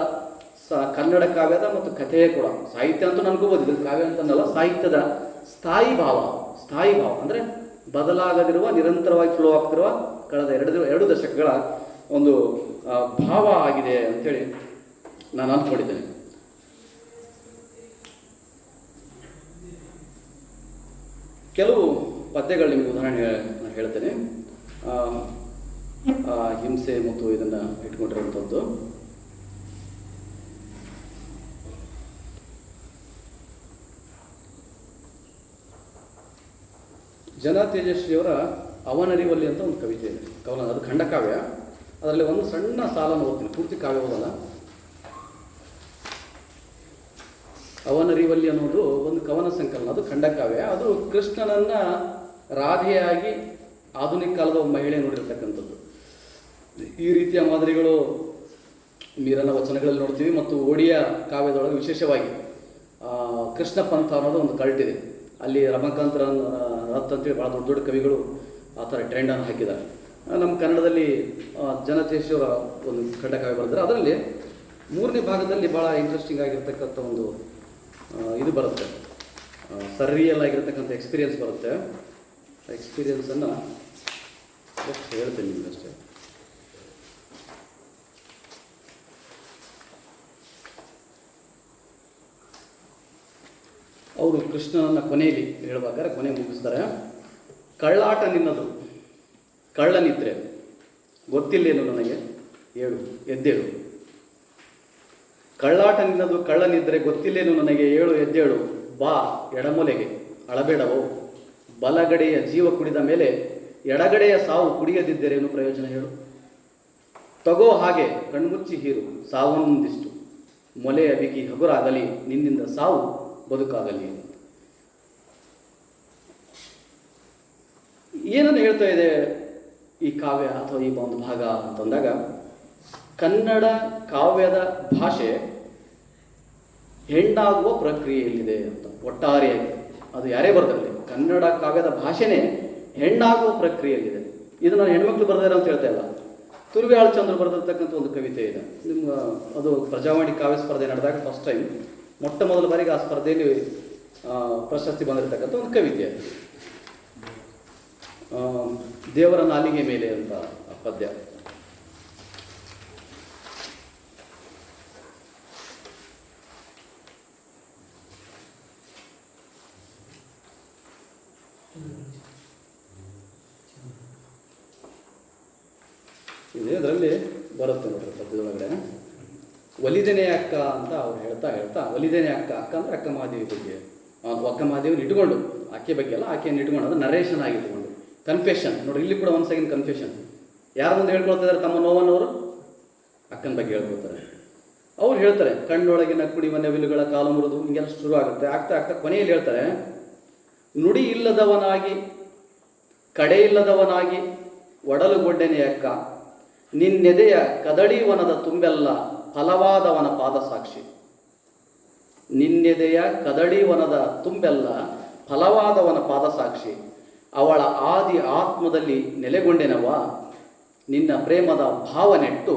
ಕನ್ನಡ ಕಾವ್ಯದ ಮತ್ತು ಕಥೆಯ ಕೂಡ, ಸಾಹಿತ್ಯ ಅಂತೂ ನನಗೋಬೋದು, ಇದು ಕಾವ್ಯ ಅಂತನಲ್ಲ, ಸಾಹಿತ್ಯದ ಸ್ಥಾಯಿ ಭಾವ ಅಂದರೆ ಬದಲಾಗದಿರುವ, ನಿರಂತರವಾಗಿ ಫ್ಲೋ ಆಗ್ತಿರುವ ಕಳೆದ 2 ದಶಕಗಳ ಒಂದು ಭಾವ ಆಗಿದೆ ಅಂತೇಳಿ ನಾನು ಅಂದ್ಕೊಂಡಿದ್ದೇನೆ. ಕೆಲವು ಪದ್ಯಗಳು ನಿಮಗೆ ಉದಾಹರಣೆ ನಾನು ಹೇಳ್ತೇನೆ. ಹಿಂಸೆ ಮತ್ತು ಇದನ್ನು ಇಟ್ಕೊಂಡಿರುವಂಥದ್ದು. ಜನ ತೇಜಸ್ವಿಯವರ ಅವನರಿವಲ್ಲಿ ಅಂತ ಒಂದು ಕವಿತೆ ಇದೆ, ಕವನ, ಅದು ಖಂಡಕಾವ್ಯ. ಅದರಲ್ಲಿ ಒಂದು ಸಣ್ಣ ಸಾಲನ್ನು ಓದ್ತೀನಿ, ಪೂರ್ತಿ ಕಾವ್ಯ ಓದಲ್ಲ. ಅವನರಿವಲ್ಲಿ ಅನ್ನೋದು ಒಂದು ಕವನ ಸಂಕಲನ, ಅದು ಖಂಡಕಾವ್ಯ. ಅದು ಕೃಷ್ಣನನ್ನ ರಾಧೆಯಾಗಿ ಆಧುನಿಕ ಕಾಲದ ಮಹಿಳೆ ನೋಡಿರ್ತಕ್ಕಂಥದ್ದು. ಈ ರೀತಿಯ ಮಾದರಿಗಳು ಮೀರನ ವಚನಗಳಲ್ಲಿ ನೋಡ್ತೀವಿ, ಮತ್ತು ಒಡಿಯಾ ಕಾವ್ಯದೊಳಗೆ ವಿಶೇಷವಾಗಿ ಕೃಷ್ಣ ಪಂಥ ಅನ್ನೋದು ಒಂದು ಕಲ್ಟ್ ಇದೆ. ಅಲ್ಲಿ ರಮಾಕಾಂತ್ ರಥ್ ಅಂತೇಳಿ ಭಾಳ ದೊಡ್ಡ ದೊಡ್ಡ ಕವಿಗಳು ಆ ಥರ ಟ್ರೆಂಡನ್ನು ಹಾಕಿದ್ದಾರೆ. ನಮ್ಮ ಕನ್ನಡದಲ್ಲಿ ಜನತೇಶ್ವರ ಒಂದು ಖಂಡಕಾವ್ಯ ಬರೆದರೆ ಅದರಲ್ಲಿ 3ನೇ ಭಾಗದಲ್ಲಿ ಭಾಳ ಇಂಟ್ರೆಸ್ಟಿಂಗ್ ಆಗಿರ್ತಕ್ಕಂಥ ಒಂದು ಇದು ಬರುತ್ತೆ, ಸರ್ರಿಯಲ್ ಆಗಿರ್ತಕ್ಕಂಥ ಎಕ್ಸ್ಪೀರಿಯನ್ಸ್ ಬರುತ್ತೆ. ಆ ಎಕ್ಸ್ಪೀರಿಯನ್ಸನ್ನು ಹೇಳ್ತೇನೆ ನಿಮಗಷ್ಟೇ. ಅವರು ಕೃಷ್ಣನನ್ನ ಕೊನೆಯಲ್ಲಿ ಹೇಳ್ಬೇಕಾದ್ರೆ ಕೊನೆ ಮುಗಿಸ್ತಾರೆ. ಕಳ್ಳಾಟ ನಿನ್ನದು ಕಳ್ಳನಿದ್ರೆ ಗೊತ್ತಿಲ್ಲೇನು ನನಗೆ, ಎದ್ದೇಳು. ಕಳ್ಳಾಟ ನಿನ್ನದು ಕಳ್ಳನಿದ್ರೆ ಗೊತ್ತಿಲ್ಲೇನು ನನಗೆ, ಎದ್ದೇಳು. ಬಾ ಎಡಮೂಲೆಗೆ ಅಳಬೇಡವೋ, ಬಲಗಡೆಯ ಜೀವ ಕುಡಿದ ಮೇಲೆ ಎಡಗಡೆಯ ಸಾವು ಕುಡಿಯದಿದ್ದರೇನು ಪ್ರಯೋಜನ ಹೇಳು. ತಗೋ ಹಾಗೆ ಕಣ್ಮುಚ್ಚಿ ಹೀರು ಸಾವೊಂದಿಷ್ಟು, ಮೊಲೆಯ ಬಿಗಿ ಹಗುರಾಗಲಿ ನಿನ್ನಿಂದ ಸಾವು ಬದುಕಾಗಲಿ. ಏನನ್ನು ಹೇಳ್ತಾ ಇದೆ ಈ ಕಾವ್ಯ ಅಥವಾ ಈ ಒಂದು ಭಾಗ ಅಂತಂದಾಗ, ಕನ್ನಡ ಕಾವ್ಯದ ಭಾಷೆ ಹೆಣ್ಣಾಗುವ ಪ್ರಕ್ರಿಯೆಯಲ್ಲಿದೆ ಅಂತ. ಒಟ್ಟಾರೆಯಾಗಿ ಅದು ಯಾರೇ ಬರೆದಿರಲಿ, ಕನ್ನಡ ಕಾವ್ಯದ ಭಾಷೆನೇ ಹೆಣ್ಣಾಗುವ ಪ್ರಕ್ರಿಯೆಯಲ್ಲಿದೆ. ಇದು ನಾನು ಹೆಣ್ಮಕ್ಳು ಬರೆದಾರೆ ಅಂತ ಹೇಳ್ತಾ ಇಲ್ಲ. ತುರ್ವಿಯಾಳ್ ಚಂದ್ರ ಬರೆದಿರ್ತಕ್ಕಂಥ ಒಂದು ಕವಿತೆ ಇದೆ. ಅದು ಪ್ರಜಾವಾಣಿ ಕಾವ್ಯ ಸ್ಪರ್ಧೆ ನಡೆದಾಗ ಫಸ್ಟ್ ಟೈಮ್ ಮೊಟ್ಟ ಮೊದಲ ಬಾರಿಗೆ ಆ ಸ್ಪರ್ಧೆಯಲ್ಲಿ ಪ್ರಶಸ್ತಿ ಬಂದಿರತಕ್ಕಂಥ ಒಂದು ಕವಿತೆ. ದೇವರ ನಾಲಿಗೆ ಮೇಲೆ ಅಂತ ಪದ್ಯ. ಇದರಲ್ಲಿ ಬರುತ್ತೆ ನೋಡ್ರಿ ಪದ್ಯದೊಳಗಡೆ. ಒಲಿದೇನೆ ಅಕ್ಕ ಅಂತ ಅವ್ರು ಹೇಳ್ತಾ ಒಲಿದೇನೆ ಅಕ್ಕ ಅಂದರೆ ಅಕ್ಕ ಮಹಾದೇವಿ ಬಗ್ಗೆ, ಅಕ್ಕ ಮಹಾದೇವಿನ ಇಟ್ಕೊಂಡು, ಆಕೆ ಬಗ್ಗೆ ಅಲ್ಲ, ಆಕೆಯನ್ನು ಇಟ್ಕೊಂಡು, ಅಂದರೆ ನರೇಷನ್ ಆಗಿ ಇಟ್ಕೊಂಡು ಕನ್ಫೆಷನ್ ನೋಡಿ. ಇಲ್ಲಿ ಕೂಡ ಒಂದು ಸೆಕೆಂಡ್ ಕನ್ಫೆಷನ್. ಯಾರ ಮುಂದೆ ಹೇಳ್ಕೊಳ್ತಿದ್ದಾರೆ ತಮ್ಮ ನೋವನ್ನು? ಅವರು ಅಕ್ಕನ ಬಗ್ಗೆ ಹೇಳ್ಕೊಳ್ತಾರೆ. ಅವ್ರು ಹೇಳ್ತಾರೆ, ಕಣ್ಣೊಳಗಿನ ಕುಡಿಯುವ ನೆವಿಲುಗಳ ಕಾಲು ಮುರಿದು, ಹಿಂಗೆಲ್ಲ ಶುರು ಆಗುತ್ತೆ. ಆಗ್ತಾ ಕೊನೆಯಲ್ಲಿ ಹೇಳ್ತಾರೆ, ನುಡಿ ಇಲ್ಲದವನಾಗಿ ಕಡೆ ಇಲ್ಲದವನಾಗಿ ಒಡಲುಗೊಡ್ಡೆನೆ ಅಕ್ಕ, ನಿನ್ನೆದೆಯ ಕದಳಿವನದ ತುಂಬೆಲ್ಲ ಫಲವಾದವನ ಪಾದಸಾಕ್ಷಿ. ನಿನ್ನೆದೆಯ ಕದಳಿವನದ ತುಂಬೆಲ್ಲ ಫಲವಾದವನ ಪಾದಸಾಕ್ಷಿ, ಅವಳ ಆದಿ ಆತ್ಮದಲ್ಲಿ ನೆಲೆಗೊಂಡೆನವ, ನಿನ್ನ ಪ್ರೇಮದ ಭಾವನೆಟ್ಟು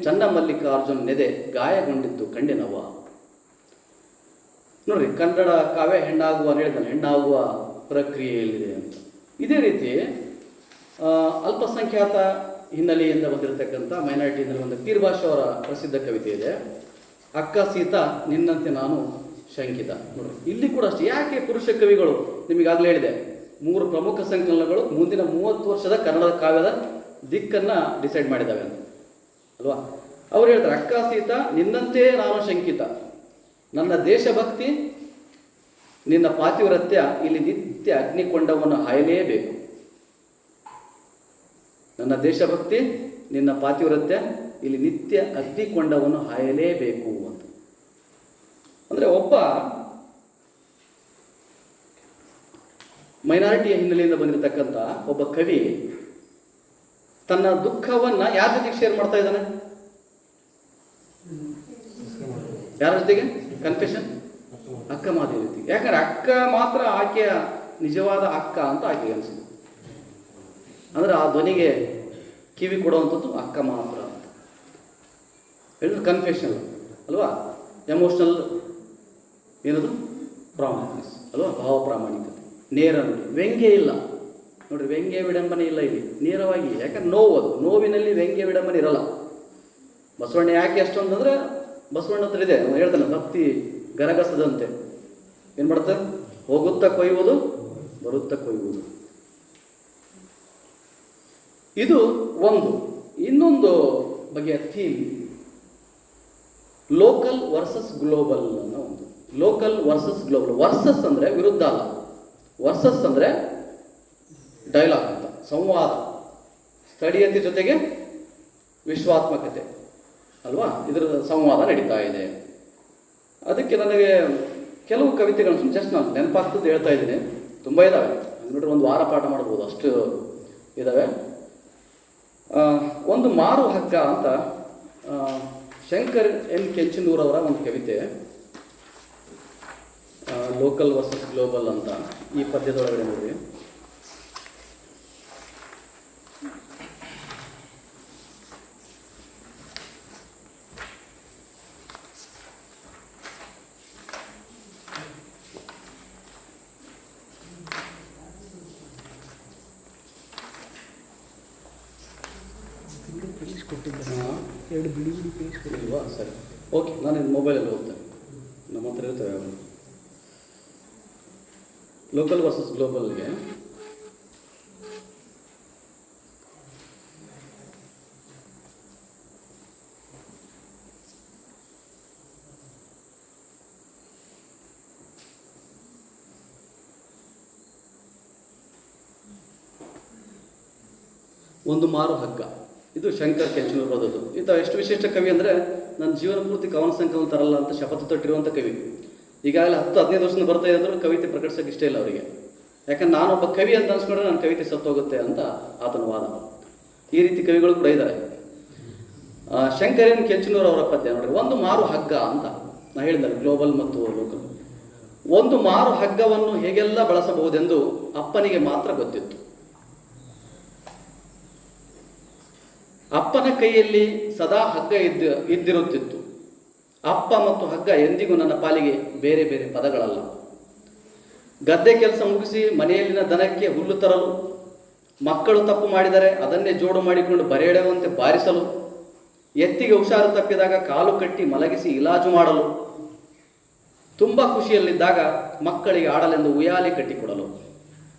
ಚನ್ನಮಲ್ಲಿಕಾರ್ಜುನ ನೆದೆ ಗಾಯಗೊಂಡಿದ್ದು ಕಂಡೆನವ. ನೋಡ್ರಿ, ಕನ್ನಡ ಕಾವ್ಯ ಹೆಣ್ಣಾಗುವ ಹೇಳಿದಾನೆ, ಹೆಣ್ಣಾಗುವ ಪ್ರಕ್ರಿಯೆಯಲ್ಲಿದೆ ಅಂತ. ಇದೇ ರೀತಿ ಅಲ್ಪಸಂಖ್ಯಾತ ಹಿನ್ನೆಲೆಯಿಂದ ಬಂದಿರತಕ್ಕಂಥ ಮೈನಾರಿಟಿ ಹಿನ್ನೆಲೆ ಒಂದು ಪೀರ್ ಭಾಷೆ ಅವರ ಪ್ರಸಿದ್ಧ ಕವಿತೆ ಇದೆ, ಅಕ್ಕ ಸೀತಾ ನಿನ್ನಂತೆ ನಾನು ಶಂಕಿತ. ನೋಡ್ರಿ, ಇಲ್ಲಿ ಕೂಡ ಅಷ್ಟೇ. ಯಾಕೆ ಪುರುಷ ಕವಿಗಳು, ನಿಮಗಾಗಲೇ ಹೇಳಿದೆ, 3 ಪ್ರಮುಖ ಸಂಕಲನಗಳು ಮುಂದಿನ 30 ವರ್ಷದ ಕನ್ನಡ ಕಾವ್ಯದ ದಿಕ್ಕನ್ನು ಡಿಸೈಡ್ ಮಾಡಿದ್ದಾವೆ ಅಂತ ಅಲ್ವಾ. ಅವ್ರು ಹೇಳ್ತಾರೆ, ಅಕ್ಕ ಸೀತಾ ನಿನ್ನಂತೆ ನಾನು ಶಂಕಿತ, ನನ್ನ ದೇಶಭಕ್ತಿ ನಿನ್ನ ಪಾತಿವ್ರತ್ಯ ಇಲ್ಲಿ ನಿತ್ಯ ಅಗ್ನಿಕೊಂಡವನ್ನು ಹಾಯಲೇಬೇಕು. ನನ್ನ ದೇಶಭಕ್ತಿ ನಿನ್ನ ಪಾತಿವ್ರತ್ಯ ಇಲ್ಲಿ ನಿತ್ಯ ಅಗ್ನಿಕೊಂಡವನ್ನು ಹಾಯಲೇಬೇಕು ಅಂತ. ಅಂದರೆ ಒಬ್ಬ ಮೈನಾರಿಟಿಯ ಹಿನ್ನೆಲೆಯಿಂದ ಬಂದಿರತಕ್ಕಂಥ ಒಬ್ಬ ಕವಿ ತನ್ನ ದುಃಖವನ್ನು ಯಾರ ಜೊತೆಗೆ ಶೇರ್ ಮಾಡ್ತಾ ಇದ್ದಾನೆ? ಯಾರ ಜೊತೆಗೆ? ಕನ್ಫೆಷನ್, ಅಕ್ಕ ಮಹಾದೇವಿ ಜೊತೆಗೆ. ಯಾಕಂದ್ರೆ ಅಕ್ಕ ಮಾತ್ರ ಆಕೆಯ ನಿಜವಾದ ಅಕ್ಕ ಅಂತ ಆಕೆಗೆ ಅನಿಸಿದೆ. ಅಂದರೆ ಆ ಧ್ವನಿಗೆ ಕಿವಿ ಕೊಡುವಂಥದ್ದು ಅಕ್ಕ ಮಾತ್ರ ಅಂತ ಹೇಳಿದ್ರೆ ಕನ್ಫೆಷನ್ ಅಲ್ವಾ. ಎಮೋಷನಲ್ ಏನದು? ಪ್ರಾಮಾಣಿಕನೆಸ್ ಅಲ್ವಾ, ಭಾವ ಪ್ರಾಮಾಣಿಕತೆ, ನೇರ ನುಡಿ, ವ್ಯಂಗ್ಯ ಇಲ್ಲ ನೋಡ್ರಿ, ವ್ಯಂಗ್ಯ ವಿಡಂಬನೆ ಇಲ್ಲ ಇಲ್ಲಿ, ನೇರವಾಗಿ. ಯಾಕಂದ್ರೆ ನೋವು, ಅದು ನೋವಿನಲ್ಲಿ ವ್ಯಂಗ್ಯ ವಿಡಂಬನೆ ಇರಲ್ಲ. ಬಸವಣ್ಣ ಯಾಕೆ ಅಷ್ಟೊಂದಂದ್ರೆ, ಬಸವಣ್ಣ ಹತ್ರ ಇದೆ, ಹೇಳ್ತಾನೆ, ಭಕ್ತಿ ಗರಗಸದಂತೆ ಏನು ಮಾಡುತ್ತೆ? ಹೋಗುತ್ತಾ ಕೊಯ್ಯುವುದು, ಬರುತ್ತಾ ಕೊಯ್ಯುವುದು. ಇದು ಒಂದು. ಇನ್ನೊಂದು ಬಗೆಯ ಥೀಮ್ ಲೋಕಲ್ ವರ್ಸಸ್ ಗ್ಲೋಬಲ್ ಅನ್ನೋ ಒಂದು. Local versus global. ವರ್ಸಸ್ ಅಂದರೆ ವಿರುದ್ಧ ಅಲ್ಲ, ವರ್ಸಸ್ ಅಂದರೆ ಡೈಲಾಗ್ ಅಂತ, ಸಂವಾದ, ಸ್ಥಳೀಯತೆ ಜೊತೆಗೆ ವಿಶ್ವಾತ್ಮಕತೆ ಅಲ್ವಾ, ಇದರ ಸಂವಾದ ನಡೀತಾ ಇದೆ. ಅದಕ್ಕೆ ನನಗೆ ಕೆಲವು ಕವಿತೆಗಳನ್ನು ಜಸ್ಟ್ ನಾನು ನೆನಪಾಗ್ತದ್ದು ಹೇಳ್ತಾ ಇದ್ದೀನಿ. ತುಂಬ ಇದ್ದಾವೆ, ನೋಡ್ರಿ ಒಂದು ವಾರ ಪಾಠ ಮಾಡ್ಬೋದು, ಅಷ್ಟು ಇದ್ದಾವೆ. ಒಂದು ಮಾರು ಹಗ್ಗ ಅಂತ ಶಂಕರ್ ಎನ್ ಕೆಂಚನೂರವರ ಒಂದು ಕವಿತೆ, ಲೋಕಲ್ ವರ್ಸಸ್ ಗ್ಲೋಬಲ್ ಅಂತ. ಈ ಪದ್ಯದೊಳಗಡೆ ನೋಡಿ, ಎರಡು ಬಿಡಿ ಬಿಡಿ ಪೇಜ್ ಕೊಟ್ಟಿಲ್ವಾ? ಸರಿ, ಓಕೆ, ನಾನು ಇದು ಮೊಬೈಲಲ್ಲಿ ಹೋಗ್ತೇನೆ, ನಮ್ಮ ಹತ್ರ ಇರ್ತವೆ. ಲೋಕಲ್ ವರ್ಸಸ್ ಗ್ಲೋಬಲ್ಗೆ ಒಂದು ಮಾರು ಹಗ್ಗ, ಇದು ಶಂಕರ್ ಕೆಂಚನೂರು ಬರೆದದ್ದು. ಈತ ಎಷ್ಟು ವಿಶಿಷ್ಟ ಕವಿ ಅಂದರೆ, ನನ್ನ ಜೀವನ ಪೂರ್ತಿ ಕವನ ಸಂಕಲನ ತರಲ್ಲ ಅಂತ ಶಪಥ ತೊಟ್ಟಿರುವಂಥ ಕವಿ. ಈಗಾಗಲೇ 10-15 ವರ್ಷದಿಂದ ಬರ್ತಾ ಇದ್ದರೂ ಕವಿತೆ ಪ್ರಕಟಿಸೋಕೆ ಇಷ್ಟ ಇಲ್ಲ ಅವರಿಗೆ. ಯಾಕಂದ್ರೆ ನಾನೊಬ್ಬ ಕವಿ ಅಂತ ಅನ್ಸ್ಕೊಂಡ್ರೆ ನನ್ನ ಕವಿತೆ ಸತ್ತೋಗುತ್ತೆ ಅಂತ ಆತನ ವಾದ. ಈ ರೀತಿ ಕವಿಗಳು ಕೂಡ ಇದ್ದಾರೆ. ಶಂಕರನ್ ಕೆಂಚನೂರು ಅವರ ಪದ್ಯ ನೋಡ್ರಿ, ಒಂದು ಮಾರು ಹಗ್ಗ ಅಂತ. ನಾ ಹೇಳಿದ್ದಾರೆ ಗ್ಲೋಬಲ್ ಮತ್ತು ಲೋಕಲ್. ಒಂದು ಮಾರು ಹಗ್ಗವನ್ನು ಹೇಗೆಲ್ಲ ಬಳಸಬಹುದೆಂದು ಅಪ್ಪನಿಗೆ ಮಾತ್ರ ಗೊತ್ತಿತ್ತು. ಅಪ್ಪನ ಕೈಯಲ್ಲಿ ಸದಾ ಹಗ್ಗ ಇದ್ದಿರುತ್ತಿತ್ತು. ಅಪ್ಪ ಮತ್ತು ಹಗ್ಗ ಎಂದಿಗೂ ನನ್ನ ಪಾಲಿಗೆ ಬೇರೆ ಬೇರೆ ಪದಗಳಲ್ಲ. ಗದ್ದೆ ಕೆಲಸ ಮುಗಿಸಿ ಮನೆಯಲ್ಲಿನ ದನಕ್ಕೆ ಹುಲ್ಲು ತರಲು, ಮಕ್ಕಳು ತಪ್ಪು ಮಾಡಿದರೆ ಅದನ್ನೇ ಜೋಡು ಮಾಡಿಕೊಂಡು ಬರೆಯಡುವಂತೆ ಬಾರಿಸಲು, ಎತ್ತಿಗೆ ಹುಷಾರು ತಪ್ಪಿದಾಗ ಕಾಲು ಕಟ್ಟಿ ಮಲಗಿಸಿ ಇಲಾಜು ಮಾಡಲು, ತುಂಬ ಖುಷಿಯಲ್ಲಿದ್ದಾಗ ಮಕ್ಕಳಿಗೆ ಆಡಲೆಂದು ಉಯ್ಯಾಲೆ ಕಟ್ಟಿಕೊಡಲು.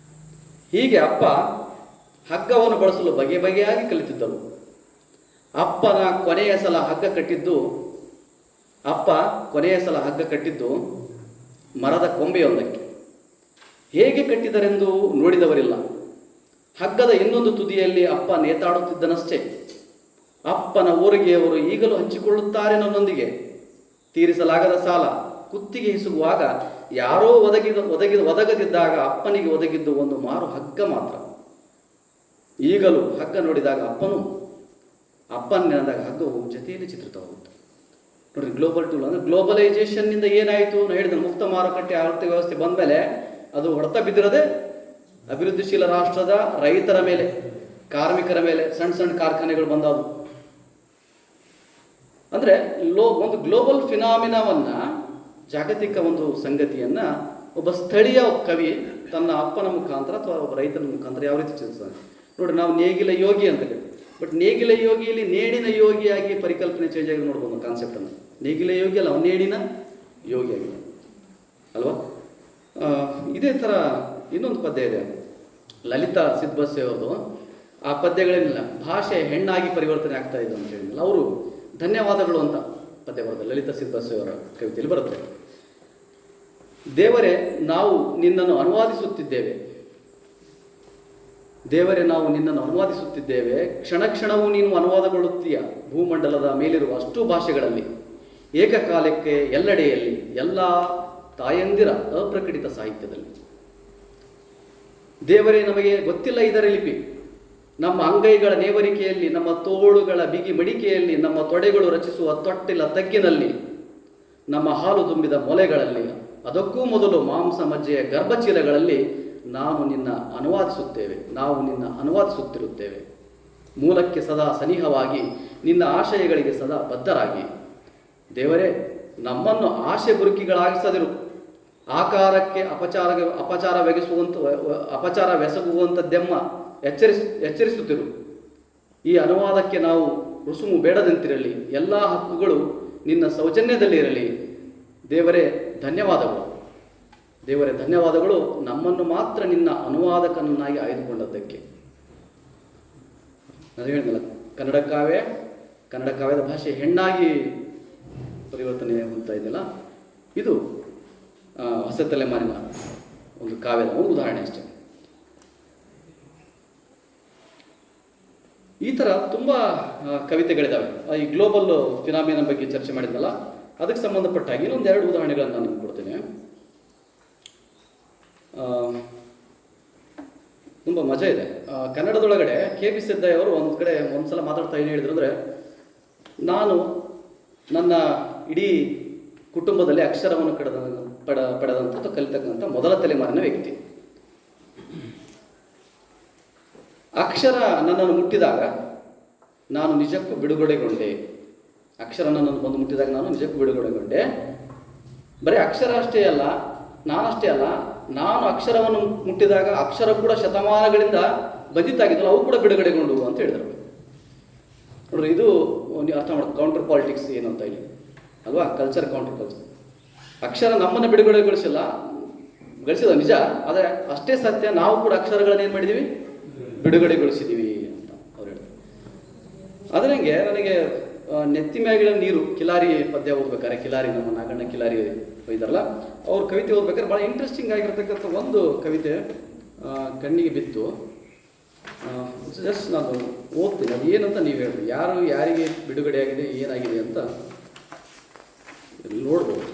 ಹೀಗೆ ಅಪ್ಪ ಹಗ್ಗವನ್ನು ಬಳಸಲು ಬಗೆ ಬಗೆಯಾಗಿ ಕಲಿತಿದ್ದರು. ಅಪ್ಪ ಕೊನೆಯ ಸಲ ಹಗ್ಗ ಕಟ್ಟಿದ್ದು ಮರದ ಕೊಂಬೆಯೊಂದಕ್ಕೆ. ಹೇಗೆ ಕಟ್ಟಿದರೆಂದು ನೋಡಿದವರಿಲ್ಲ. ಹಗ್ಗದ ಇನ್ನೊಂದು ತುದಿಯಲ್ಲಿ ಅಪ್ಪ ನೇತಾಡುತ್ತಿದ್ದನಷ್ಟೇ. ಅಪ್ಪನ ಊರಿಗೆಯವರು ಈಗಲೂ ಹಂಚಿಕೊಳ್ಳುತ್ತಾರೆ ನನ್ನೊಂದಿಗೆ. ತೀರಿಸಲಾಗದ ಸಾಲ ಕುತ್ತಿಗೆ ಹಿಸುಗುವಾಗ ಯಾರೋ ಒದಗದಿದ್ದಾಗ ಅಪ್ಪನಿಗೆ ಒದಗಿದ್ದು ಒಂದು ಮಾರು ಹಗ್ಗ ಮಾತ್ರ. ಈಗಲೂ ಹಗ್ಗ ನೋಡಿದಾಗ ಅಪ್ಪನ ನೆನೆದಾಗ ಹಗ್ಗವು ಜೊತೆಯಲ್ಲಿ ಚಿತ್ರಿತವಾಗುತ್ತೆ. ನೋಡಿ, ಗ್ಲೋಬಲ್ ಟೂಲ್ ಅಂದರೆ ಗ್ಲೋಬಲೈಸೇಷನ್ನಿಂದ ಏನಾಯಿತು? ನಾನು ಹೇಳಿದ ಮುಕ್ತ ಮಾರುಕಟ್ಟೆ ಆರ್ಥಿಕ ವ್ಯವಸ್ಥೆ ಬಂದ ಮೇಲೆ ಅದು ಹೊಡೆತ ಬಿದ್ದಿರೋದೇ ಅಭಿವೃದ್ಧಿಶೀಲ ರಾಷ್ಟ್ರದ ರೈತರ ಮೇಲೆ, ಕಾರ್ಮಿಕರ ಮೇಲೆ. ಸಣ್ಣ ಸಣ್ಣ ಕಾರ್ಖಾನೆಗಳು ಬಂದವು. ಅಂದರೆ ಒಂದು ಗ್ಲೋಬಲ್ ಫಿನಾಮಿನಾವನ್ನು, ಜಾಗತಿಕ ಒಂದು ಸಂಗತಿಯನ್ನು ಒಬ್ಬ ಸ್ಥಳೀಯ ಕವಿ ತನ್ನ ಅಪ್ಪನ ಮುಖಾಂತರ ಅಥವಾ ಒಬ್ಬ ರೈತನ ಮುಖಾಂತರ ಯಾವ ರೀತಿ ಚಿತ್ರಿಸ್ತಾನೆ ನೋಡಿ. ನಾವು ನೇಗಿಲ ಯೋಗಿ ಅಂತ ಹೇಳಿ, ಬಟ್ ನೇಗಿಲ ಯೋಗಿಯಲ್ಲಿ ನೇಡಿನ ಯೋಗಿಯಾಗಿ ಪರಿಕಲ್ಪನೆ ಚೇಂಜ್ ಆಗಿ ನೋಡ್ಬೋದು ಕಾನ್ಸೆಪ್ಟನ್ನು. ನೇಗಿಲ ಯೋಗಿ ಅಲ್ಲ, ಅವನು ನೇಡಿನ ಯೋಗಿಯಾಗಿದೆ ಅಲ್ವಾ? ಇದೇ ಥರ ಇನ್ನೊಂದು ಪದ್ಯ ಇದೆ, ಲಲಿತಾ ಸಿದ್ಬಸ್ಸೆ ಅವ್ರದ್ದು. ಆ ಪದ್ಯಗಳೇನಿಲ್ಲ, ಭಾಷೆ ಹೆಣ್ಣಾಗಿ ಪರಿವರ್ತನೆ ಆಗ್ತಾ ಇದೆ ಅಂತ ಹೇಳಿದ್ನಲ್ಲ, ಅವರು ಧನ್ಯವಾದಗಳು ಅಂತ ಪದ್ಯ ಬರುತ್ತೆ, ಲಲಿತಾ ಸಿದ್ಬಸ್ಸೆ ಅವರ ಕವಿತೆಯಲ್ಲಿ ಬರುತ್ತೆ. ದೇವರೇ, ನಾವು ನಿನ್ನನ್ನು ಅನುವಾದಿಸುತ್ತಿದ್ದೇವೆ. ಕ್ಷಣ ಕ್ಷಣವೂ ನೀನು ಅನುವಾದಗೊಳ್ಳುತ್ತೀಯ ಭೂಮಂಡಲದ ಮೇಲಿರುವ ಅಷ್ಟೂ ಭಾಷೆಗಳಲ್ಲಿ, ಏಕಕಾಲಕ್ಕೆ ಎಲ್ಲೆಡೆಯಲ್ಲಿ, ಎಲ್ಲ ತಾಯಂದಿರ ಅಪ್ರಕಟಿತ ಸಾಹಿತ್ಯದಲ್ಲಿ. ದೇವರೇ, ನಮಗೆ ಗೊತ್ತಿಲ್ಲ ಇದರ ಲಿಪಿ. ನಮ್ಮ ಅಂಗೈಗಳ ನೇವರಿಕೆಯಲ್ಲಿ, ನಮ್ಮ ತೋಳುಗಳ ಬಿಗಿ ಮಡಿಕೆಯಲ್ಲಿ, ನಮ್ಮ ತೊಡೆಗಳು ರಚಿಸುವ ತೊಟ್ಟಿಲ ತಗ್ಗಿನಲ್ಲಿ, ನಮ್ಮ ಹಾಲು ತುಂಬಿದ ಮೊಲೆಗಳಲ್ಲಿ, ಅದಕ್ಕೂ ಮೊದಲು ಮಾಂಸ ಮಜ್ಜೆಯ ಗರ್ಭಚೀಲಗಳಲ್ಲಿ ನಾವು ನಿನ್ನ ಅನುವಾದಿಸುತ್ತಿರುತ್ತೇವೆ. ಮೂಲಕ್ಕೆ ಸದಾ ಸನಿಹವಾಗಿ, ನಿನ್ನ ಆಶಯಗಳಿಗೆ ಸದಾ ಬದ್ಧರಾಗಿ. ದೇವರೇ, ನಮ್ಮನ್ನು ಆಶೆ ಬುರುಕಿಗಳಾಗಿಸದಿರು. ಆಕಾರಕ್ಕೆ ಅಪಚಾರವೆಸಗುವಂಥದ್ದೆಮ್ಮ ಎಚ್ಚರಿಸುತ್ತಿರು. ಈ ಅನುವಾದಕ್ಕೆ ನಾವು ರುಸುಮು ಬೇಡದಂತಿರಲಿ. ಎಲ್ಲ ಹಕ್ಕುಗಳು ನಿನ್ನ ಸೌಜನ್ಯದಲ್ಲಿ ಇರಲಿ. ದೇವರೇ ಧನ್ಯವಾದಗಳು ನಮ್ಮನ್ನು ಮಾತ್ರ ನಿನ್ನ ಅನುವಾದಕನನ್ನಾಗಿ ಆಯ್ದುಕೊಂಡದ್ದಕ್ಕೆ. ನಾನು ಹೇಳಿದ್ನಲ್ಲ, ಕನ್ನಡ ಕಾವ್ಯದ ಭಾಷೆ ಹೆಣ್ಣಾಗಿ ಪರಿವರ್ತನೆ ಹೊಂದ್ತಾ ಇದೆಯಲ್ಲ, ಇದು ಹೊಸ ತಲೆಮಾರಿನ ಒಂದು ಕಾವ್ಯದ ಒಂದು ಉದಾಹರಣೆ ಅಷ್ಟೇ. ಈ ಥರ ತುಂಬ ಕವಿತೆಗಳಿದ್ದಾವೆ. ಈ ಗ್ಲೋಬಲ್ ಫಿನಾಮಿನ ಬಗ್ಗೆ ಚರ್ಚೆ ಮಾಡಿದ್ನಲ್ಲ, ಅದಕ್ಕೆ ಸಂಬಂಧಪಟ್ಟಾಗಿ ಇನ್ನೊಂದು 2 ಉದಾಹರಣೆಗಳನ್ನು ನಾನು ನಿಮ್ಗೆ ಕೊಡ್ತೇನೆ. ತುಂಬ ಮಜಾ ಇದೆ. ಕನ್ನಡದೊಳಗಡೆ KP ಸಿದ್ದಯ್ಯ ಅವರು ಒಂದು ಸಲ ಮಾತಾಡ್ತಾ ಏನು ಹೇಳಿದ್ರು ಅಂದರೆ, ನಾನು ನನ್ನ ಇಡೀ ಕುಟುಂಬದಲ್ಲಿ ಅಕ್ಷರವನ್ನು ಪಡೆದಂಥ ಕಲಿತಕ್ಕಂಥ ಮೊದಲ ತಲೆಮಾರಿನ ವ್ಯಕ್ತಿ. ಅಕ್ಷರ ನನ್ನನ್ನು ಮುಟ್ಟಿದಾಗ ನಾನು ನಿಜಕ್ಕೂ ಬಿಡುಗಡೆಗೊಂಡೆ. ಬರೀ ಅಕ್ಷರ ಅಷ್ಟೇ ಅಲ್ಲ, ನಾನು ಅಕ್ಷರವನ್ನು ಮುಟ್ಟಿದಾಗ ಅಕ್ಷರ ಕೂಡ ಶತಮಾನಗಳಿಂದ ಬಂಧಿತಾಗಿದ್ದಲ್ಲ, ಅವು ಕೂಡ ಬಿಡುಗಡೆಗೊಂಡು ಅಂತ ಹೇಳಿದರು. ನೋಡ್ರಿ, ಇದು ನೀವು ಅರ್ಥ ಮಾಡೋದು ಕೌಂಟರ್ ಪಾಲಿಟಿಕ್ಸ್ ಏನು ಅಂತ ಇಲ್ಲಿ ಅಲ್ವಾ? Culture counter culture. ಅಕ್ಷರ ನಮ್ಮನ್ನು ಗಳಿಸಿದ ನಿಜ, ಆದರೆ ಅಷ್ಟೇ ಸತ್ಯ, ನಾವು ಕೂಡ ಅಕ್ಷರಗಳನ್ನು ಏನು ಮಾಡಿದ್ದೀವಿ? ಬಿಡುಗಡೆಗೊಳಿಸಿದ್ದೀವಿ ಅಂತ ಅವ್ರು ಹೇಳಿದ್ರು. ಅದರಂಗೆ ನನಗೆ ನೆತ್ತಿ ಮ್ಯಾಗಿನ ನೀರು ಕಿಲಾರಿ ಪದ್ಯ ಓದ್ಬೇಕಾರೆ, ಕಿಲಾರಿ ನಮ್ಮ ನಾಗಣ್ಣ ಕಿಲಾರಿ ಇದ್ದಾರಲ್ಲ, ಅವ್ರ ಕವಿತೆ ಓದ್ಬೇಕಾದ್ರೆ ಭಾಳ ಇಂಟ್ರೆಸ್ಟಿಂಗ್ ಆಗಿರ್ತಕ್ಕಂಥ ಒಂದು ಕವಿತೆ ಕಣ್ಣಿಗೆ ಬಿತ್ತು. ಜಸ್ಟ್ ನಾನು ಓದ್ತೀನಿ, ಅದು ಏನಂತ ನೀವು ಹೇಳ್ರಿ, ಯಾರಿಗೆ ಬಿಡುಗಡೆಯಾಗಿದೆ, ಏನಾಗಿದೆ ಅಂತ ನೋಡ್ಬೋದು.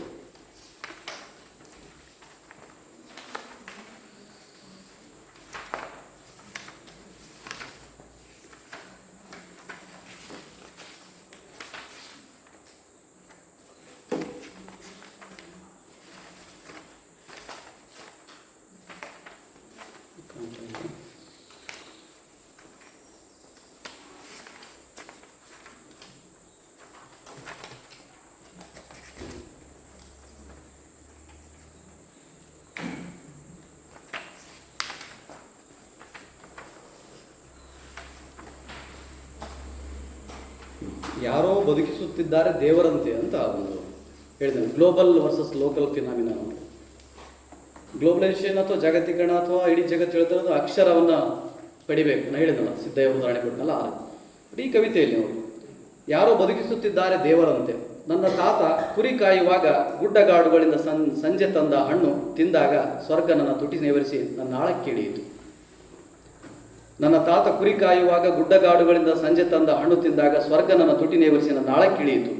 ಯಾರೋ ಬದುಕಿಸುತ್ತಿದ್ದಾರೆ ದೇವರಂತೆ ಅಂತ ಒಂದು ಹೇಳಿದ್ದೇನೆ. Global versus local phenomena. Globalisation ಅಥವಾ ಜಾಗತೀಕರಣ ಅಥವಾ ಇಡೀ ಜಗತ್ತು ಹೇಳ್ತಿರೋದು ಅಕ್ಷರವನ್ನು ಪಡಿಬೇಕು. ನಾನು ಹೇಳಿದ್ನಲ್ಲ, ಸಿದ್ದಯ್ಯ ಉದಾಹರಣೆ ಕೊಟ್ಟನಲ್ಲ. ಈ ಕವಿತೆಯಲ್ಲಿ ನೋಡಿ, ಯಾರೋ ಬದುಕಿಸುತ್ತಿದ್ದಾರೆ ದೇವರಂತೆ. ನನ್ನ ತಾತ ಕುರಿ ಕಾಯುವಾಗ ಗುಡ್ಡಗಾಡುಗಳಿಂದ ಸಂಜೆ ತಂದ ಹಣ್ಣು ತಿಂದಾಗ ಸ್ವರ್ಗ ನನ್ನ ತುಟಿ ನೇವರಿಸಿ ನನ್ನ ಆಳಕ್ಕೆ ಇಳಿಯಿತು. ನನ್ನ ತಾತ ಕುರಿ ಕಾಯುವಾಗ ಗುಡ್ಡಗಾಡುಗಳಿಂದ ಸಂಜೆ ತಂದ ಹಣ್ಣು ತಿಂದಾಗ ಸ್ವರ್ಗ ನನ್ನ ತುಟಿ ನೇವರಿಸಿ ನನ್ನ ಆಳಕ್ಕೆ ಇಳಿಯಿತು.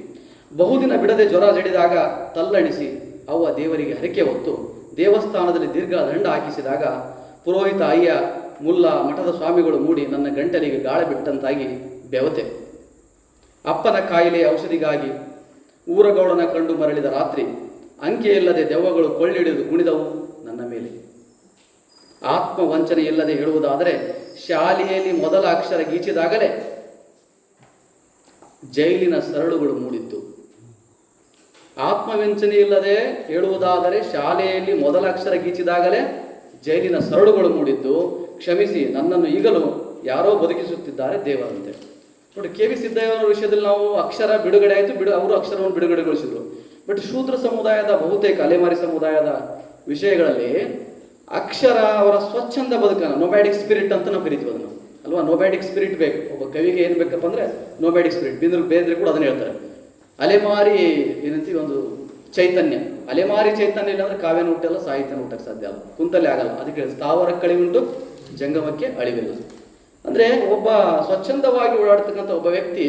ಬಹುದಿನ ಬಿಡದೆ ಜ್ವರ ಜಡಿದಾಗ ತಲ್ಲಣಿಸಿ ಅವ್ವ ದೇವರಿಗೆ ಹರಕೆ ಹೊತ್ತು ದೇವಸ್ಥಾನದಲ್ಲಿ ದೀರ್ಘ ದಂಡ ಹಾಕಿಸಿದಾಗ ಪುರೋಹಿತ ಅಯ್ಯ ಮುಲ್ಲ ಮಠದ ಸ್ವಾಮಿಗಳು ಮೂಡಿ ನನ್ನ ಗಂಟಲಿಗೆ ಗಾಳಿ ಬಿಟ್ಟಂತಾಗಿ ಬೆವತೆ. ಅಪ್ಪನ ಕಾಯಿಲೆ ಔಷಧಿಗಾಗಿ ಊರಗೌಡನ ಕಂಡು ಮರಳಿದ ರಾತ್ರಿ ಅಂಕೆಯಿಲ್ಲದೆ ದೆವ್ವಗಳು ಕೊಳ್ಳಿಡಿದು ಕುಣಿದವು ನನ್ನ ಮೇಲೆ. ಆತ್ಮವಂಚನೆ ಇಲ್ಲದೆ ಹೇಳುವುದಾದರೆ ಶಾಲೆಯಲ್ಲಿ ಮೊದಲ ಅಕ್ಷರ ಗೀಚಿದಾಗಲೇ ಜೈಲಿನ ಸರಳುಗಳು ಮೂಡಿದ್ದು. ಆತ್ಮವಂಚನೆ ಇಲ್ಲದೆ ಹೇಳುವುದಾದರೆ ಶಾಲೆಯಲ್ಲಿ ಮೊದಲ ಅಕ್ಷರ ಗೀಚಿದಾಗಲೇ ಜೈಲಿನ ಸರಳುಗಳು ಮೂಡಿದ್ದು. ಕ್ಷಮಿಸಿ, ನನ್ನನ್ನು ಈಗಲೂ ಯಾರೋ ಬದುಕಿಸುತ್ತಿದ್ದಾರೆ ದೇವರಂತೆ. ನೋಡಿ, ಕೆ.ವಿ. ಸಿದ್ದಯ್ಯವರ ವಿಷಯದಲ್ಲಿ ನಾವು ಅಕ್ಷರ ಬಿಡುಗಡೆ ಆಯಿತು, ಅವರು ಅಕ್ಷರವನ್ನು ಬಿಡುಗಡೆಗೊಳಿಸಿದರು. ಬಟ್ ಶೂದ್ರ ಸಮುದಾಯದ ಬಹುತೇಕ ಅಲೆಮಾರಿ ಸಮುದಾಯದ ವಿಷಯಗಳಲ್ಲಿ ಅಕ್ಷರ ಅವರ ಸ್ವಚ್ಛಂದ ಬದುಕನ್ನು, ನೊಮ್ಯಾಡಿಕ್ ಸ್ಪಿರಿಟ್ ಅಂತ ನಾವು ಕರಿತೀವಿ ಅದನ್ನು ಅಲ್ವಾ. ನೊಮ್ಯಾಡಿಕ್ ಸ್ಪಿರಿಟ್ ಬೇಕು ಒಬ್ಬ ಕವಿಗೆ. ಏನು ಬೇಕಪ್ಪ ಅಂದರೆ ನೊಮ್ಯಾಡಿಕ್ ಸ್ಪಿರಿಟ್. ಬೇಂದ್ರೆ ಕೂಡ ಅದನ್ನು ಹೇಳ್ತಾರೆ. ಅಲೆಮಾರಿ ಏನಂತೀವಿ, ಒಂದು ಚೈತನ್ಯ. ಅಲೆಮಾರಿ ಚೈತನ್ಯ ಇಲ್ಲ ಅಂದರೆ ಕಾವ್ಯನ ಹುಟ್ಟಲ್ಲ, ಸಾಹಿತ್ಯನ ಹುಟ್ಟಕ್ಕೆ ಸಾಧ್ಯ ಅಲ್ಲ, ಕುಂತಲ್ಲೇ ಆಗಲ್ಲ. ಅದಕ್ಕೆ ಸ್ಥಾವರ ಕಳಿವುಂಟು ಜಂಗಮಕ್ಕೆ ಅಳಿವಿಲ್ಲ. ಅಂದರೆ ಒಬ್ಬ ಸ್ವಚ್ಛಂದವಾಗಿ ಓಡಾಡ್ತಕ್ಕಂಥ ಒಬ್ಬ ವ್ಯಕ್ತಿ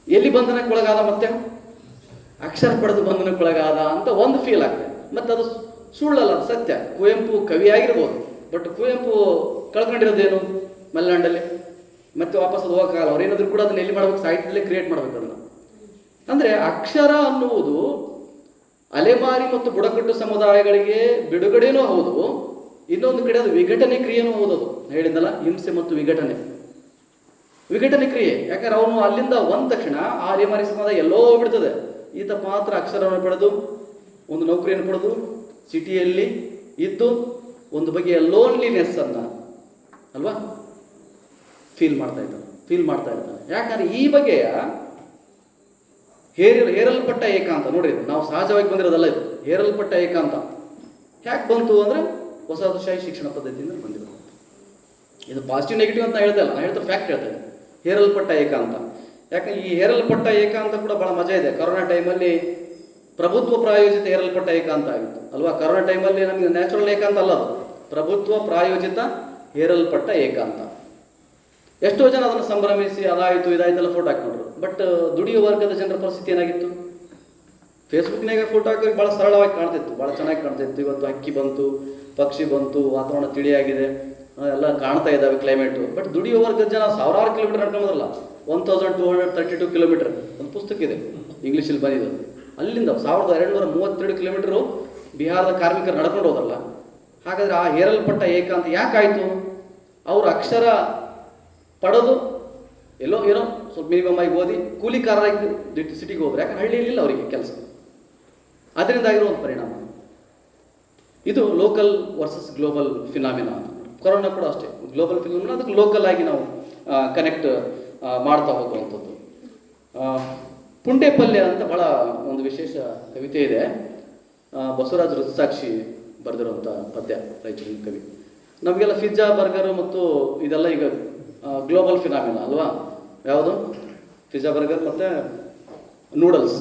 ಎಲ್ಲಿ ಬಂಧನಕ್ಕೊಳಗಾದ, ಮತ್ತೆ ಅಕ್ಷರ ಪಡೆದು ಬಂಧನಕ್ಕೊಳಗಾದ ಅಂತ ಒಂದು ಫೀಲ್ ಆಗ್ತದೆ. ಮತ್ತು ಅದು ಸುಳ್ಳಲ್ಲ, ಅದು ಸತ್ಯ. ಕುವೆಂಪು ಕವಿಯಾಗಿರ್ಬೋದು, ಬಟ್ ಕುವೆಂಪು ಕಳ್ಕೊಂಡಿರೋದೇನು ಮಲೆನಾಡಲ್ಲಿ, ಮತ್ತೆ ವಾಪಸ್ ಅದು ಹೋಗೋಕ್ಕಾಗಲ್ಲ. ಅವ್ರೇನಾದರೂ ಕೂಡ ಅದನ್ನ ಎಲ್ಲಿ ಮಾಡ್ಬೇಕು, ಸಾಹಿತ್ಯದಲ್ಲೇ ಕ್ರಿಯೇಟ್ ಮಾಡ್ಬೇಕು ಅದನ್ನು. ಅಂದರೆ ಅಕ್ಷರ ಅನ್ನುವುದು ಅಲೆಮಾರಿ ಮತ್ತು ಬುಡಕಟ್ಟು ಸಮುದಾಯಗಳಿಗೆ ಬಿಡುಗಡೆನೂ ಹೌದು, ಇನ್ನೊಂದು ಕಡೆ ಅದು ವಿಘಟನೆ ಕ್ರಿಯೆನೂ ಹೌದು. ಅದು ಹೇಳಿದ್ನಲ್ಲ, ಹಿಂಸೆ ಮತ್ತು ವಿಘಟನೆ ಕ್ರಿಯೆ. ಯಾಕಂದ್ರೆ ಅವನು ಅಲ್ಲಿಂದ ಒಂದ ತಕ್ಷಣ ಆ ಅಲೆಮಾರಿ ಸಮುದಾಯ ಎಲ್ಲೋ ಬಿಡ್ತದೆ. ಈತ ಮಾತ್ರ ಅಕ್ಷರವನ್ನು ಪಡೆದು ಒಂದು ನೌಕರಿಯನ್ನು ಪಡೆದು ಸಿಟಿಯಲ್ಲಿ ಇದ್ದು ಒಂದು ಬಗೆಯ ಲೋನ್ಲಿನೆಸ್ ಅನ್ನು ಅಲ್ವಾ ಫೀಲ್ ಮಾಡ್ತಾ ಇದ್ದಾನೆ. ಯಾಕಂದ್ರೆ ಈ ಬಗೆಯ ಹೇರಲ್ಪಟ್ಟ ಏಕಾಂತ ನೋಡ್ರಿ, ನಾವು ಸಹಜವಾಗಿ ಬಂದಿರೋದಲ್ಲ ಇದು. ಹೇರಲ್ಪಟ್ಟ ಏಕಾಂತ ಯಾಕೆ ಬಂತು ಅಂದರೆ ವಸಾಹತುಶಾಹಿ ಶಿಕ್ಷಣ ಪದ್ಧತಿಯಿಂದ ಬಂದಿರೋದು. ಇದು ಪಾಸಿಟಿವ್ ನೆಗೆಟಿವ್ ಅಂತ ಹೇಳ್ತಾ ಇಲ್ಲ, ನಾನು ಹೇಳ್ತಾ ಫ್ಯಾಕ್ಟ್ ಹೇಳ್ತೇನೆ. ಹೇರಲ್ಪಟ್ಟ ಏಕಾಂತ. ಯಾಕಂದ್ರೆ ಈ ಹೇರಲ್ಪಟ್ಟ ಏಕಾಂತ ಕೂಡ ಭಾಳ ಮಜಾ ಇದೆ. ಕೊರೋನಾ ಟೈಮಲ್ಲಿ ಪ್ರಭುತ್ವ ಪ್ರಾಯೋಜಿತ ಹೇರಲ್ಪಟ್ಟ ಏಕಾಂತ ಆಗಿತ್ತು ಅಲ್ವಾ. ಕೊರೋನಾ ಟೈಮಲ್ಲಿ ನಮಗೆ ನ್ಯಾಚುರಲ್ ಏಕಾಂತ ಅಲ್ಲ, ಅದು ಪ್ರಭುತ್ವ ಪ್ರಾಯೋಜಿತ ಹೇರಲ್ಪಟ್ಟ ಏಕಾಂತ. ಎಷ್ಟೋ ಜನ ಅದನ್ನು ಸಂಭ್ರಮಿಸಿ ಅದಾಯಿತು ಇದಾಯ್ತೆಲ್ಲ ಫೋಟೋ ಹಾಕೊಂಡ್ರು. ಬಟ್ ದುಡಿಯೋ ವರ್ಗದ ಜನರ ಪರಿಸ್ಥಿತಿ ಏನಾಗಿತ್ತು? ಫೇಸ್ಬುಕ್ನಾಗ ಫೋಟೋ ಹಾಕೋರಿಗೆ ಭಾಳ ಸರಳವಾಗಿ ಕಾಣ್ತಿತ್ತು, ಭಾಳ ಚೆನ್ನಾಗಿ ಕಾಣ್ತಿತ್ತು. ಇವತ್ತು ಹಕ್ಕಿ ಬಂತು, ಪಕ್ಷಿ ಬಂತು, ವಾತಾವರಣ ತಿಳಿಯಾಗಿದೆ, ಎಲ್ಲ ಕಾಣ್ತಾ ಇದ್ದಾವೆ ಕ್ಲೈಮೇಟು. ಬಟ್ ದುಡಿಯೋ ವರ್ಗದ ಜನ ಸಾವಿರಾರು ಕಿಲೋಮೀಟರ್ ನಡ್ಕೊಂಬರಲ್ಲ. 1232 ಕಿಲೋಮೀಟರ್ ಒಂದು ಪುಸ್ತಕ ಇದೆ, ಇಂಗ್ಲೀಷಲ್ಲಿ ಬಂದಿದ್ದು. ಅಲ್ಲಿಂದ 1232 ಕಿಲೋಮೀಟರು ಬಿಹಾರದ ಕಾರ್ಮಿಕರು ನಡ್ಕೊಂಡು ಹೋದಲ್ಲ. ಹಾಗಾದರೆ ಆ ಹೇರಲ್ಪಟ್ಟ ಏಕಾಂತ ಯಾಕಾಯಿತು? ಅವರು ಅಕ್ಷರ ಪಡೆದು ಎಲ್ಲೋ ಏನೋ ಸ್ವಲ್ಪ ಮಿನಿಮಮ್ ಆಗಿ ಓದಿ ಕೂಲಿಕಾರರಾಗಿ ಸಿಟಿಗೆ ಹೋದ್ರೆ, ಯಾಕಂದ್ರೆ ಹಳ್ಳಿಯಲ್ಲಿಲ್ಲ ಅವರಿಗೆ ಕೆಲಸ. ಅದರಿಂದ ಆಗಿರೋ ಒಂದು ಪರಿಣಾಮ ಇದು local versus global phenomena. Corona ಕೂಡ ಅಷ್ಟೇ ಗ್ಲೋಬಲ್ ಫಿನಾಮಿನಾ, ಅದಕ್ಕೆ ಲೋಕಲ್ ಆಗಿ ನಾವು ಕನೆಕ್ಟ್ ಮಾಡ್ತಾ ಹೋಗುವಂಥದ್ದು. ಪುಂಡೆಪಲ್ಯ ಅಂತ ಬಹಳ ಒಂದು ವಿಶೇಷ ಕವಿತೆ ಇದೆ. ಬಸವರಾಜ್ ಋತುಸಾಕ್ಷಿ ಬರೆದಿರುವಂಥ ಪದ್ಯ, ರಾಯಚೂರಿನ ಕವಿ. ನಮಗೆಲ್ಲ ಪಿಜ್ಜಾ ಬರ್ಗರು ಮತ್ತು ಇದೆಲ್ಲ ಈಗ ಗ್ಲೋಬಲ್ ಫಿನಾಮಿನಾ ಅಲ್ವಾ. ಯಾವುದು ಪಿಜ್ಜಾ ಬರ್ಗರ್ ಮತ್ತು ನೂಡಲ್ಸ್.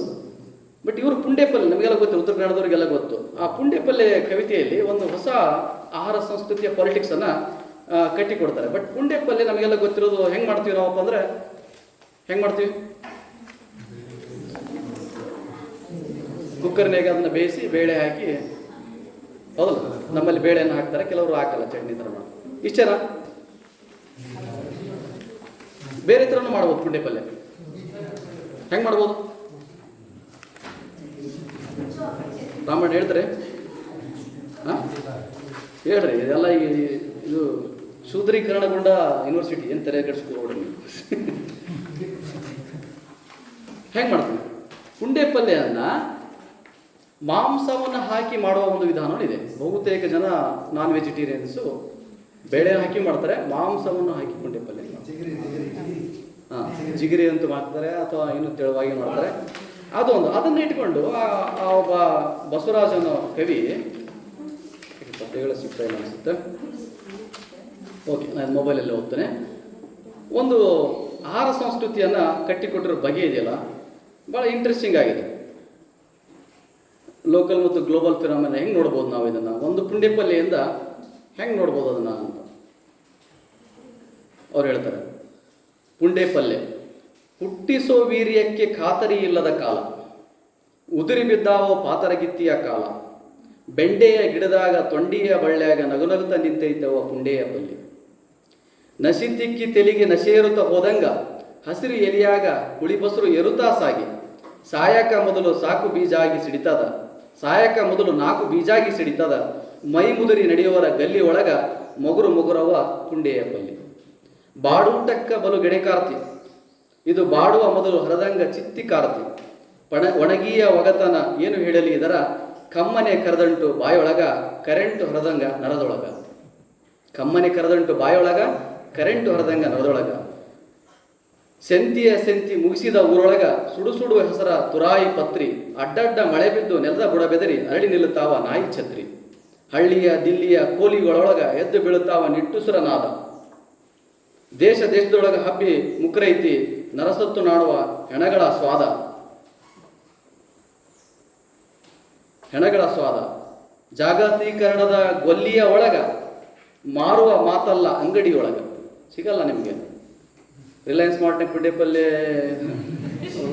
ಬಟ್ ಇವರು ಪುಂಡೆಪಲ್ಯ ನಮಗೆಲ್ಲ ಗೊತ್ತು, ಉತ್ತರ ಕನ್ನಡದವ್ರಿಗೆಲ್ಲ ಗೊತ್ತು. ಆ ಪುಂಡೆಪಲ್ಯ ಕವಿತೆಯಲ್ಲಿ ಒಂದು ಹೊಸ ಆಹಾರ ಸಂಸ್ಕೃತಿಯ ಪಾಲಿಟಿಕ್ಸನ್ನು ಕಟ್ಟಿಕೊಡ್ತಾರೆ. ಬಟ್ ಪುಂಡೆಪಲ್ಯ ನಮಗೆಲ್ಲ ಗೊತ್ತಿರೋದು ಹೆಂಗೆ ಮಾಡ್ತೀವಿ ನಾವಪ್ಪ ಅಂದರೆ, ಹೆಂಗೆ ಮಾಡ್ತೀವಿ? ಕುಕ್ಕರ್ನಾಗ ಅದನ್ನು ಬೇಯಿಸಿ ಬೇಳೆ ಹಾಕಿ, ಹೌದಲ್ಲ, ನಮ್ಮಲ್ಲಿ ಬೇಳೆಯನ್ನು ಹಾಕ್ತಾರೆ, ಕೆಲವರು ಹಾಕಲ್ಲ, ಚಟ್ನಿ ಥರ ಮಾಡಿ. ಇಷ್ಟೇನಾ? ಬೇರೆ ಥರನೂ ಮಾಡ್ಬೋದು. ಪುಂಡೆಪಲ್ಯ ಹೆಂಗೆ ಮಾಡ್ಬೋದು? ರಾಮಣ್ಣ ಹೇಳ್ತಾರೆ, ಹಾಂ ಹೇಳ್ರಿ. ಇದೆಲ್ಲ ಈಗ ಇದು ಶೂದ್ರೀಕರಣಗೊಂಡ ಯೂನಿವರ್ಸಿಟಿ ಏನು ತೆರೆ ಕೆಡಿಸ್ಕೊಡ್ರಿ ನೀವು. ಹೆಂಗೆ ಮಾಡ್ತೀವಿ? ಪುಂಡೆಪಲ್ಯವನ್ನು ಮಾಂಸವನ್ನು ಹಾಕಿ ಮಾಡುವ ಒಂದು ವಿಧಾನ ಇದೆ. ಬಹುತೇಕ ಜನ ನಾನ್ ವೆಜಿಟೇರಿಯನ್ಸು ಬೇಳೆ ಹಾಕಿ ಮಾಡ್ತಾರೆ, ಮಾಂಸವನ್ನು ಹಾಕಿ ಪುಂಡೆಪಲ್ಯ. ಹಾಂ, ಜಿಗಿರಿ ಅಂತೂ ಮಾಡ್ತಾರೆ ಅಥವಾ ಇನ್ನೂ ತೆಳುವಾಗಿ ಮಾಡ್ತಾರೆ. ಅದೊಂದು ಅದನ್ನು ಇಟ್ಕೊಂಡು ಆ ಒಬ್ಬ ಬಸವರಾಜ ಅನ್ನೋ ಕವಿ ಪದ್ಯಗಳು ಸಿಗ್ತಾ ಇಲ್ಲ ಅನಿಸುತ್ತೆ. ಓಕೆ, ನಾನು ಮೊಬೈಲಲ್ಲಿ ಓದ್ತೇನೆ. ಒಂದು ಆಹಾರ ಸಂಸ್ಕೃತಿಯನ್ನು ಕಟ್ಟಿಕೊಟ್ಟಿರೋ ಬಗೆ ಇದೆಯಲ್ಲ, ಭಾಳ ಇಂಟ್ರೆಸ್ಟಿಂಗ್ ಆಗಿದೆ. ಲೋಕಲ್ ಮತ್ತು ಗ್ಲೋಬಲ್ ಫಿನಾಮಿನ ಹೆಂಗೆ ನೋಡ್ಬೋದು ನಾವು ಇದನ್ನು, ಒಂದು ಪುಂಡಿ ಪಲ್ಯದಿಂದ ಹೆಂಗೆ ನೋಡ್ಬೋದು ಅದನ್ನು ಅಂತ ಅವ್ರು ಹೇಳ್ತಾರೆ. ಪುಂಡೆ ಪಲ್ಯ ಹುಟ್ಟಿಸೋ ವೀರ್ಯಕ್ಕೆ ಖಾತರಿ ಇಲ್ಲದ ಕಾಲ, ಉದುರಿ ಬಿದ್ದಾವೋ ಪಾತರಗಿತ್ತಿಯ ಕಾಲ, ಬೆಂಡೆಯ ಗಿಡದಾಗ ತೊಂಡಿಯ ಬಳ್ಳ್ಯಾಗ ನಗುನಗುತ್ತಾ ನಿಂತೈತವ ಪುಂಡೆಯ ಪಲ್ಯ, ನಸಿತಿಕ್ಕಿ ತೆಲಿಗೆ ನಶೇರುತ್ತ ಹೋದಂಗ ಹಸಿರು ಎಲಿಯಾಗ ಹುಳಿ ಬಸರು ಎರುತ್ತಾ ಸಾಗಿ, ಸಾಯಕ ಮೊದಲು ಸಾಕು ಬೀಜಾಗಿ ಸಿಡಿತದ, ಸಾಯಕ ಮೊದಲು ನಾಲ್ಕು ಬೀಜಾಗಿ ಸಿಡಿತದ, ಮೈ ಮುದುರಿ ನಡೆಯುವರ ಗಲ್ಲಿ ಒಳಗ ಮೊಗುರು ಮೊಗುರವ ಪುಂಡೆಯ ಪಲ್ಯ, ಬಾಡೂಟಕ್ಕ ಬಲು ಗೆಣೆಕಾರ್ತಿ, ಇದು ಬಾಡುವ ಮೊದಲು ಹರದಂಗ ಚಿತ್ತಿ ಕಾರ್ತಿ, ಒಣಗಿಯ ಒಗತನ ಏನು ಹೇಳಲಿ ಇದರ, ಕಮ್ಮನೆ ಕರೆದಂಟು ಬಾಯೊಳಗ ಕರೆಂಟು ಹೊರದಂಗ ನರದೊಳಗ, ಕಮ್ಮನೆ ಕರೆದಂಟು ಬಾಯೊಳಗ ಕರೆಂಟು ಹೊರದಂಗ ನರದೊಳಗ, ಸೆಂತಿಯ ಸೆಂತಿ ಮುಗಿಸಿದ ಊರೊಳಗ ಸುಡು ಸುಡು ಹೆಸರ ತುರಾಯಿ ಪತ್ರಿ, ಅಡ್ಡಡ್ಡ ಮಳೆ ಬಿದ್ದು ನೆಲದ ಬುಡ ಬೆದರಿ ಅರಳಿ ನಿಲ್ಲುತ್ತಾವ ನಾಯಿ ಛತ್ರಿ, ಹಳ್ಳಿಯ ದಿಲ್ಲಿಯ ಕೋಲಿಗಳೊಳಗ ಎದ್ದು ಬೀಳುತ್ತಾವ ನಿಟ್ಟುಸುರ ನಾದ, ದೇಶ ದೇಶದೊಳಗ ಹಬ್ಬಿ ಮುಕ್ರೈತಿ ನರಸತ್ತು ನಾಡುವ ಹೆಣಗಳ ಸ್ವಾದ, ಹೆಣಗಳ ಸ್ವಾದ, ಜಾಗತೀಕರಣದ ಗೊಲ್ಲಿಯ ಒಳಗ ಮಾರುವ ಮಾತಲ್ಲ ಅಂಗಡಿಯೊಳಗ. ಸಿಗಲ್ಲ ನಿಮಗೆ. ರಿಲಯನ್ಸ್ ಮಾರ್ಟ್ನ ಪುಂಡೆ ಪಲ್ಯ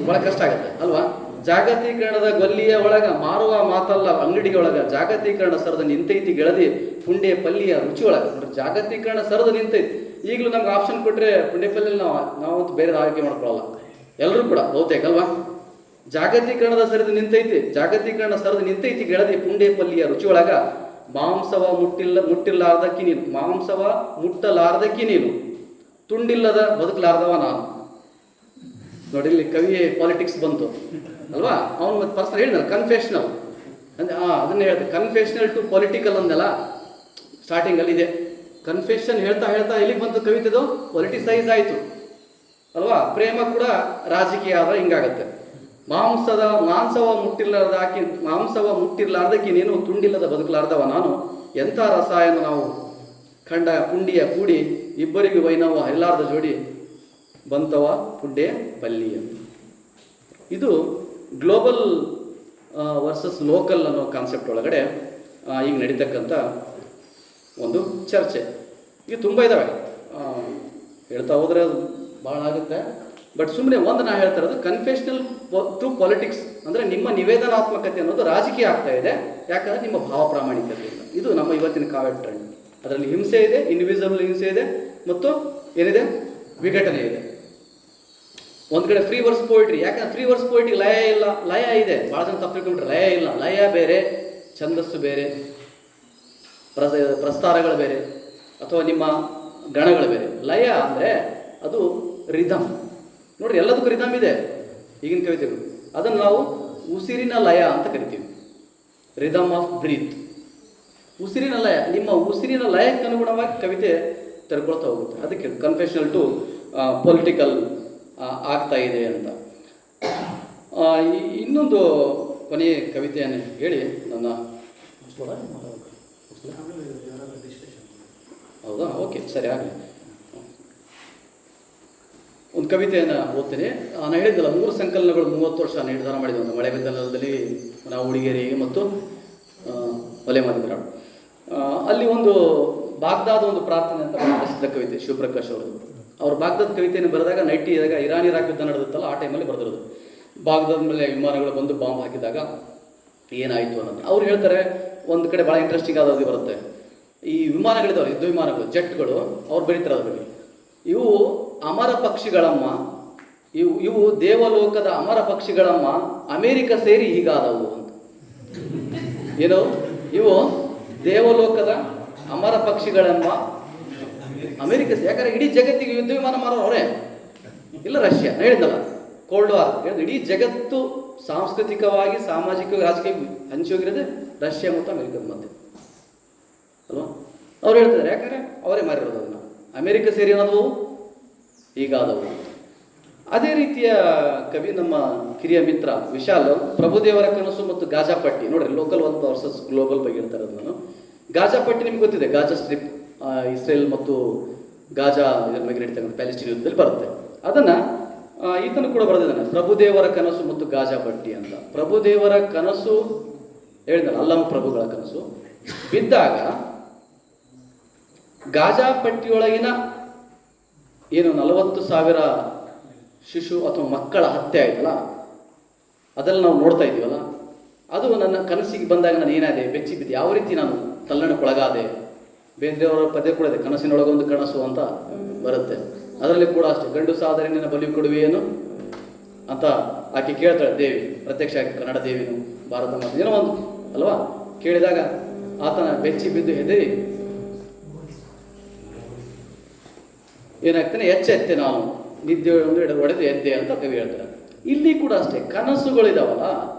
ಭಾಳ ಕಷ್ಟ ಆಗುತ್ತೆ ಅಲ್ವಾ. ಜಾಗತೀಕರಣದ ಗೊಲ್ಲಿಯ ಒಳಗ ಮಾರುವ ಮಾತಲ್ಲ ಅಂಗಡಿಯೊಳಗ, ಜಾಗತೀಕರಣ ಸರದ ನಿಂತೈತಿ ಗೆಳದಿ ಪುಂಡೆ ಪಲ್ಯ ರುಚಿ ಒಳಗ. ಜಾಗತೀಕರಣ ಸರದ ನಿಂತೈತಿ. ಈಗಲೂ ನಮ್ಗೆ ಆಪ್ಷನ್ ಕೊಟ್ಟರೆ ಪುಂಡೆ ಪಲ್ಯ ನಾವಂತೂ ಬೇರೆ ಆಯ್ಕೆ ಮಾಡ್ಕೊಳ್ಳಲ್ಲ, ಎಲ್ಲರೂ ಕೂಡ ಬಹುತೇಕ ಅಲ್ವಾ. ಜಾಗತೀಕರಣದ ಸರಿದು ನಿಂತೈತಿ, ಜಾಗತೀಕರಣ ಸರಿದು ನಿಂತೈತಿ ಗೆಳದಿ ಪುಂಡೆ ಪಲ್ಯ ರುಚಿ ಒಳಗ, ಮಾಂಸವ ಮುಟ್ಟಿಲ್ಲಾರ್ದಕ್ಕಿ ನೀನು, ಮಾಂಸವ ಮುಟ್ಟಲಾರ್ದಕ್ಕಿ ನೀನು, ತುಂಡಿಲ್ಲದ ಬದುಕಲಾರ್ದವ ನಾನು. ನೋಡಿ, ಇಲ್ಲಿ ಕವಿ ಪಾಲಿಟಿಕ್ಸ್ ಬಂತು ಅಲ್ವಾ. ಅವನು ಮತ್ತೆ ಪರ್ಸನಲ್ ಹೇಳಿದ ಕನ್ಫೆಷನಲ್ ಅಂದ್ರೆ ಅದನ್ನೇ ಹೇಳ್ದೆ, ಕನ್ಫೆಷನಲ್ ಟು ಪೊಲಿಟಿಕಲ್ ಅಂದೆಲ್ಲ ಸ್ಟಾರ್ಟಿಂಗಲ್ಲಿ ಇದೆ. ಕನ್ಫೆಷನ್ ಹೇಳ್ತಾ ಹೇಳ್ತಾ ಎಲ್ಲಿಗೆ ಬಂತು ಕವಿತೆದು, ಪೊಲಿಟಿಸೈಸ್ ಆಯಿತು ಅಲ್ವಾ. ಪ್ರೇಮ ಕೂಡ ರಾಜಕೀಯ ಆದ್ರೆ ಹಿಂಗಾಗತ್ತೆ. ಮಾಂಸವ ಮುಟ್ಟಿರ್ಲಾರ್ದಕ್ಕಿ ನೀನು, ತುಂಡಿಲ್ಲದ ಬದುಕಲಾರ್ದವ ನಾನು, ಎಂಥ ರಸಾಯನ ನಾವು ಕಂಡ ಪುಂಡಿಯ ಕೂಡಿ, ಇಬ್ಬರಿಗೂ ವೈನವ ಹರಿಲಾರ್ದ ಜೋಡಿ, ಬಂತವ ಪುಂಡೆ ಪಲ್ಲಿ ಅಂತ. ಇದು ಗ್ಲೋಬಲ್ ವರ್ಸಸ್ ಲೋಕಲ್ ಅನ್ನೋ ಕಾನ್ಸೆಪ್ಟ್ ಒಳಗಡೆ ಈಗ ನಡೀತಕ್ಕಂಥ ಒಂದು ಚರ್ಚೆ. ಈಗ ತುಂಬ ಇದ್ದಾವೆ, ಹೇಳ್ತಾ ಹೋದರೆ ಅದು ಭಾಳ ಆಗುತ್ತೆ. ಬಟ್ ಸುಮ್ಮನೆ ಒಂದು ನಾ ಹೇಳ್ತಾ ಇರೋದು, ಕನ್ಫೆಷನಲ್ ಟು ಪಾಲಿಟಿಕ್ಸ್ ಅಂದರೆ ನಿಮ್ಮ ನಿವೇದನಾತ್ಮಕತೆ ಅನ್ನೋದು ರಾಜಕೀಯ ಆಗ್ತಾ ಇದೆ. ಯಾಕಂದರೆ ನಿಮ್ಮ ಭಾವ ಪ್ರಾಮಾಣಿಕತೆ ಇಲ್ಲ. ಇದು ನಮ್ಮ ಇವತ್ತಿನ ಕಾವ್ಯ ಟ್ರೆಂಡ್. ಅದರಲ್ಲಿ ಹಿಂಸೆ ಇದೆ, ಇಂಡಿವಿಜುವಲ್ ಹಿಂಸೆ ಇದೆ, ಮತ್ತು ಏನಿದೆ, ವಿಘಟನೆ ಇದೆ. ಒಂದು ಕಡೆ ಫ್ರೀ ವರ್ಸ್ ಪೋಯಿಟ್ರಿ, ಯಾಕಂದ್ರೆ ಫ್ರೀ ವರ್ಸ್ ಪೋಯಿಟ್ರಿ ಲಯ ಇಲ್ಲ. ಲಯ ಇದೆ, ಭಾಳ ಜನ ತಪ್ಪು ತಿಳ್ಕೊಂಡ್ರೆ ಲಯ ಇಲ್ಲ. ಲಯ ಬೇರೆ, ಛಂದಸ್ಸು ಬೇರೆ, ಪ್ರಸ್ತಾರಗಳು ಬೇರೆ, ಅಥವಾ ನಿಮ್ಮ ಗಣಗಳು ಬೇರೆ. ಲಯ ಅಂದರೆ ಅದು ರಿದಮ್. ನೋಡ್ರಿ, ಎಲ್ಲದಕ್ಕೂ ರಿದಮ್ ಇದೆ ಈಗಿನ ಕವಿತೆಗಳು. ಅದನ್ನು ನಾವು ಉಸಿರಿನ ಲಯ ಅಂತ ಕರಿತೀವಿ, ರಿದಮ್ ಆಫ್ ಬ್ರೀತ್. ಉಸಿರಿನ ಲಯ, ನಿಮ್ಮ ಉಸಿರಿನ ಲಯಕ್ಕೆ ಅನುಗುಣವಾಗಿ ಕವಿತೆ ತೆರ್ಕೊಳ್ತಾ ಹೋಗುತ್ತೆ. ಅದಕ್ಕೆ ಕನ್ಫೆಷನಲ್ ಟು ಪೊಲಿಟಿಕಲ್ ಆಗ್ತಾ ಇದೆ ಅಂತ. ಇನ್ನೊಂದು ಕೊನೆಯ ಕವಿತೆಯನ್ನು ಹೇಳಿ ನನ್ನ ಹೌದಾ, ಓಕೆ, ಸರಿ, ಆಗಲಿ. ಒಂದು ಕವಿತೆಯನ್ನು ಓದ್ತೇನೆ. ನಾನು ಹೇಳಿದ್ದಲ್ಲ, 3 ಸಂಕಲನಗಳು 30 ವರ್ಷ ನಿರ್ಧಾರ ಮಾಡಿದ್ವಿ. ಒಂದು ಮಳೆ ಬೆಂದಲದಲ್ಲಿ, ನಾವು ಹುಡುಗಿಯರಿ ಮತ್ತು ಒಲೆ ಮಾತಿದ್ರಾಡು. ಅಲ್ಲಿ ಒಂದು ಬಾಗ್ದಾದ ಒಂದು ಪ್ರಾರ್ಥನೆ ಅಂತ ಪ್ರಸಿದ್ಧ ಕವಿತೆ, ಶಿವಪ್ರಕಾಶ್ ಅವರದು. ಅವ್ರು ಬಾಗ್ದಾದ ಕವಿತೆಯನ್ನು ಬರೆದಾಗ 90 ಇರಾನ್ ಇರಾಕ್ ಯುದ್ಧ ನಡೆದಿತ್ತಲ್ಲ, ಆ ಟೈಮಲ್ಲಿ ಬರೆದಿರೋದು. ಬಾಗ್ದಾದ ಮೇಲೆ ವಿಮಾನಗಳು ಬಂದು ಬಾಂಬ್ ಹಾಕಿದಾಗ ಏನಾಯಿತು ಅನ್ನೋದು ಅವ್ರು ಹೇಳ್ತಾರೆ. ಒಂದು ಕಡೆ ಭಾಳ ಇಂಟ್ರೆಸ್ಟಿಂಗ್ ಆದದ್ದು ಬರುತ್ತೆ. ಈ ವಿಮಾನಗಳಿದ್ದಾವೆ, ಯುದ್ಧ ವಿಮಾನಗಳು, ಜೆಟ್ಗಳು, ಅವ್ರು ಬರೀತಾರೆ ಅದ್ರ ಬಗ್ಗೆ. ಇವು ಅಮರ ಪಕ್ಷಿಗಳಮ್ಮ, ಇವು ದೇವಲೋಕದ ಅಮರ ಪಕ್ಷಿಗಳಮ್ಮ, ಅಮೇರಿಕ ಸೇರಿ ಹೀಗಾದವು ಅಂತ. ಏನು, ಇವು ದೇವಲೋಕದ ಅಮರ ಪಕ್ಷಿಗಳಮ್ಮ, ಅಮೇರಿಕ, ಯಾಕಂದ್ರೆ ಇಡೀ ಜಗತ್ತಿಗೆ ಯುದ್ಧ ವಿಮಾನ ಮಾರೋರು ಅವರೇ ಇಲ್ಲ, ರಷ್ಯಾ. ಹೇಳಿದ್ನಲ್ಲ, ಕೋಲ್ಡ್ ವಾರ್. ಇಡೀ ಜಗತ್ತು ಸಾಂಸ್ಕೃತಿಕವಾಗಿ, ಸಾಮಾಜಿಕವಾಗಿ, ರಾಜಕೀಯ ಹಂಚಿ ಹೋಗಿರೋದೆ ರಷ್ಯಾ ಮತ್ತು ಅಮೇರಿಕದ ಮಧ್ಯೆ ಅಲ್ವಾ. ಅವ್ರು ಹೇಳ್ತಿದ್ದಾರೆ, ಯಾಕಂದರೆ ಅವರೇ ಮಾರಿರೋದು ಅದನ್ನು. ಅಮೇರಿಕ ಸೇರಿ ಅನ್ನೋದು ಹೀಗಾದವು. ಅದೇ ರೀತಿಯ ಕವಿ ನಮ್ಮ ಕಿರಿಯ ಮಿತ್ರ ವಿಶಾಲ್ ಪ್ರಭುದೇವರ ಕನಸು ಮತ್ತು ಗಾಜಾಪಟ್ಟಿ ನೋಡ್ರಿ, ಲೋಕಲ್ ಒಂದು ವರ್ಸಸ್ ಗ್ಲೋಬಲ್ ಬಗ್ಗೆ ಹೇಳ್ತಾರೆ ನಾನು. ಗಾಜಾಪಟ್ಟಿ ನಿಮ್ಗೆ ಗೊತ್ತಿದೆ, ಗಾಜಾ ಸ್ಟ್ರಿಪ್, ಇಸ್ರೇಲ್ ಮತ್ತು ಗಾಜಾ ಇದರ ಬಗ್ಗೆ ನಡೀತಕ್ಕಂಥ ಪ್ಯಾಲೆಸ್ಟೈನ್ ಯುದ್ಧದಲ್ಲಿ ಬರುತ್ತೆ. ಅದನ್ನು ಈತನು ಕೂಡ ಬರೆದಿದ್ದಾನೆ, ಪ್ರಭುದೇವರ ಕನಸು ಮತ್ತು ಗಾಜಾಪಟ್ಟಿ ಅಂತ. ಪ್ರಭುದೇವರ ಕನಸು ಹೇಳಿದಾನೆ, ಅಲ್ಲಮ ಪ್ರಭುಗಳ ಕನಸು ಬಿದ್ದಾಗ ಗಾಜಾಪಟ್ಟಿಯೊಳಗಿನ ಏನು 40,000 ಶಿಶು ಅಥವಾ ಮಕ್ಕಳ ಹತ್ಯೆ ಆಯ್ತಲ್ಲ, ಅದೆಲ್ಲ ನಾವು ನೋಡ್ತಾ ಇದ್ದೀವಲ್ಲ, ಅದು ನನ್ನ ಕನಸಿಗೆ ಬಂದಾಗ ನಾನು ಏನಾದೆ, ಬೆಚ್ಚಿ ಬಿದ್ದು ಯಾವ ರೀತಿ ನಾನು ತಲ್ಲಣಕ್ಕೊಳಗಾದೆ. ಬೇರೆಯವರ ಪದೇ ಕೂಡ ಇದೆ, ಕನಸಿನೊಳಗೊಂದು ಕನಸು ಅಂತ ಬರುತ್ತೆ. ಅದರಲ್ಲಿ ಕೂಡ ಅಷ್ಟೇ, ಗಂಡು ಸಾದರೆ ನಿನ್ನ ಬಲಿ ಕೊಡುವೆಯೇನು ಅಂತ ಆಕೆ ಕೇಳ್ತಾಳೆ, ದೇವಿ ಪ್ರತ್ಯಕ್ಷ ಆಗಿ ಕನ್ನಡ ದೇವಿನು ಭಾರತ ಮಾತೆ ಏನೋ ಒಂದು ಅಲ್ವಾ ಕೇಳಿದಾಗ ಆತನ ಬೆಚ್ಚಿ ಬಿದ್ದು ಹೆದರಿ ಏನಾಗ್ತಾನೆ, ಎಚ್ಚೆತ್ತೆ ನಾನು ನಿದ್ದೆ ಹೊಡೆದು ಎದ್ದೆ ಅಂತ ಕವಿ ಹೇಳ್ತಾರೆ. ಇಲ್ಲಿ ಕೂಡ ಅಷ್ಟೇ, ಕನಸುಗಳಿದಾವಲ್ಲ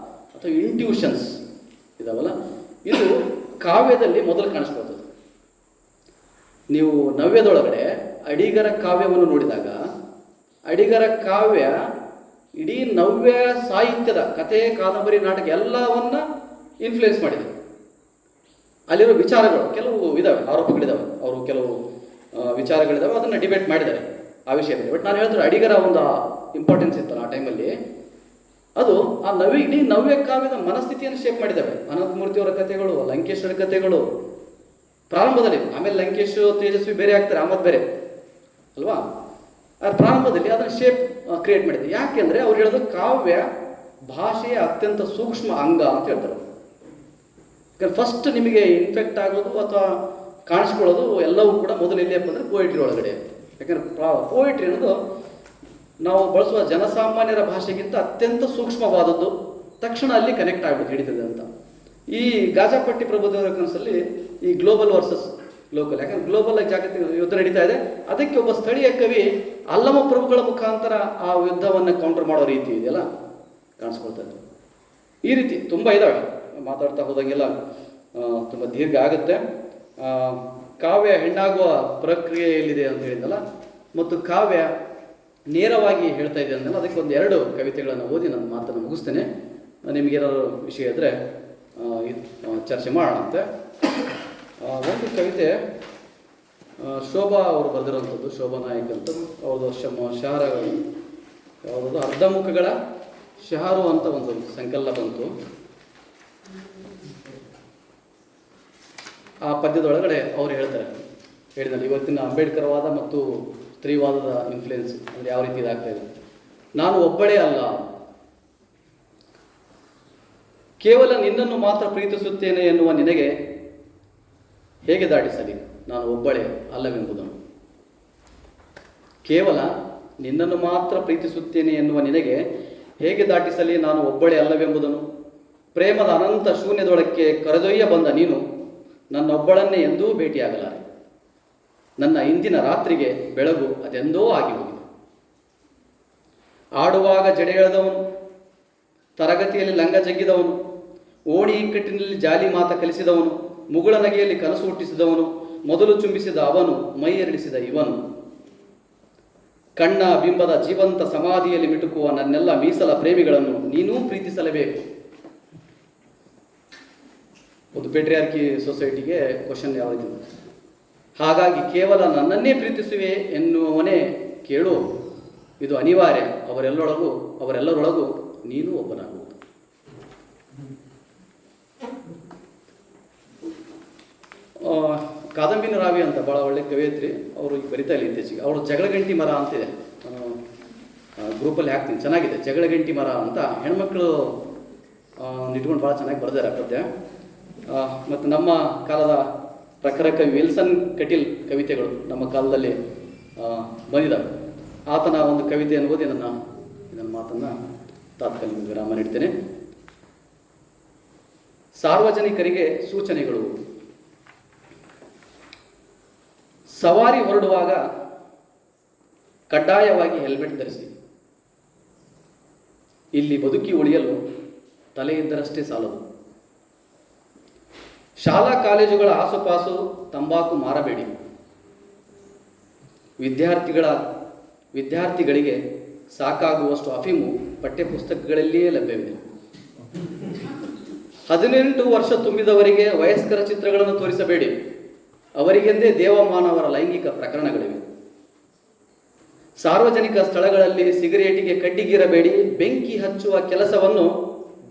ಅಥವಾ ಇಂಟ್ಯೂಷನ್ಸ್ ಇದಾವಲ್ಲ, ಇದು ಕಾವ್ಯದಲ್ಲಿ ಮೊದಲು ಕಾಣಿಸ್ಕೊಳ್ತದೆ. ನೀವು ನವ್ಯದೊಳಗಡೆ ಅಡಿಗರ ಕಾವ್ಯವನ್ನು ನೋಡಿದಾಗ, ಅಡಿಗರ ಕಾವ್ಯ ಇಡೀ ನವ್ಯ ಸಾಹಿತ್ಯದ ಕಥೆ, ಕಾದಂಬರಿ, ನಾಟಕ ಎಲ್ಲವನ್ನ ಇನ್ಫ್ಲುಯೆನ್ಸ್ ಮಾಡಿದೆ. ಅಲ್ಲಿರೋ ವಿಚಾರಗಳು ಕೆಲವು ಇದಾವೆ, ಆರೋಪಗಳಿದಾವೆ, ಅವರು ಕೆಲವು ವಿಚಾರಗಳಿದಾವೆ, ಅದನ್ನು ಡಿಬೇಟ್ ಮಾಡಿದ್ದಾರೆ ಆ ವಿಷಯದಲ್ಲಿ. ಬಟ್ ನಾನು ಹೇಳ್ತಾರೆ, ಅಡಿಗರ ಒಂದು ಇಂಪಾರ್ಟೆನ್ಸ್ ಇತ್ತಲ್ಲ ಆ ಟೈಮಲ್ಲಿ, ಅದು ಆ ಇಡೀ ನವ್ಯ ಕಾವ್ಯದ ಮನಸ್ಥಿತಿಯನ್ನು ಶೇಪ್ ಮಾಡಿದ್ದಾವೆ. ಅನಂತಮೂರ್ತಿಯವರ ಕಥೆಗಳು, ಲಂಕೇಶ್ವರ ಕಥೆಗಳು ಪ್ರಾರಂಭದಲ್ಲಿ, ಆಮೇಲೆ ಲಂಕೇಶ್ ತೇಜಸ್ವಿ ಬೇರೆ ಆಗ್ತಾರೆ, ಅಹಮದ್ ಬೇರೆ ಅಲ್ವಾ. ಪ್ರಾರಂಭದಲ್ಲಿ ಅದನ್ನು ಶೇಪ್ ಕ್ರಿಯೇಟ್ ಮಾಡಿದೆ. ಯಾಕೆಂದ್ರೆ ಅವ್ರು ಹೇಳೋದು ಕಾವ್ಯ ಭಾಷೆಯ ಅತ್ಯಂತ ಸೂಕ್ಷ್ಮ ಅಂಗ ಅಂತ ಹೇಳ್ತಾರೆ. ಯಾಕಂದ್ರೆ ಫಸ್ಟ್ ನಿಮಗೆ ಇನ್ಫೆಕ್ಟ್ ಆಗೋದು ಅಥವಾ ಕಾಣಿಸ್ಕೊಳ್ಳೋದು ಎಲ್ಲವೂ ಕೂಡ ಮೊದಲು ಎಲ್ಲಿಯಪ್ಪ ಅಂದರೆ ಪೋಯಿಟ್ರಿ ಒಳಗಡೆ. ಯಾಕಂದ್ರೆ ಪೋಯಿಟ್ರಿ ಅನ್ನೋದು ನಾವು ಬಳಸುವ ಜನಸಾಮಾನ್ಯರ ಭಾಷೆಗಿಂತ ಅತ್ಯಂತ ಸೂಕ್ಷ್ಮವಾದದ್ದು, ತಕ್ಷಣ ಅಲ್ಲಿ ಕನೆಕ್ಟ್ ಆಗ್ಬಿಟ್ಟು ಹಿಡಿತದೆ ಅಂತ. ಈ ಗಾಜಾಪಟ್ಟಿ ಪ್ರಭುದೇವರ ಕನಸಲ್ಲಿ ಈ ಗ್ಲೋಬಲ್ ವರ್ಸಸ್ ಲೋಕಲ್, ಯಾಕಂದ್ರೆ ಗ್ಲೋಬಲ್ ಆಗಿ ಜಾಗತಿಕ ಯುದ್ಧ ನಡೀತಾ ಇದೆ, ಅದಕ್ಕೆ ಒಬ್ಬ ಸ್ಥಳೀಯ ಕವಿ ಅಲ್ಲಮ ಪ್ರಭುಗಳ ಮುಖಾಂತರ ಆ ಯುದ್ಧವನ್ನು ಕೌಂಟರ್ ಮಾಡೋ ರೀತಿ ಇದೆಯಲ್ಲ ಕಾಣಿಸ್ಕೊಳ್ತಾ ಇದೆ. ಈ ರೀತಿ ತುಂಬ ಇದ್ದಾವೆ, ಮಾತಾಡ್ತಾ ಹೋದಂಗೆಲ್ಲ ತುಂಬ ದೀರ್ಘ ಆಗುತ್ತೆ. ಕಾವ್ಯ ಹೆಣ್ಣಾಗುವ ಪ್ರಕ್ರಿಯೆಯಲ್ಲಿದೆ ಅಂತ ಹೇಳಿದ್ನಲ್ಲ, ಮತ್ತು ಕಾವ್ಯ ನೇರವಾಗಿ ಹೇಳ್ತಾ ಇದೆ ಅಂದಲ್ಲ, ಅದಕ್ಕೆ ಒಂದು 2 ಕವಿತೆಗಳನ್ನು ಓದಿ ನನ್ನ ಮಾತನ್ನು ಮುಗಿಸ್ತೇನೆ. ನಿಮಗೇನಾದ್ರು ವಿಷಯ ಇದ್ದರೆ ಚರ್ಚೆ ಮಾಡೋಣ ಅಂತೆ. ಒಂದು ಕವಿತೆ ಶೋಭಾ ಅವರು ಬರೆದಿರೋಂಥದ್ದು, ಶೋಭಾ ನಾಯಕ್ ಅಂತ. ಅವ್ರದ್ದು ಶಹರಗಳು ಯಾವುದದು, ಅರ್ಧಮುಖಗಳ ಶಹರು ಅಂತ ಒಂದು ಸಂಕಲನ ಬಂತು. ಆ ಪದ್ಯದೊಳಗಡೆ ಅವ್ರು ಹೇಳ್ತಾರೆ, ಹೇಳಿದಲ್ಲಿ ಇವತ್ತಿನ ಅಂಬೇಡ್ಕರ್ವಾದ ಮತ್ತು ಸ್ತ್ರೀವಾದದ ಇನ್ಫ್ಲುಯೆನ್ಸ್ ಅಂದರೆ ಯಾವ ರೀತಿ ಇದಾಗ್ತಾ ಇದೆ. ನಾನು ಒಬ್ಬಳೇ ಅಲ್ಲ, ಕೇವಲ ನಿನ್ನನ್ನು ಮಾತ್ರ ಪ್ರೀತಿಸುತ್ತೇನೆ ಎನ್ನುವ ನಿನಗೆ ಹೇಗೆ ದಾಟಿಸಲಿ ನಾನು ಒಬ್ಬಳೇ ಅಲ್ಲವೆಂಬುದನ್ನು. ಕೇವಲ ನಿನ್ನನ್ನು ಮಾತ್ರ ಪ್ರೀತಿಸುತ್ತೇನೆ ಎನ್ನುವ ನಿನಗೆ ಹೇಗೆ ದಾಟಿಸಲಿ ನಾನು ಒಬ್ಬಳೇ ಅಲ್ಲವೆಂಬುದನ್ನು. ಪ್ರೇಮದ ಅನಂತ ಶೂನ್ಯದೊಳಕ್ಕೆ ಕರೆದೊಯ್ಯ ಬಂದ ನೀನು ನನ್ನೊಬ್ಬಳನ್ನೇ ಎಂದೂ ಭೇಟಿಯಾಗಲಾರೆ. ನನ್ನ ಇಂದಿನ ರಾತ್ರಿಗೆ ಬೆಳಗು ಅದೆಂದೋ ಆಗಿ ಹೋಗಿದೆ. ಆಡುವಾಗ ಜಡೆ ಎಳೆದವನು, ತರಗತಿಯಲ್ಲಿ ಲಂಗ ಜಗ್ಗಿದವನು, ಓಣಿ ಇಕ್ಕಟ್ಟಿನಲ್ಲಿ ಜಾಲಿ ಮಾತ ಕಲಿಸಿದವನು, ಮುಗುಳ ನಗೆಯಲ್ಲಿ ಕನಸು ಹುಟ್ಟಿಸಿದವನು, ಮೊದಲು ಚುಂಬಿಸಿದ ಅವನು, ಮೈಯರಳಿಸಿದ ಇವನು, ಕಣ್ಣ ಬಿಂಬದ ಜೀವಂತ ಸಮಾಧಿಯಲ್ಲಿ ಮಿಟುಕುವ ನನ್ನೆಲ್ಲ ಮೀಸಲ ಪ್ರೇಮಿಗಳನ್ನು ನೀನೂ ಪ್ರೀತಿಸಲೇಬೇಕು. ಒಂದು ಪೇಟ್ರಿಯಾರ್ಕಿ ಸೊಸೈಟಿಗೆ ಕ್ವಶನ್ ಯಾವುದು? ಹಾಗಾಗಿ ಕೇವಲ ನನ್ನನ್ನೇ ಪ್ರೀತಿಸುವೆ ಎನ್ನುವವನೇ ಕೇಳು, ಇದು ಅನಿವಾರ್ಯ, ಅವರೆಲ್ಲರೊಳಗೂ ನೀನು ಒಬ್ಬನಾಗುವುದು. ಕಾದಂಬಿನಿ ರಾವಿ ಅಂತ ಭಾಳ ಒಳ್ಳೆ ಕವಯಿತ್ರಿ, ಅವರು ಈಗ ಬರಿತಾ ಇಲ್ಲ ಇತ್ತೀಚೆಗೆ. ಅವರು ಜಗಳಗಂಟಿ ಮರ ಅಂತಿದೆ, ನಾನು ಗ್ರೂಪಲ್ಲಿ ಹಾಕ್ತೀನಿ, ಚೆನ್ನಾಗಿದೆ. ಜಗಳಗಂಟಿ ಮರ ಅಂತ ಹೆಣ್ಮಕ್ಳು ಇಟ್ಕೊಂಡು ಭಾಳ ಚೆನ್ನಾಗಿ ಬರೆದಾರೆ ಪದ್ಯ. ಮತ್ತು ನಮ್ಮ ಕಾಲದ ಪ್ರಖರ ಕವಿ ವಿಲ್ಸನ್ ಕಟೀಲ್ ಕವಿತೆಗಳು ನಮ್ಮ ಕಾಲದಲ್ಲಿ ಬಂದಿದ್ದಾವೆ. ಆತನ ಒಂದು ಕವಿತೆಯನ್ನು ಓದಿ ನನ್ನ ಮಾತನ್ನು ತಾತ್ಕಾಲಿಕ ವಿರಾಮ ನೀಡ್ತೇನೆ. ಸಾರ್ವಜನಿಕರಿಗೆ ಸೂಚನೆಗಳು. ಸವಾರಿ ಹೊರಡುವಾಗ ಕಡ್ಡಾಯವಾಗಿ ಹೆಲ್ಮೆಟ್ ಧರಿಸಿ. ಇಲ್ಲಿ ಬದುಕಿ ಉಳಿಯಲು ತಲೆ ಇದ್ದರಷ್ಟೇ ಸಾಲದು. ಶಾಲಾ ಕಾಲೇಜುಗಳ ಆಸುಪಾಸು ತಂಬಾಕು ಮಾರಬೇಡಿ. ವಿದ್ಯಾರ್ಥಿಗಳಿಗೆ ಸಾಕಾಗುವಷ್ಟು ಅಫೀಮು ಪಠ್ಯಪುಸ್ತಕಗಳಲ್ಲಿಯೇ ಲಭ್ಯವಿದೆ. 18 ವರ್ಷ ತುಂಬಿದವರಿಗೆ ವಯಸ್ಕರ ಚಿತ್ರಗಳನ್ನು ತೋರಿಸಬೇಡಿ, ಅವರಿಗೆಂದೇ ದೇವಮಾನವರ ಲೈಂಗಿಕ ಪ್ರಕರಣಗಳಿವೆ. ಸಾರ್ವಜನಿಕ ಸ್ಥಳಗಳಲ್ಲಿ ಸಿಗರೇಟಿಗೆ ಕಡ್ಡಿಗೀರಬೇಡಿ, ಬೆಂಕಿ ಹಚ್ಚುವ ಕೆಲಸವನ್ನು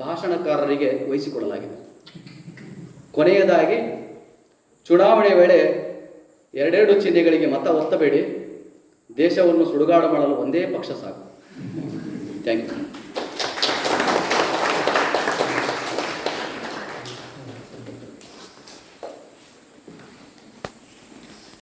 ಭಾಷಣಕಾರರಿಗೆ ವಹಿಸಿಕೊಡಲಾಗಿದೆ. ಕೊನೆಯದಾಗಿ, ಚುನಾವಣೆ ವೇಳೆ ಎರಡೆರಡು ಚಿಹ್ನೆಗಳಿಗೆ ಮತ ಒತ್ತಬೇಡಿ, ದೇಶವನ್ನು ಸುಡುಗಾಡು ಮಾಡಲು ಒಂದೇ ಪಕ್ಷ ಸಾಕು. Thank you.